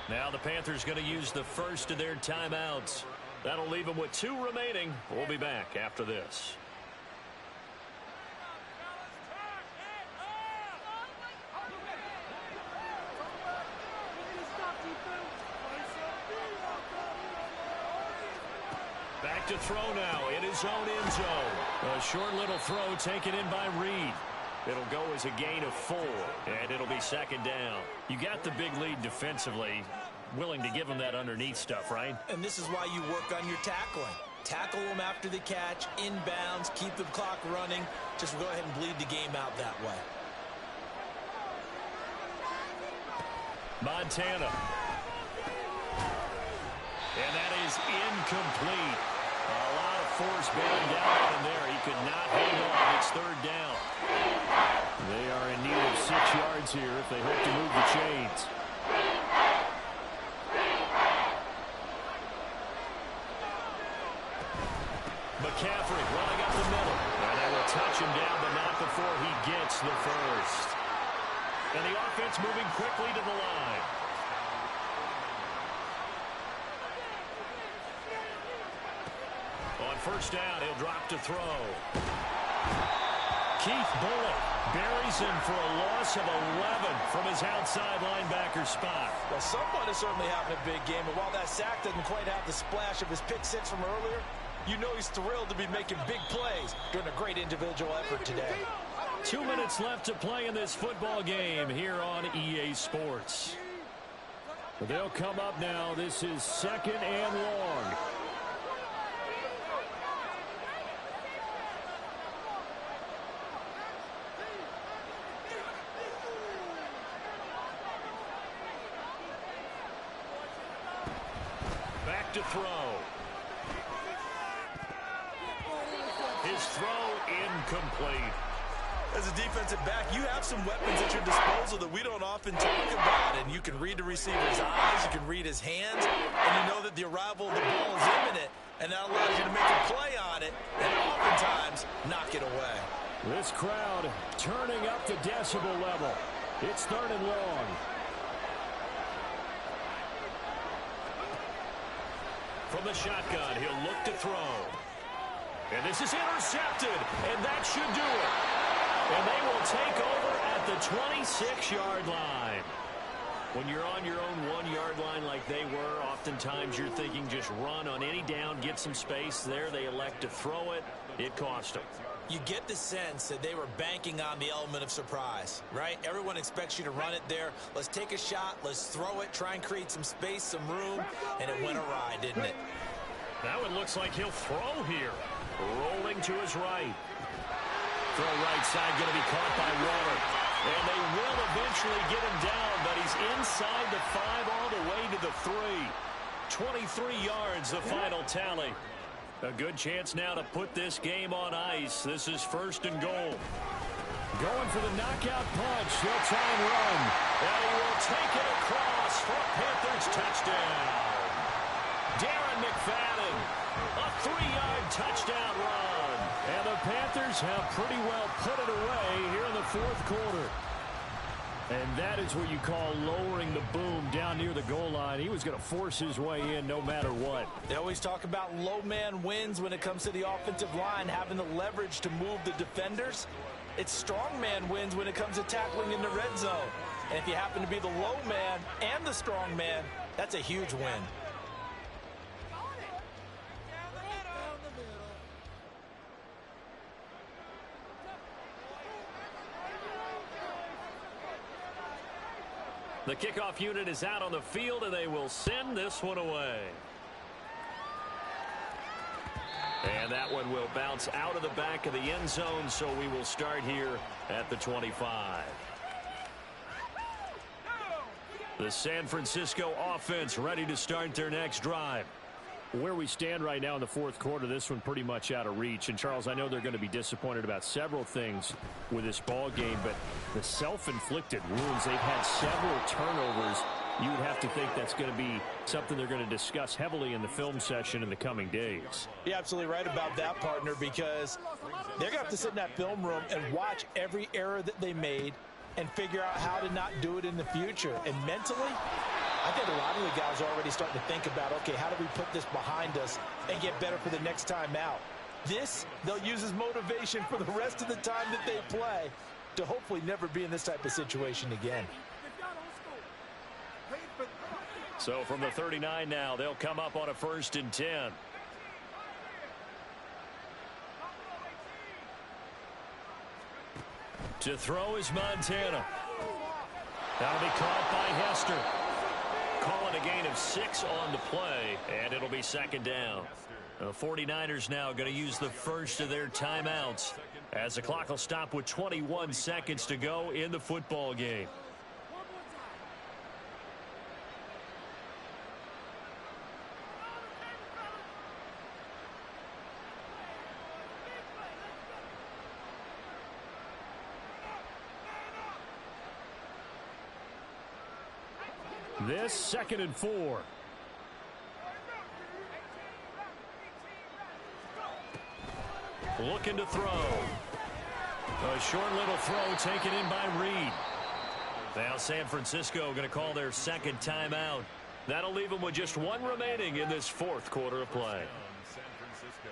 Now the Panthers going to use the first of their timeouts. That'll leave them with 2 remaining. We'll be back after this. Back to throw now in his own end zone. A short little throw taken in by Reed. It'll go as a gain of 4, and it'll be 2nd down. You got the big lead defensively. Willing to give him that underneath stuff, right? And this is why you work on your tackling. Tackle them after the catch, inbounds, keep the clock running. Just go ahead and bleed the game out that way. Montana. And that is incomplete. A lot of force bearing down on him there. He could not hang on. It's 3rd down. They are in need of 6 yards here if they hope to move the chains. McCaffrey running up the middle. And they will touch him down, but not before he gets the first. And the offense moving quickly to the line. On 1st down, he'll drop to throw. Keith Bullock buries him for a loss of 11 from his outside linebacker spot. Well, someone is certainly having a big game, and while that sack doesn't quite have the splash of his pick 6 from earlier, you know he's thrilled to be making big plays during a great individual effort today. 2 minutes left to play in this football game here on EA Sports. They'll come up now. This is 2nd and long. Back to throw. His throw incomplete. As a defensive back, you have some weapons at your disposal that we don't often talk about, and you can read the receiver's eyes, you can read his hands, and you know that the arrival of the ball is imminent, and that allows you to make a play on it, and oftentimes knock it away. This crowd turning up the decibel level. It's 3rd and long. From the shotgun, he'll look to throw. And this is intercepted, and that should do it. And they will take over at the 26-yard line. When you're on your own 1-yard line like they were, oftentimes you're thinking just run on any down, get some space. There they elect to throw it. It cost them. You get the sense that they were banking on the element of surprise, right? Everyone expects you to run it there. Let's take a shot. Let's throw it. Try and create some space, some room. And it went awry, didn't it? Now it looks like he'll throw here. Rolling to his right. Throw right side going to be caught by Waller. And they will eventually get him down, but he's inside the 5 all the way to the 3. 23 yards, the final tally. A good chance now to put this game on ice. This is 1st and goal. Going for the knockout punch. They'll try and run. And he will take it across for a Panthers touchdown. Darren McFadden, a 3-yard touchdown run. And the Panthers have pretty well put it away here in the 4th quarter. And that is what you call lowering the boom down near the goal line. He was going to force his way in no matter what. They always talk about low man wins when it comes to the offensive line, having the leverage to move the defenders. It's strong man wins when it comes to tackling in the red zone. And if you happen to be the low man and the strong man, that's a huge win. The kickoff unit is out on the field, and they will send this one away. And that one will bounce out of the back of the end zone, so we will start here at the 25. The San Francisco offense ready to start their next drive. Where we stand right now in the fourth quarter, this one pretty much out of reach. And, Charles, I know they're going to be disappointed about several things with this ball game, but the self-inflicted wounds, they've had several turnovers. You would have to think that's going to be something they're going to discuss heavily in the film session in the coming days. You're absolutely right about that, partner, because they're going to have to sit in that film room and watch every error that they made and figure out how to not do it in the future. And mentally, I think a lot of the guys are already starting to think about, okay, how do we put this behind us and get better for the next time out? This, they'll use as motivation for the rest of the time that they play to hopefully never be in this type of situation again. So from the 39 now, they'll come up on a 1st and 10. To throw is Montana. That'll be caught by Hester. Calling a gain of 6 on the play, and it'll be 2nd down. The 49ers now going to use the first of their timeouts as the clock will stop with 21 seconds to go in the football game. This 2nd and 4. Looking to throw. A short little throw taken in by Reed. Now San Francisco going to call their 2nd timeout. That'll leave them with just 1 remaining in this 4th quarter of play. San Francisco.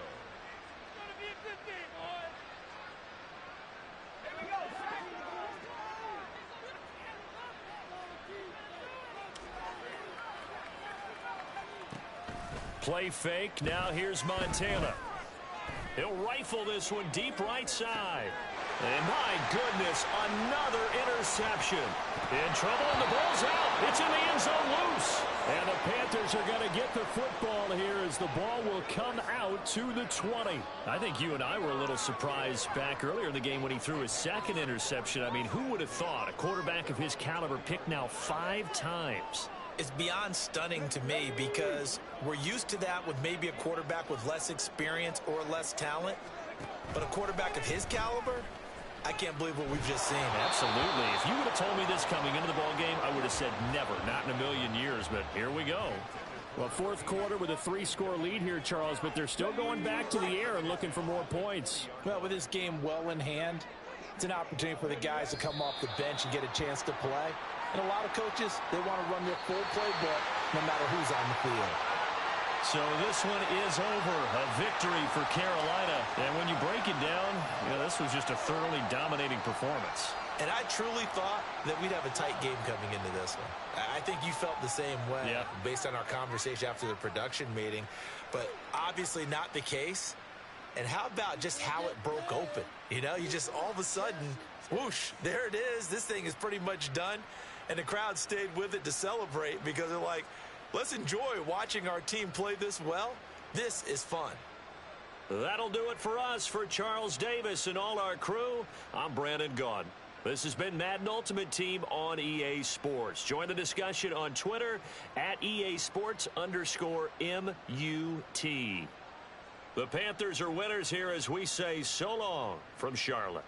Play fake. Now here's Montana. He'll rifle this one deep right side. And my goodness, another interception. In trouble, and the ball's out. It's in the end zone loose. And the Panthers are going to get the football here as the ball will come out to the 20. I think you and I were a little surprised back earlier in the game when he threw his 2nd interception. I mean, who would have thought a quarterback of his caliber picked now 5 times? It's beyond stunning to me because we're used to that with maybe a quarterback with less experience or less talent. But a quarterback of his caliber, I can't believe what we've just seen. Absolutely. If you would have told me this coming into the ballgame, I would have said never, not in a million years. But here we go. Well, 4th quarter with a 3-score lead here, Charles, but they're still going back to the air and looking for more points. Well, with this game well in hand, it's an opportunity for the guys to come off the bench and get a chance to play. And a lot of coaches, they want to run their full playbook no matter who's on the field. So this one is over. A victory for Carolina. And when you break it down, this was just a thoroughly dominating performance. And I truly thought that we'd have a tight game coming into this one. I think you felt the same way based on our conversation after the production meeting. But obviously not the case. And how about just how it broke open? You just all of a sudden, whoosh, there it is. This thing is pretty much done. And the crowd stayed with it to celebrate because they're like, let's enjoy watching our team play this well. This is fun. That'll do it for us. For Charles Davis and all our crew, I'm Brandon Gaudin. This has been Madden Ultimate Team on EA Sports. Join the discussion on Twitter at EA Sports_MUT. The Panthers are winners here as we say so long from Charlotte.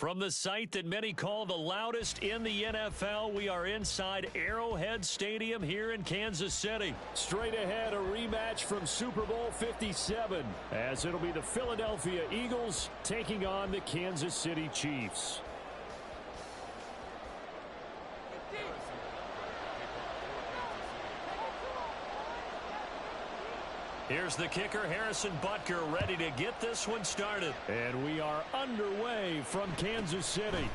From the site that many call the loudest in the NFL, we are inside Arrowhead Stadium here in Kansas City. Straight ahead, a rematch from Super Bowl 57, as it'll be the Philadelphia Eagles taking on the Kansas City Chiefs. Here's the kicker, Harrison Butker, ready to get this one started. And we are underway from Kansas City.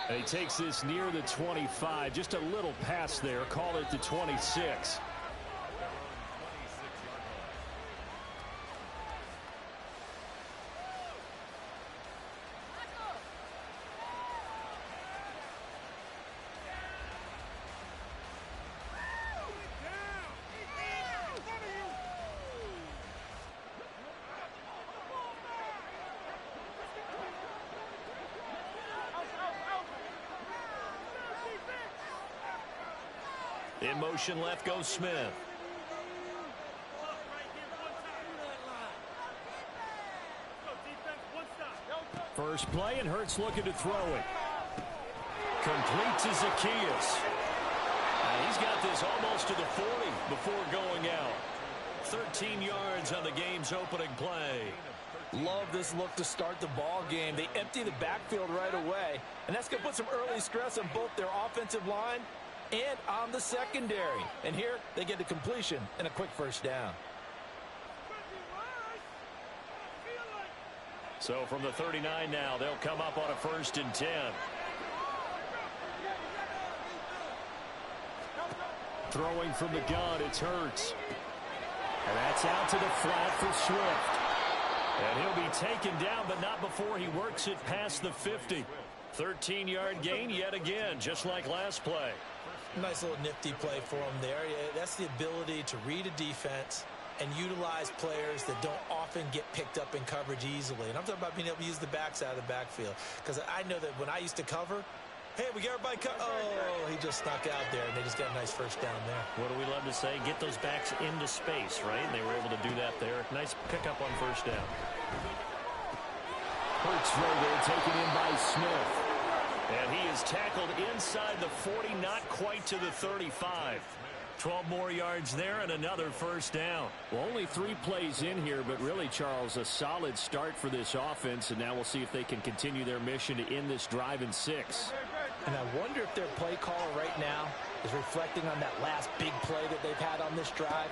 And he takes this near the 25, just a little pass there, call it the 26. In motion left goes Smith. First play, and Hurts looking to throw it. Complete to Zacchaeus. And he's got this almost to the 40 before going out. 13 yards on the game's opening play. Love this look to start the ball game. They empty the backfield right away, and that's going to put some early stress on both their offensive line and on the secondary. And here they get the completion and a quick first down. So from the 39 now, they'll come up on a 1st and 10. Throwing from the gun, it's Hurts. And that's out to the flat for Swift. And he'll be taken down, but not before he works it past the 50. 13-yard gain yet again, just like last play. Nice little nifty play for him there. Yeah, that's the ability to read a defense and utilize players that don't often get picked up in coverage easily. And I'm talking about being able to use the backs out of the backfield. Because I know that when I used to cover, hey, we got everybody oh, he just snuck out there, and they just got a nice first down there. What do we love to say? Get those backs into space, right? And they were able to do that there. Nice pickup on first down. Hurts throw there, taken in by Smith. And he is tackled inside the 40, not quite to the 35. 12 more yards there and another first down. Well, only 3 plays in here, but really, Charles, a solid start for this offense. And now we'll see if they can continue their mission to end this drive in 6. And I wonder if their play caller right now is reflecting on that last big play that they've had on this drive.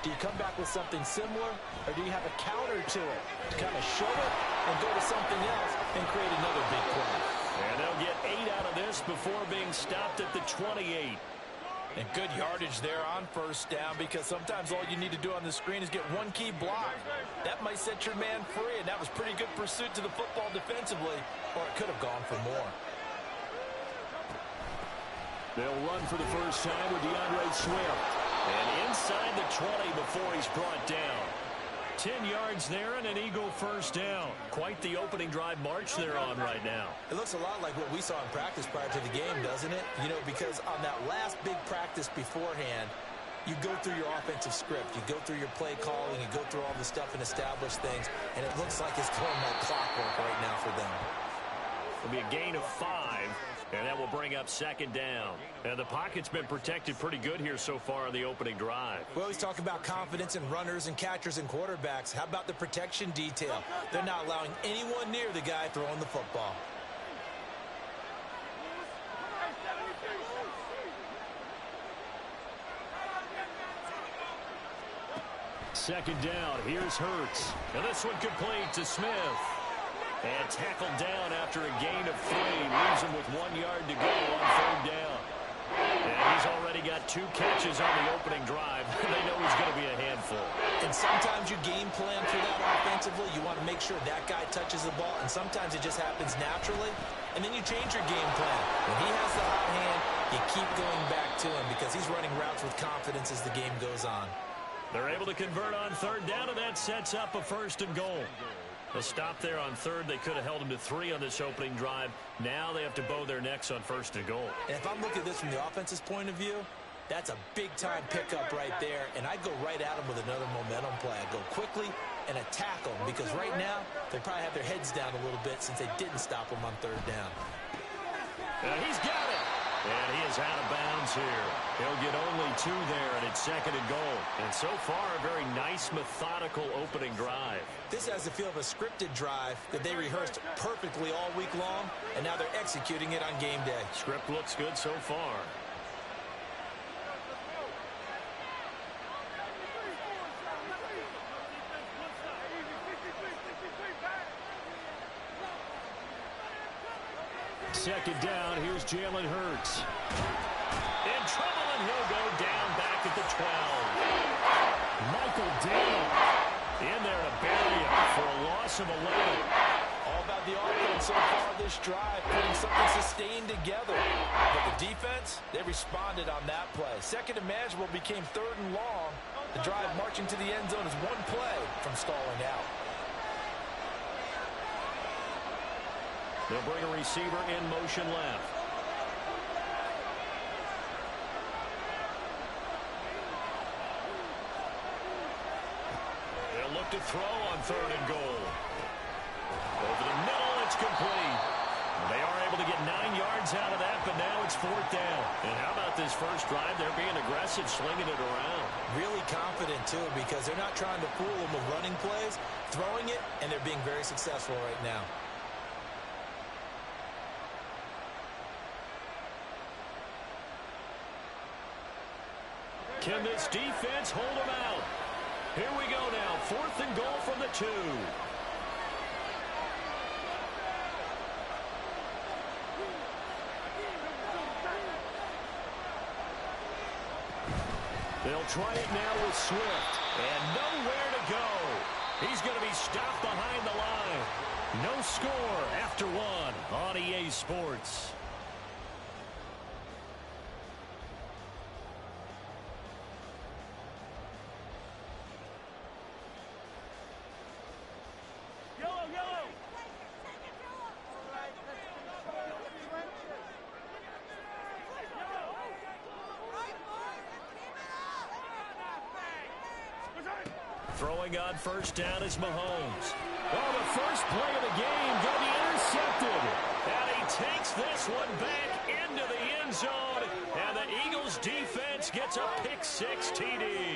Do you come back with something similar, or do you have a counter to it to kind of show it and go to something else and create another big play? And they'll get 8 out of this before being stopped at the 28. And good yardage there on first down, because sometimes all you need to do on the screen is get one key block. That might set your man free, and that was pretty good pursuit to the football defensively, or it could have gone for more. They'll run for the first time with DeAndre Swift. And inside the 20 before he's brought down. 10 yards there and an Eagle first down. Quite the opening drive march they're on right now. It looks a lot like what we saw in practice prior to the game, doesn't it? You know, because on that last big practice beforehand, you go through your offensive script. You go through your play calling. You go through all the stuff and establish things. And it looks like it's going like clockwork right now for them. It'll be a gain of 5. And that will bring up 2nd down. And the pocket's been protected pretty good here so far on the opening drive. We always talk about confidence in runners and catchers and quarterbacks. How about the protection detail? They're not allowing anyone near the guy throwing the football. Second down. Here's Hurts. And this one complete to Smith. And tackled down after a gain of 3. Leaves him with 1 yard to go on 3rd down. And he's already got 2 catches on the opening drive. They know he's going to be a handful. And sometimes you game plan for that offensively. You want to make sure that guy touches the ball. And sometimes it just happens naturally. And then you change your game plan. When he has the hot hand, you keep going back to him because he's running routes with confidence as the game goes on. They're able to convert on 3rd down, and that sets up a 1st and goal. A stop there on 3rd. They could have held him to 3 on this opening drive. Now they have to bow their necks on 1st and goal. And if I'm looking at this from the offense's point of view, that's a big-time pickup right there. And I'd go right at him with another momentum play. I'd go quickly, and attack them, because right now they probably have their heads down a little bit since they didn't stop them on third down. And he's got it. And he is out of bounds here. He'll get only 2 there, and it's 2nd and goal. And so far, a very nice, methodical opening drive. This has the feel of a scripted drive that they rehearsed perfectly all week long, and now they're executing it on game day. Script looks good so far. Second down, here's Jalen Hurts. In trouble, and he'll go down back at the 12. Michael Dale in there to bury him for a loss of 11. All about the offense so far this drive, putting something sustained together. But the defense, they responded on that play. Second and manageable became 3rd and long. The drive marching to the end zone is 1 play from stalling out. They'll bring a receiver in motion left. They'll look to throw on 3rd and goal. Over the middle, it's complete. They are able to get 9 yards out of that, but now it's 4th down. And how about this first drive? They're being aggressive, slinging it around. Really confident, too, because they're not trying to fool them with running plays, throwing it, and they're being very successful right now. Can this defense hold them out? Here we go now. 4th and goal from the 2. They'll try it now with Swift. And nowhere to go. He's going to be stopped behind the line. No score after 1 on EA Sports. Throwing on first down is Mahomes. Oh, the first play of the game going to be intercepted. And he takes this one back into the end zone. And the Eagles defense gets a pick-6 TD.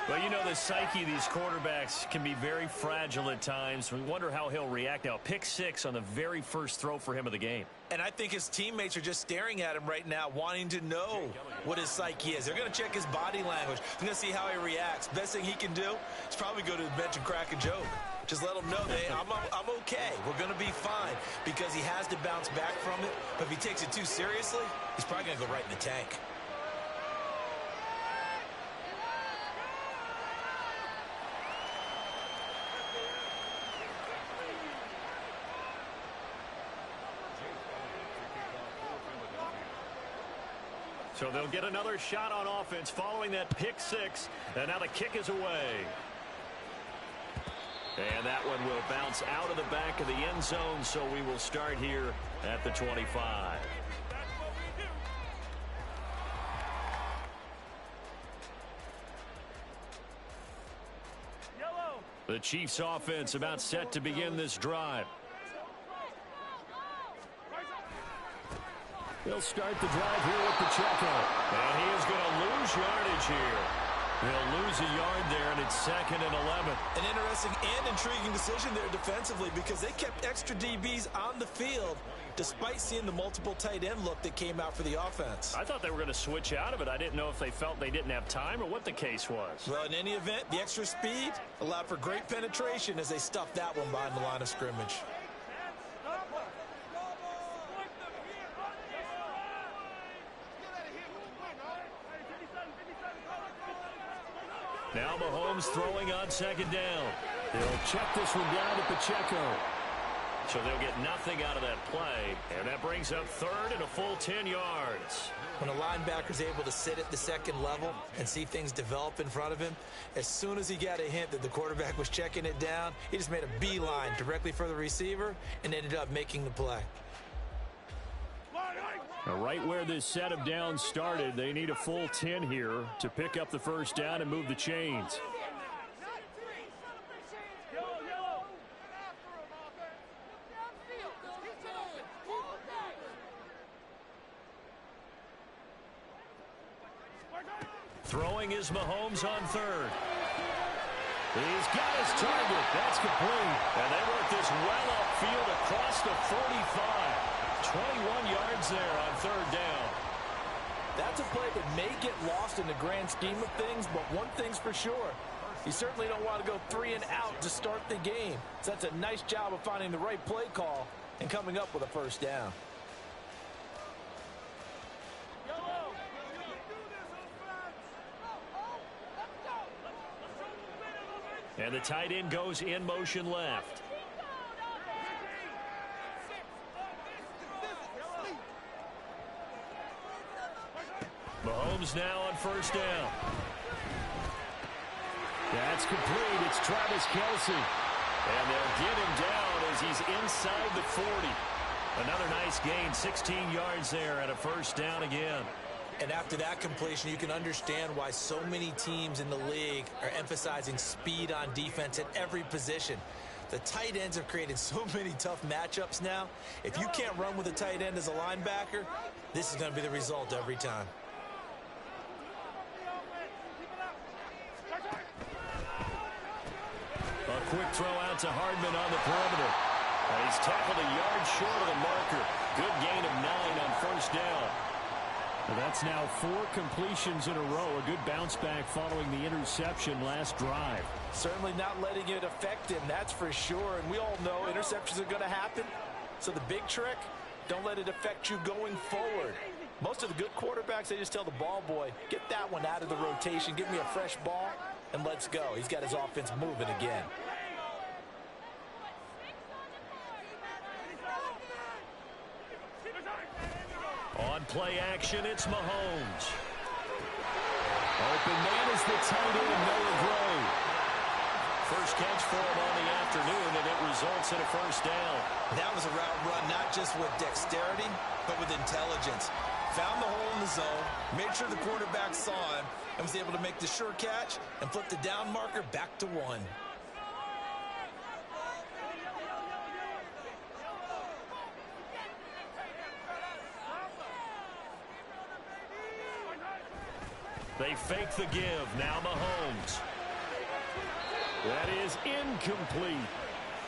Well, you know, the psyche of these quarterbacks can be very fragile at times. We wonder how he'll react now. Pick-6 on the very first throw for him of the game. And I think his teammates are just staring at him right now, wanting to know what his psyche is. They're going to check his body language. They're going to see how he reacts. Best thing he can do is probably go to the bench and crack a joke. Just let him know that I'm okay. We're going to be fine, because he has to bounce back from it. But if he takes it too seriously, he's probably going to go right in the tank. So they'll get another shot on offense following that pick-6. And now the kick is away. And that one will bounce out of the back of the end zone, so we will start here at the 25. The Chiefs offense about set to begin this drive. They'll start the drive here with Pacheco. And he is going to lose yardage here. They'll lose a yard there, and it's 2nd and 11. An interesting and intriguing decision there defensively, because they kept extra DBs on the field despite seeing the multiple tight end look that came out for the offense. I thought they were going to switch out of it. I didn't know if they felt they didn't have time or what the case was. Well, in any event, the extra speed allowed for great penetration as they stuffed that one behind the line of scrimmage. Now Mahomes throwing on 2nd down. They'll check this one down to Pacheco. So they'll get nothing out of that play. And that brings up 3rd and a full 10 yards. When a linebacker's able to sit at the 2nd level and see things develop in front of him, as soon as he got a hint that the quarterback was checking it down, he just made a beeline directly for the receiver and ended up making the play. Now, right where this set of downs started, they need a full 10 here to pick up the first down and move the chains. Throwing is Mahomes on third. He's got his target. That's complete. And they work this well upfield across the 45. 21 yards there on third down. That's a play that may get lost in the grand scheme of things, but one thing's for sure. You certainly don't want to go 3 and out to start the game. So that's a nice job of finding the right play call and coming up with a first down. And the tight end goes in motion left. Mahomes now on first down. That's complete. It's Travis Kelce. And they'll get him down as he's inside the 40. Another nice gain, 16 yards there and a first down again. And after that completion, you can understand why so many teams in the league are emphasizing speed on defense at every position. The tight ends have created so many tough matchups now. If you can't run with a tight end as a linebacker, this is going to be the result every time. A quick throw out to Hardman on the perimeter. And he's tackled a yard short of the marker. Good gain of 9 on first down. Well, that's now 4 completions in a row. A good bounce back following the interception last drive. Certainly not letting it affect him, that's for sure. And we all know interceptions are going to happen. So the big trick, don't let it affect you going forward. Most of the good quarterbacks, they just tell the ball boy, get that one out of the rotation, give me a fresh ball, and let's go. He's got his offense moving again. On play action, it's Mahomes. Open man is the tight end, Noah Gray. First catch for him on the afternoon, and it results in a first down. That was a route run, not just with dexterity, but with intelligence. Found the hole in the zone, made sure the quarterback saw him, and was able to make the sure catch and flip the down marker back to 1. They fake the give. Now Mahomes. That is incomplete.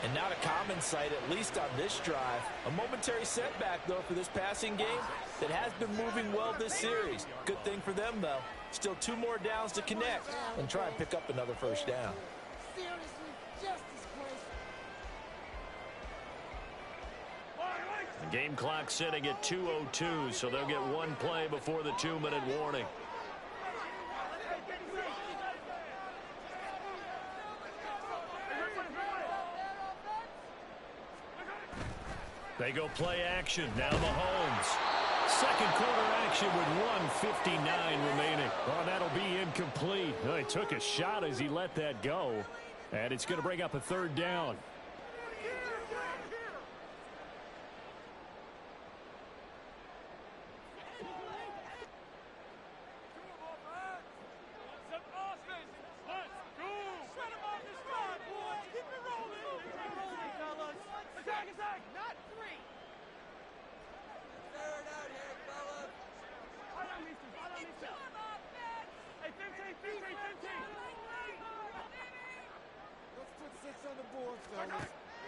And not a common sight, at least on this drive. A momentary setback, though, for this passing game that has been moving well this series. Good thing for them, though. Still 2 more downs to connect and try and pick up another first down. The game clock sitting at 2:02, so they'll get 1 play before the 2-minute warning. They go play action. Now Mahomes. Second quarter action with 1:59 remaining. Well, that'll be incomplete. Well, he took a shot as he let that go. And it's going to bring up a third down.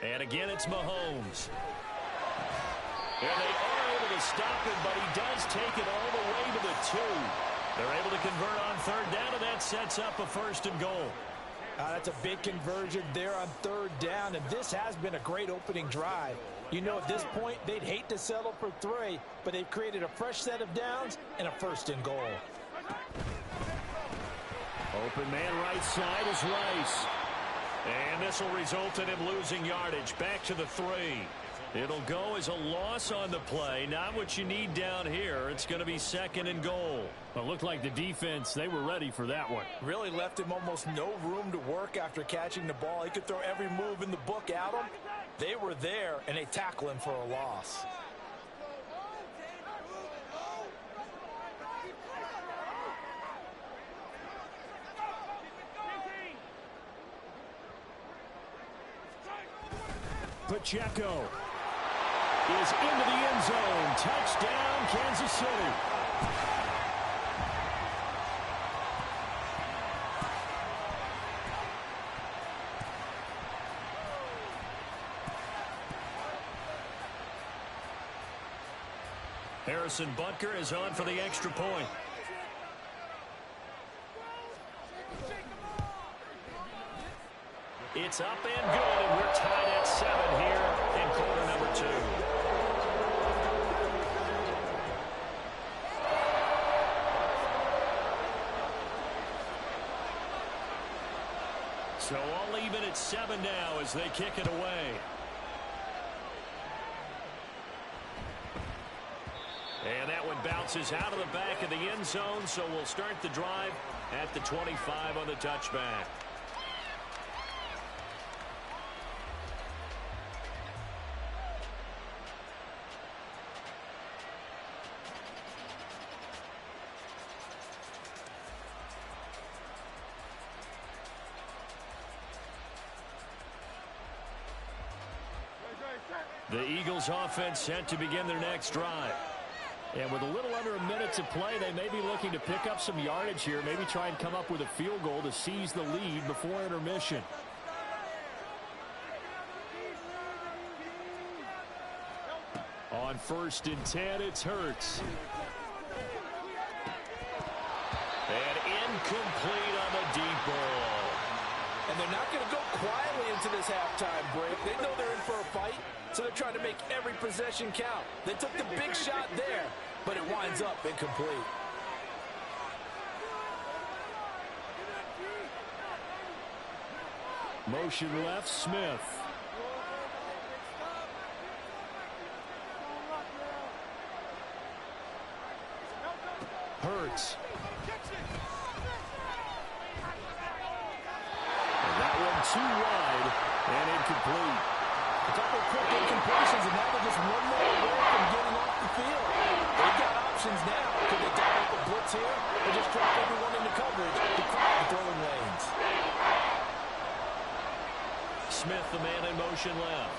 And again, it's Mahomes. And they are able to stop him, but he does take it all the way to the 2. They're able to convert on third down, and that sets up a first and goal. That's a big conversion there on third down, and this has been a great opening drive. You know, at this point, they'd hate to settle for 3, but they've created a fresh set of downs and a first and goal. Open man right side is Rice. And this will result in him losing yardage. Back to the 3. It'll go as a loss on the play. Not what you need down here. It's going to be second and goal. Well, it looked like the defense, they were ready for that one. Really left him almost no room to work after catching the ball. He could throw every move in the book at him. They were there, and they tackle him for a loss. Pacheco is into the end zone. Touchdown, Kansas City. Harrison Butker is on for the extra point. It's up and good, and we're tied at 7 here in quarter number 2. So all even at 7 now as they kick it away. And that one bounces out of the back of the end zone, so we'll start the drive at the 25 on the touchback. The Eagles offense set to begin their next drive. And with a little under a minute to play, they may be looking to pick up some yardage here, maybe try and come up with a field goal to seize the lead before intermission. On 1st and 10, it's Hurts. And incomplete on the deep ball. And they're not going to go quietly into this halftime break. They know they're in for a fight, so they're trying to make every possession count. They took the big shot there, but it winds up incomplete. Motion left, Smith. Hurts. Too wide and incomplete. A couple quick incompletions, and now they're just one more away from getting off the field. They've got options now. Could they dial up a blitz here or just drop everyone into coverage to crowd the throwing lanes? Smith, the man in motion left.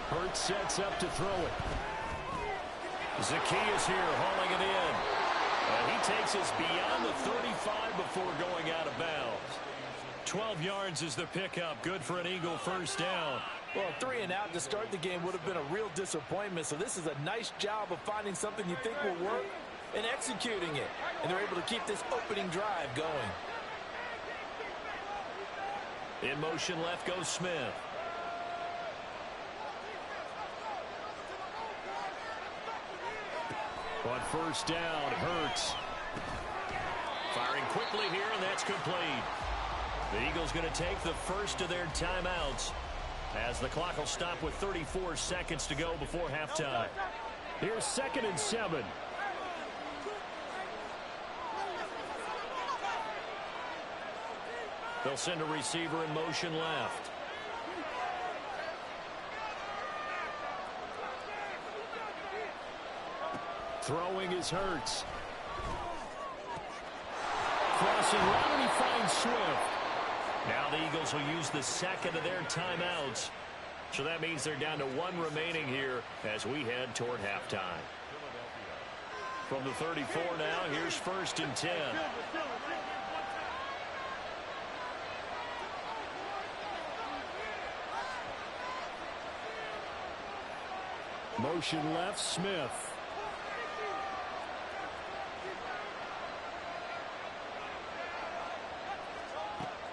Hurts sets up to throw it. Zacchaeus here hauling it in. And he takes us beyond the 35 before going out of bounds. 12 yards is the pickup. Good for an Eagle first down. Well, 3 and out to start the game would have been a real disappointment. So this is a nice job of finding something you think will work and executing it. And they're able to keep this opening drive going. In motion left goes Smith. On 1st down, Hurts. Firing quickly here, and that's complete. The Eagles going to take the first of their timeouts as the clock will stop with 34 seconds to go before halftime. Here's 2nd and 7. They'll send a receiver in motion left. Throwing is Hurts. Crossing route, and he finds Swift. Now the Eagles will use the 2nd of their timeouts. So that means they're down to 1 remaining here as we head toward halftime. From the 34 now, here's 1st and 10. Motion left, Smith.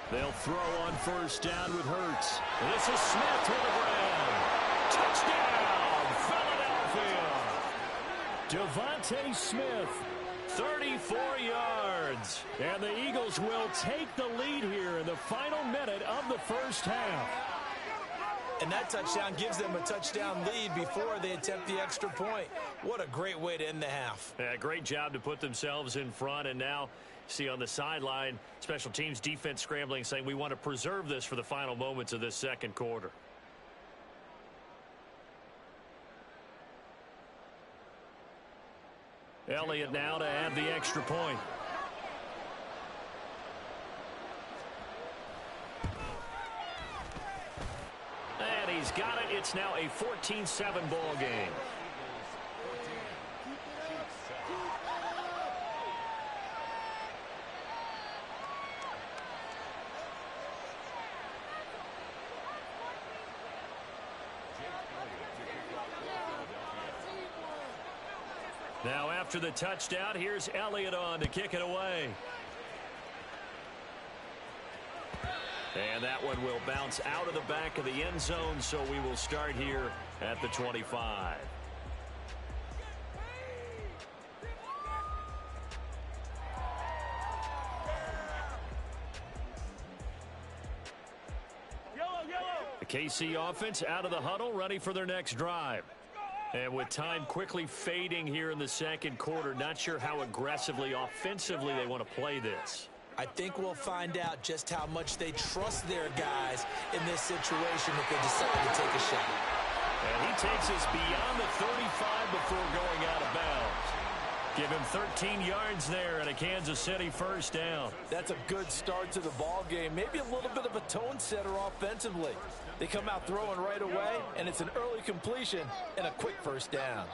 They'll throw on 1st down with Hurts. This is Smith to the ground. Touchdown, Philadelphia. Devontae Smith, 34 yards. And the Eagles will take the lead here in the final minute of the first half. And that touchdown gives them a touchdown lead before they attempt the extra point. What a great way to end the half. Yeah, great job to put themselves in front, and now see on the sideline, special teams defense scrambling, saying we want to preserve this for the final moments of this second quarter. Elliott now to add the extra point. And he's got it. It's now a 14-7 ball game. Now after the touchdown, here's Elliott on to kick it away. And that one will bounce out of the back of the end zone, so we will start here at the 25. The KC offense out of the huddle, ready for their next drive. And with time quickly fading here in the second quarter, not sure how aggressively, offensively they want to play this. I think we'll find out just how much they trust their guys in this situation if they decide to take a shot. And he takes us beyond the 35 before going out of bounds. Give him 13 yards there and a Kansas City first down. That's a good start to the ball game. Maybe a little bit of a tone setter offensively. They come out throwing right away, and it's an early completion and a quick first down.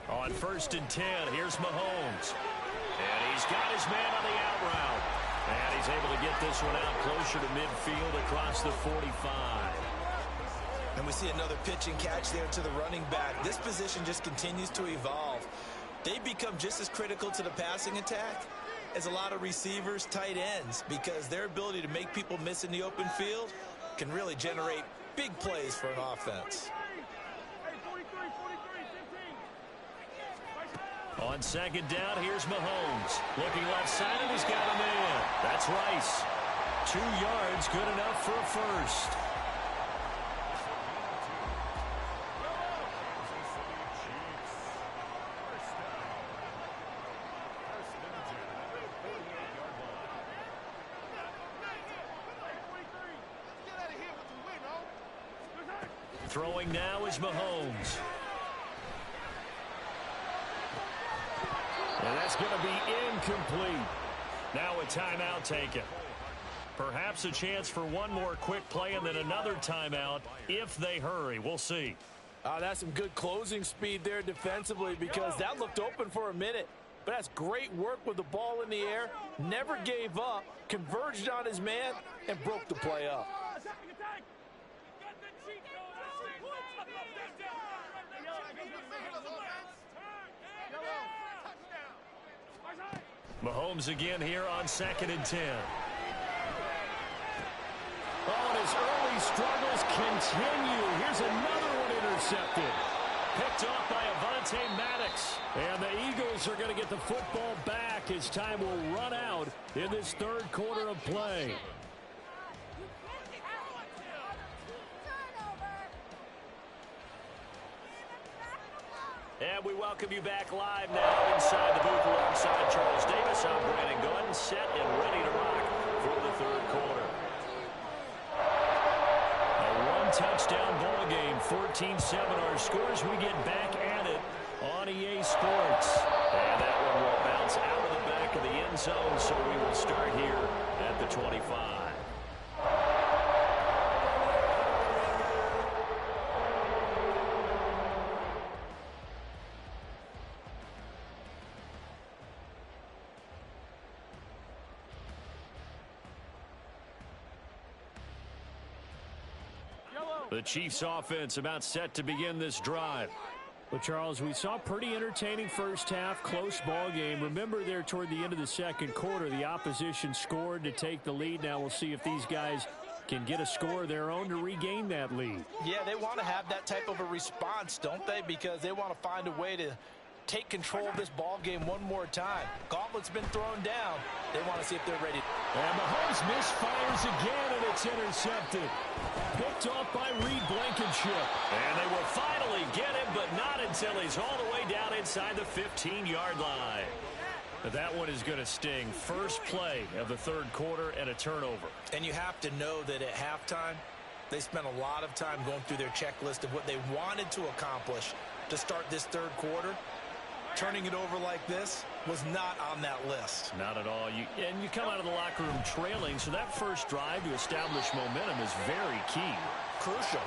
On 1st and 10, here's Mahomes. And he's got his man on the out route. And he's able to get this one out closer to midfield across the 45. And we see another pitch and catch there to the running back. This position just continues to evolve. They become just as critical to the passing attack as a lot of receivers, tight ends, because their ability to make people miss in the open field can really generate big plays for an offense. On 2nd down, here's Mahomes. Looking left side, and he's got a man. That's Rice. 2 yards, good enough for a first. Throwing now is Mahomes. And that's going to be incomplete. Now a timeout taken. Perhaps a chance for one more quick play and then another timeout if they hurry. We'll see. That's some good closing speed there defensively, because that looked open for a minute. But that's great work with the ball in the air. Never gave up, converged on his man, and broke the play up. Mahomes again here on 2nd and 10. Oh, and his early struggles continue. Here's another one intercepted. Picked off by Avonte Maddox. And the Eagles are going to get the football back as time will run out in this 3rd quarter of play. And we welcome you back live now inside the booth alongside Charles Davis. I'm Brandon Gunn, set and ready to rock for the 3rd quarter. A one-touchdown ball game, 14-7 our scores. We get back at it on EA Sports. And that one will bounce out of the back of the end zone, so we will start here at the 25. The Chiefs offense about set to begin this drive. Well, Charles, we saw pretty entertaining first half, close ball game. Remember there toward the end of the second quarter, the opposition scored to take the lead. Now we'll see if these guys can get a score of their own to regain that lead. Yeah, they want to have that type of a response, don't they? Because they want to find a way to take control of this ball game one more time. Gauntlet's been thrown down. They want to see if they're ready. And Mahomes misfires again, and it's intercepted. Picked off by Reed Blankenship. And they will finally get him, but not until he's all the way down inside the 15-yard line. But that one is going to sting. First play of the 3rd quarter and a turnover. And you have to know that at halftime, they spent a lot of time going through their checklist of what they wanted to accomplish to start this 3rd quarter. Turning it over like this was not on that list. Not at all. And you come out of the locker room trailing, so that first drive to establish momentum is very key. Crucial.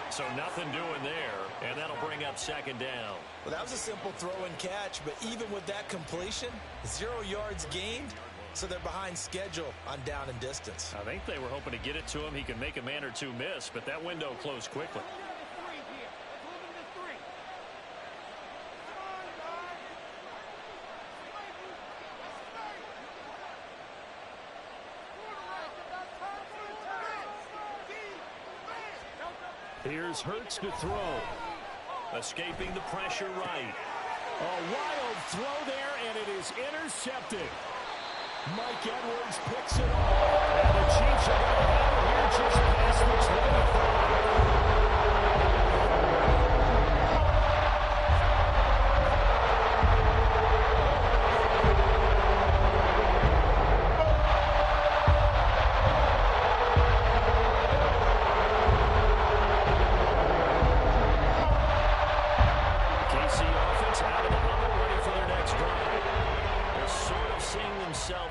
So nothing doing there, and that'll bring up 2nd down. Well, that was a simple throw and catch, but even with that completion, 0 yards gained, so they're behind schedule on down and distance. I think they were hoping to get it to him. He can make a man or two miss, but that window closed quickly. Here's Hurts to throw. Escaping the pressure right. A wild throw there, and it is intercepted. Mike Edwards picks it off. And the Chiefs are going to have it here just past the 25.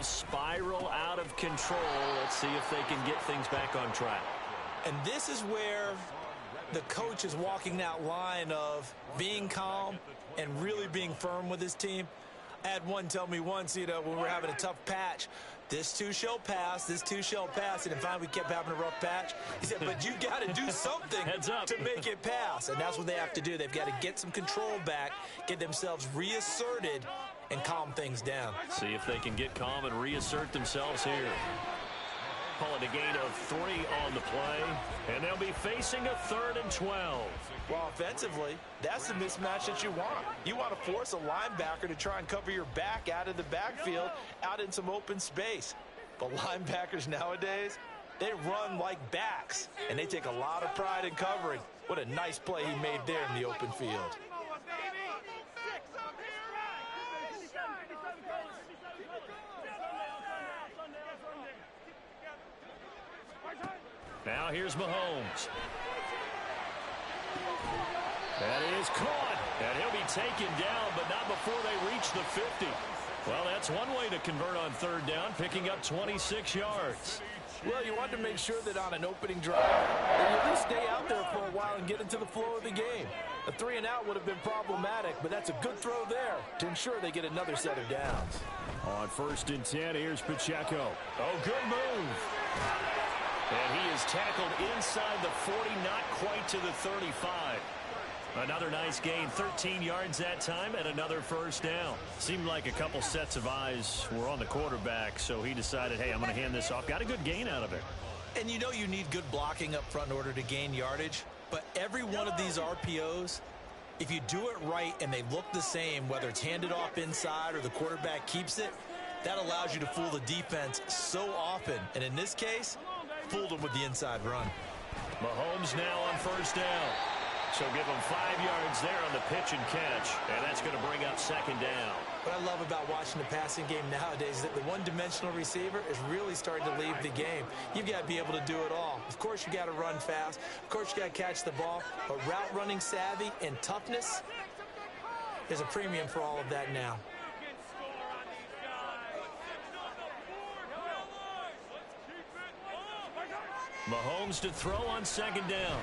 Spiral out of control. Let's see if they can get things back on track. And this is where the coach is walking that line of being calm and really being firm with his team. I had one tell me once, when we were having a tough patch, this too shall pass, this too shall pass. And finally we kept having a rough patch. He said, but you got to do something to make it pass. And that's what they have to do. They've got to get some control back, get themselves reasserted, and calm things down. See if they can get calm and reassert themselves here. Call it a gain of 3 on the play, and they'll be facing a 3rd and 12. Well, offensively, that's the mismatch that you want. You want to force a linebacker to try and cover your back out of the backfield, out in some open space. But linebackers nowadays, they run like backs, and they take a lot of pride in covering. What a nice play he made there in the open field. Now here's Mahomes. That is caught. And he'll be taken down, but not before they reach the 50. Well, that's one way to convert on 3rd down, picking up 26 yards. Well, you want to make sure that on an opening drive, that you at least stay out there for a while and get into the flow of the game. A 3-and-out would have been problematic, but that's a good throw there to ensure they get another set of downs. On 1st and 10, here's Pacheco. Oh, good move. And he is tackled inside the 40, not quite to the 35. Another nice gain, 13 yards that time, and another 1st down. Seemed like a couple sets of eyes were on the quarterback, so he decided, hey, I'm going to hand this off. Got a good gain out of it. And you know you need good blocking up front in order to gain yardage, but every one of these RPOs, if you do it right and they look the same, whether it's handed off inside or the quarterback keeps it, that allows you to fool the defense so often. And in this case, fooled them with the inside run. Mahomes now on 1st down. So give him 5 yards there on the pitch and catch. And that's going to bring up 2nd down. What I love about watching the passing game nowadays is that the one-dimensional receiver is really starting to leave the game. You've got to be able to do it all. Of course, you got to run fast. Of course, you got to catch the ball. But route running savvy and toughness, there's a premium for all of that now. Mahomes to throw on 2nd down.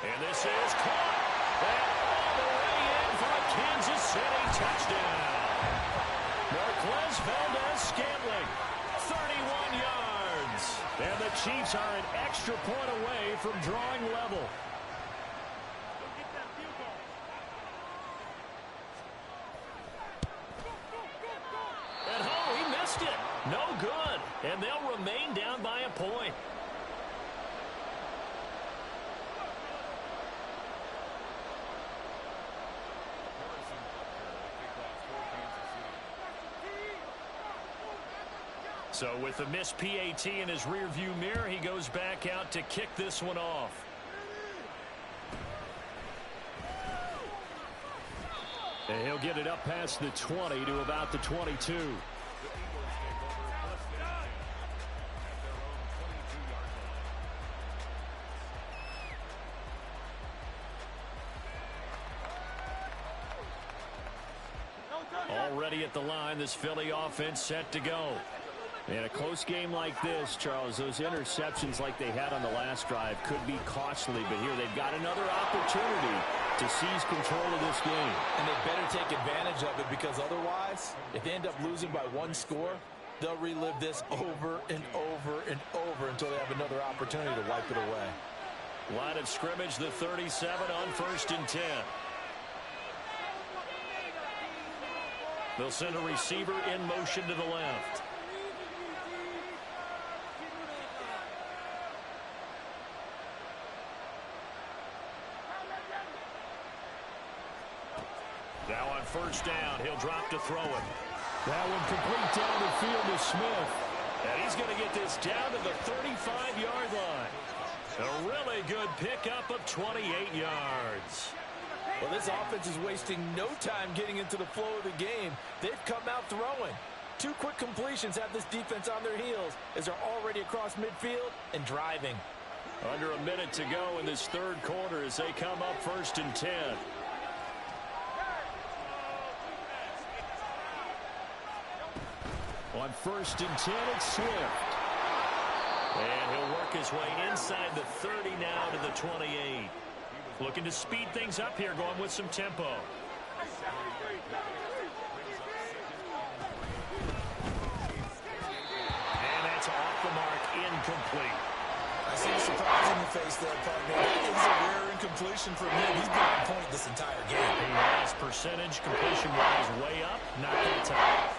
And this is caught. And all the way in for a Kansas City touchdown. Marquez Valdez-Scantling, 31 yards. And the Chiefs are an extra point away from drawing level. And oh, he missed it. No good. And they'll remain down by a point. So with the missed PAT in his rearview mirror, he goes back out to kick this one off. And he'll get it up past the 20 to about the 22. Already at the line, this Philly offense set to go. In a close game like this, Charles, those interceptions like they had on the last drive could be costly, but here they've got another opportunity to seize control of this game. And they better take advantage of it, because otherwise, if they end up losing by one score, they'll relive this over and over and over until they have another opportunity to wipe it away. Line of scrimmage, the 37 on 1st and 10. They'll send a receiver in motion to the left. Now on 1st down, he'll drop to throw it. That one complete down the field to Smith. And he's going to get this down to the 35-yard line. A really good pickup of 28 yards. Well, this offense is wasting no time getting into the flow of the game. They've come out throwing. 2 quick completions have this defense on their heels as they're already across midfield and driving. Under a minute to go in this 3rd quarter as they come up 1st and 10. On 1st and 10, it's Swift. And he'll work his way inside the 30 now to the 28. Looking to speed things up here, going with some tempo. And that's off the mark, incomplete. I see the surprise in your face there, partner. That is a rare incompletion from him. He's been on point this entire game. He has percentage completion-wise way up, not that time.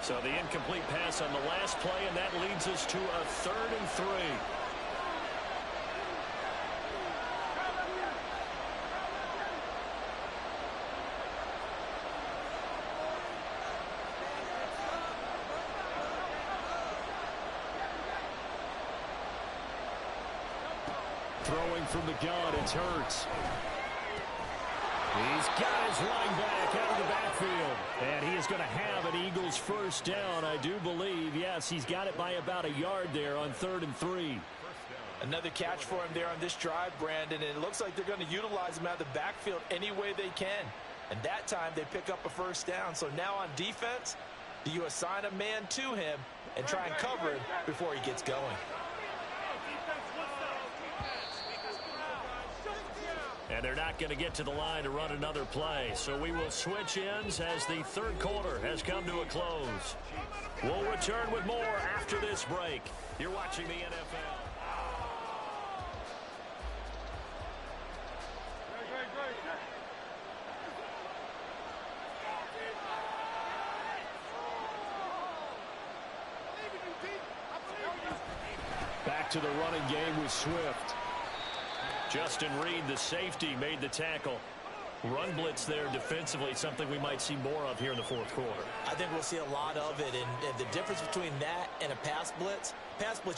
So the incomplete pass on the last play, and that leads us to a 3rd and 3. Throwing from the gun, it's Hurts. He's got his line back out of the backfield. And he is going to have an Eagles 1st down, I do believe. Yes, he's got it by about a yard there on 3rd and 3. Another catch for him there on this drive, Brandon, and it looks like they're going to utilize him out of the backfield any way they can. And that time they pick up a 1st down. So now on defense, do you assign a man to him and try and cover him before he gets going? And they're not going to get to the line to run another play. So we will switch ends as the 3rd quarter has come to a close. We'll return with more after this break. You're watching the NFL. Back to the running game with Swift. Justin Reed, the safety, made the tackle. Run blitz there defensively, something we might see more of here in the 4th quarter. I think we'll see a lot of it, and the difference between that and a pass blitz,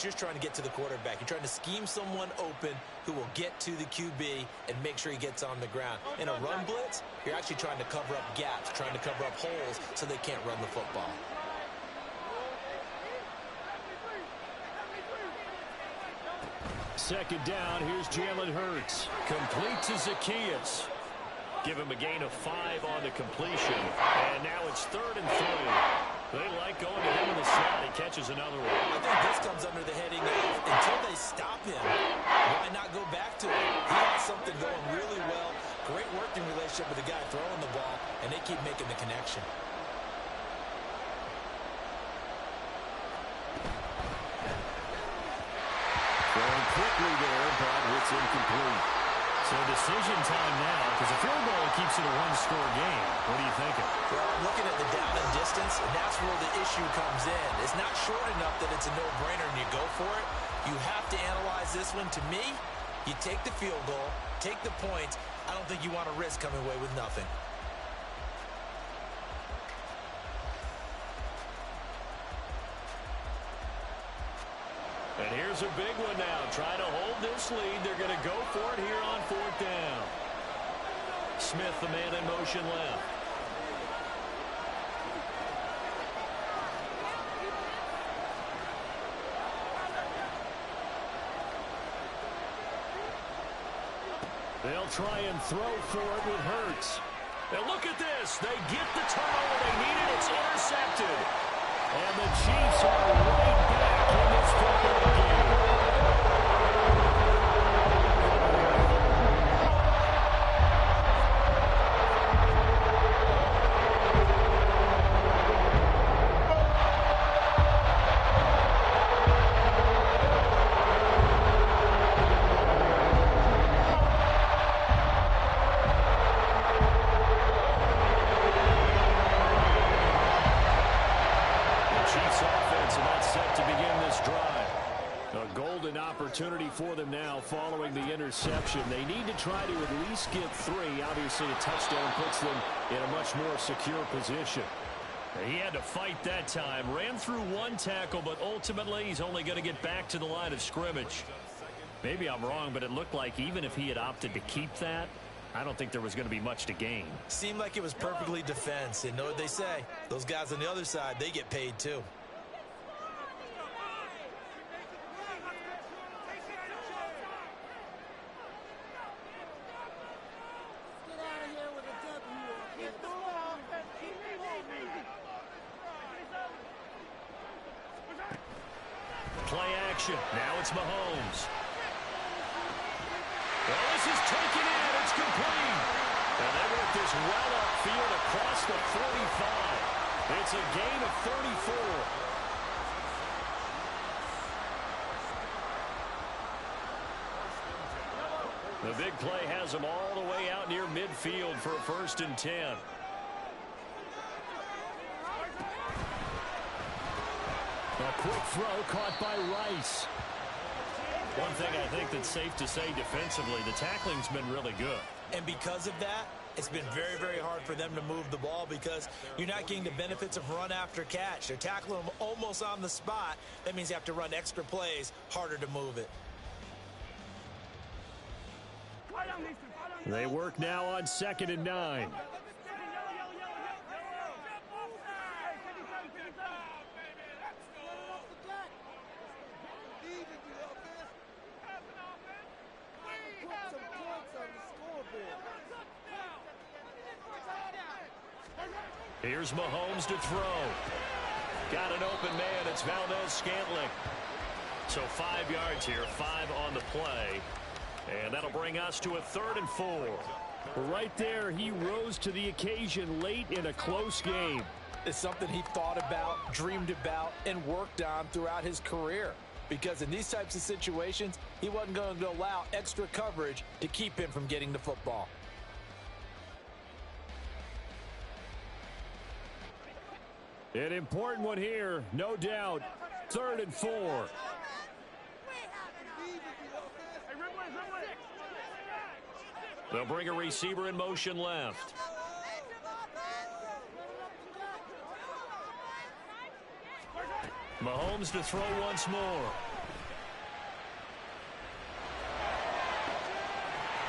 you're trying to get to the quarterback. You're trying to scheme someone open who will get to the QB and make sure he gets on the ground. In a run blitz, you're actually trying to cover up gaps, trying to cover up holes so they can't run the football. Second down, here's Jalen Hurts. Complete to Zacchaeus. Give him a gain of 5 on the completion. And now it's 3rd and 3. They like going to him in the slot. He catches another one. I think this comes under the heading of, until they stop him, why not go back to him? He has something going really well. Great working relationship with the guy throwing the ball, and they keep making the connection. Going quickly there, but it's incomplete. So decision time now, because a field goal keeps it a 1-score game. What are you thinking? Well, I'm looking at the down and distance, and that's where the issue comes in. It's not short enough that it's a no-brainer and you go for it. You have to analyze this one. To me, you take the field goal, take the points. I don't think you want to risk coming away with nothing. And here's a big one now. Trying to hold this lead. They're going to go for it here on 4th down. Smith, the man in motion left. They'll try and throw for it with Hurts. And look at this. They get the turnover they needed. It's intercepted. And the Chiefs are right back in this football game. following the interception. They need to try to at least get 3. Obviously, a touchdown puts them in a much more secure position. He had to fight that time. Ran through 1 tackle, but ultimately he's only going to get back to the line of scrimmage. Maybe I'm wrong, but it looked like even if he had opted to keep that, I don't think there was going to be much to gain. Seemed like it was perfectly defense. And know what they say? Those guys on the other side, they get paid too. Play action. Now it's Mahomes. Well, this is taken in. It's complete. And they work this well upfield across the 45. It's a gain of 34. The big play has them all the way out near midfield for a 1st and 10. A quick throw caught by Rice. One thing I think that's safe to say defensively, the tackling's been really good. And because of that, it's been very, very hard for them to move the ball because you're not getting the benefits of run after catch. They're tackling them almost on the spot. That means you have to run extra plays, harder to move it. They work now on 2nd and 9. Here's Mahomes to throw. Got an open man. It's Valdez-Scantling. So 5 yards here, 5 on the play. And that'll bring us to a 3rd and 4. Right there, he rose to the occasion late in a close game. It's something he thought about, dreamed about, and worked on throughout his career. Because in these types of situations, he wasn't going to allow extra coverage to keep him from getting the football. An important one here, no doubt. 3rd and 4. They'll bring a receiver in motion left. Mahomes to throw once more.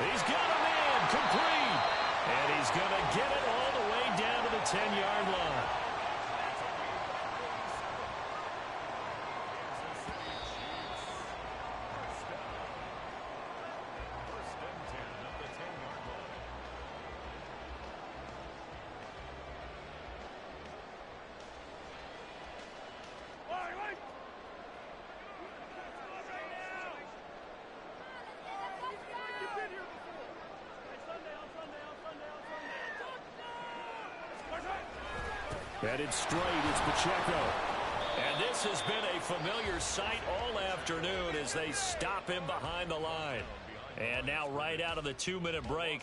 He's got a man complete. And he's going to get it all the way down to the 10-yard line. Headed straight, it's Pacheco. And this has been a familiar sight all afternoon as they stop him behind the line. And now right out of the 2-minute break,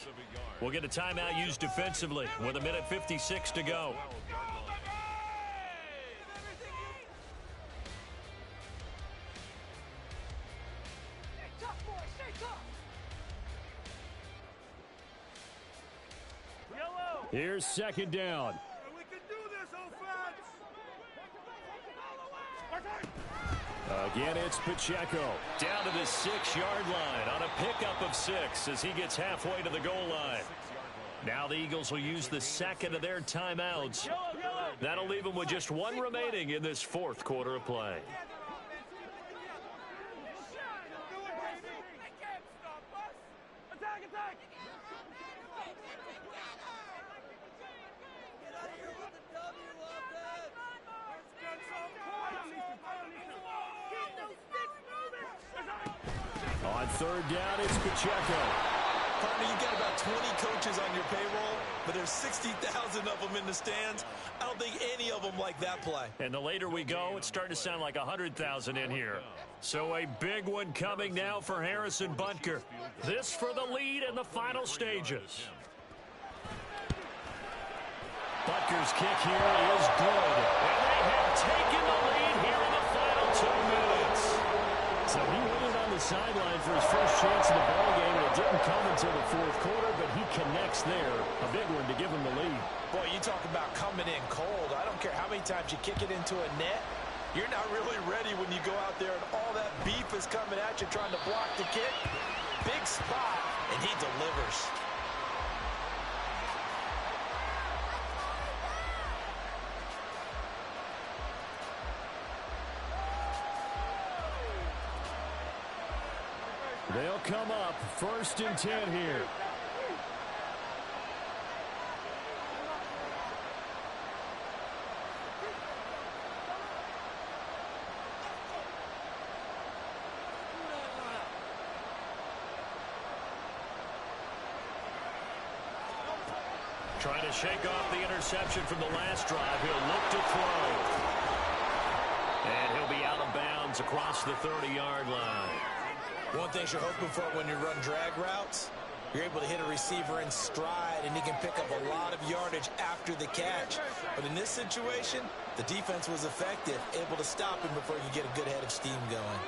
we'll get a timeout used defensively with 1:56 to go. Here's 2nd down. Again, it's Pacheco. Down to the 6-yard line on a pickup of 6 as he gets halfway to the goal line. Now the Eagles will use the 2nd of their timeouts. That'll leave them with just 1 remaining in this 4th quarter of play. On 3rd down, it's Pacheco. Partner, you got about 20 coaches on your payroll, but there's 60,000 of them in the stands. I don't think any of them like that play. And the later we go, it's starting to sound like 100,000 in here. So a big one coming now for Harrison Butker. This for the lead in the final stages. Butker's kick here is good. And they have taken the lead here in the final 2 minutes. So he went in on the the sideline for his first chance in the ballgame, and it didn't come until the fourth quarter, but he connects there. A big one to give him the lead. Boy, you talk about coming in cold. I don't care how many times you kick it into a net. You're not really ready when you go out there and all that beef is coming at you trying to block the kick. Big spot, and he delivers. They'll come up 1st and 10 here. Trying to shake off the interception from the last drive. He'll look to throw. And he'll be out of bounds across the 30-yard line. One thing you're hoping for when you run drag routes, you're able to hit a receiver in stride, and he can pick up a lot of yardage after the catch. But in this situation, the defense was effective, able to stop him before you get a good head of steam going.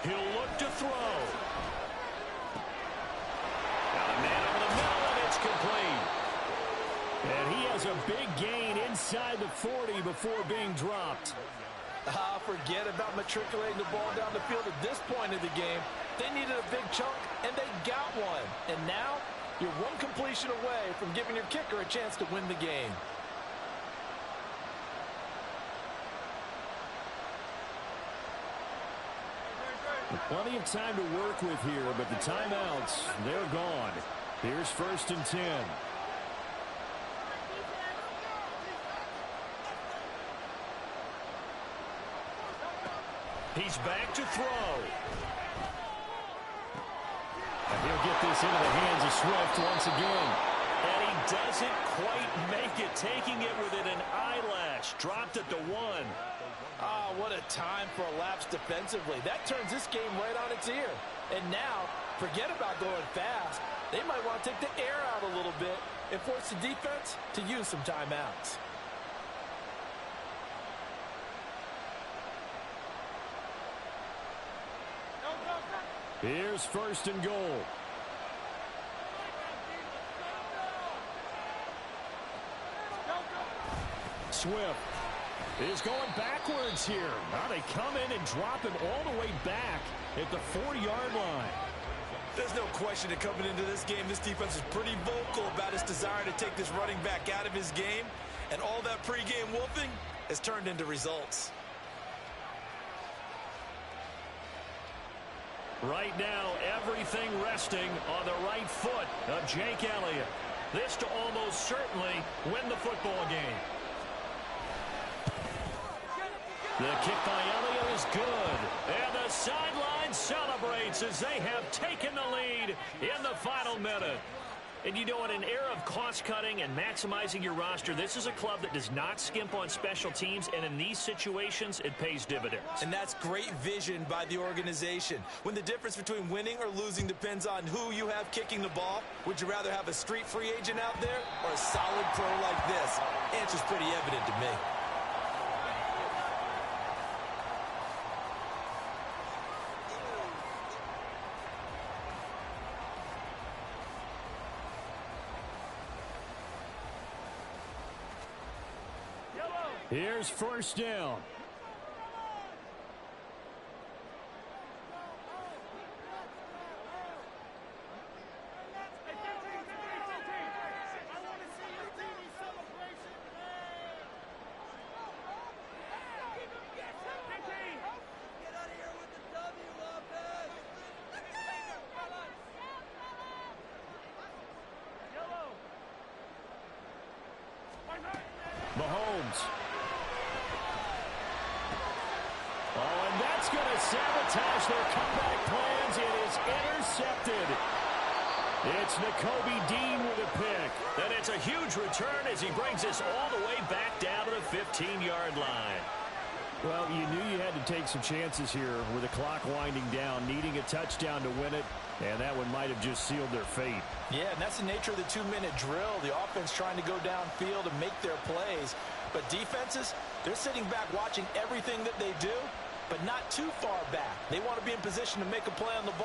He'll look to throw. Got a man over the middle, and it's complete. And he has a big gain inside the 40 before being dropped. Forget about matriculating the ball down the field at this point of the game. They needed a big chunk, and they got one. And now, you're one completion away from giving your kicker a chance to win the game. Plenty of time to work with here, but the timeouts, they're gone. Here's 1st and 10. He's back to throw. And he'll get this into the hands of Swift once again. And he doesn't quite make it, taking it within an eyelash. Dropped at the 1. Ah, what a time for a lapse defensively. That turns this game right on its ear. And now, forget about going fast. They might want to take the air out a little bit and force the defense to use some timeouts. Here's 1st and goal. Swift is going backwards here. Now they come in and drop him all the way back at the 4-yard line. There's no question that coming into this game, this defense is pretty vocal about its desire to take this running back out of his game. And all that pregame wolfing has turned into results. Right now, everything resting on the right foot of Jake Elliott. This to almost certainly win the football game. The kick by Elliott is good. And the sideline celebrates as they have taken the lead in the final minute. And you know, in an era of cost-cutting and maximizing your roster, this is a club that does not skimp on special teams, and in these situations, it pays dividends. And that's great vision by the organization. When the difference between winning or losing depends on who you have kicking the ball, would you rather have a street free agent out there or a solid pro like this? Answer's pretty evident to me. Here's 1st down. Mahomes. Oh, and that's going to sabotage their comeback plans. It is intercepted. It's Nakobe Dean with a pick. And it's a huge return as he brings us all the way back down to the 15-yard line. Well, you knew you had to take some chances here with the clock winding down, needing a touchdown to win it, and that one might have just sealed their fate. Yeah, and that's the nature of the 2-minute drill. The offense trying to go downfield and make their plays. But defenses, they're sitting back watching everything that they do, but not too far back. They want to be in position to make a play on the ball.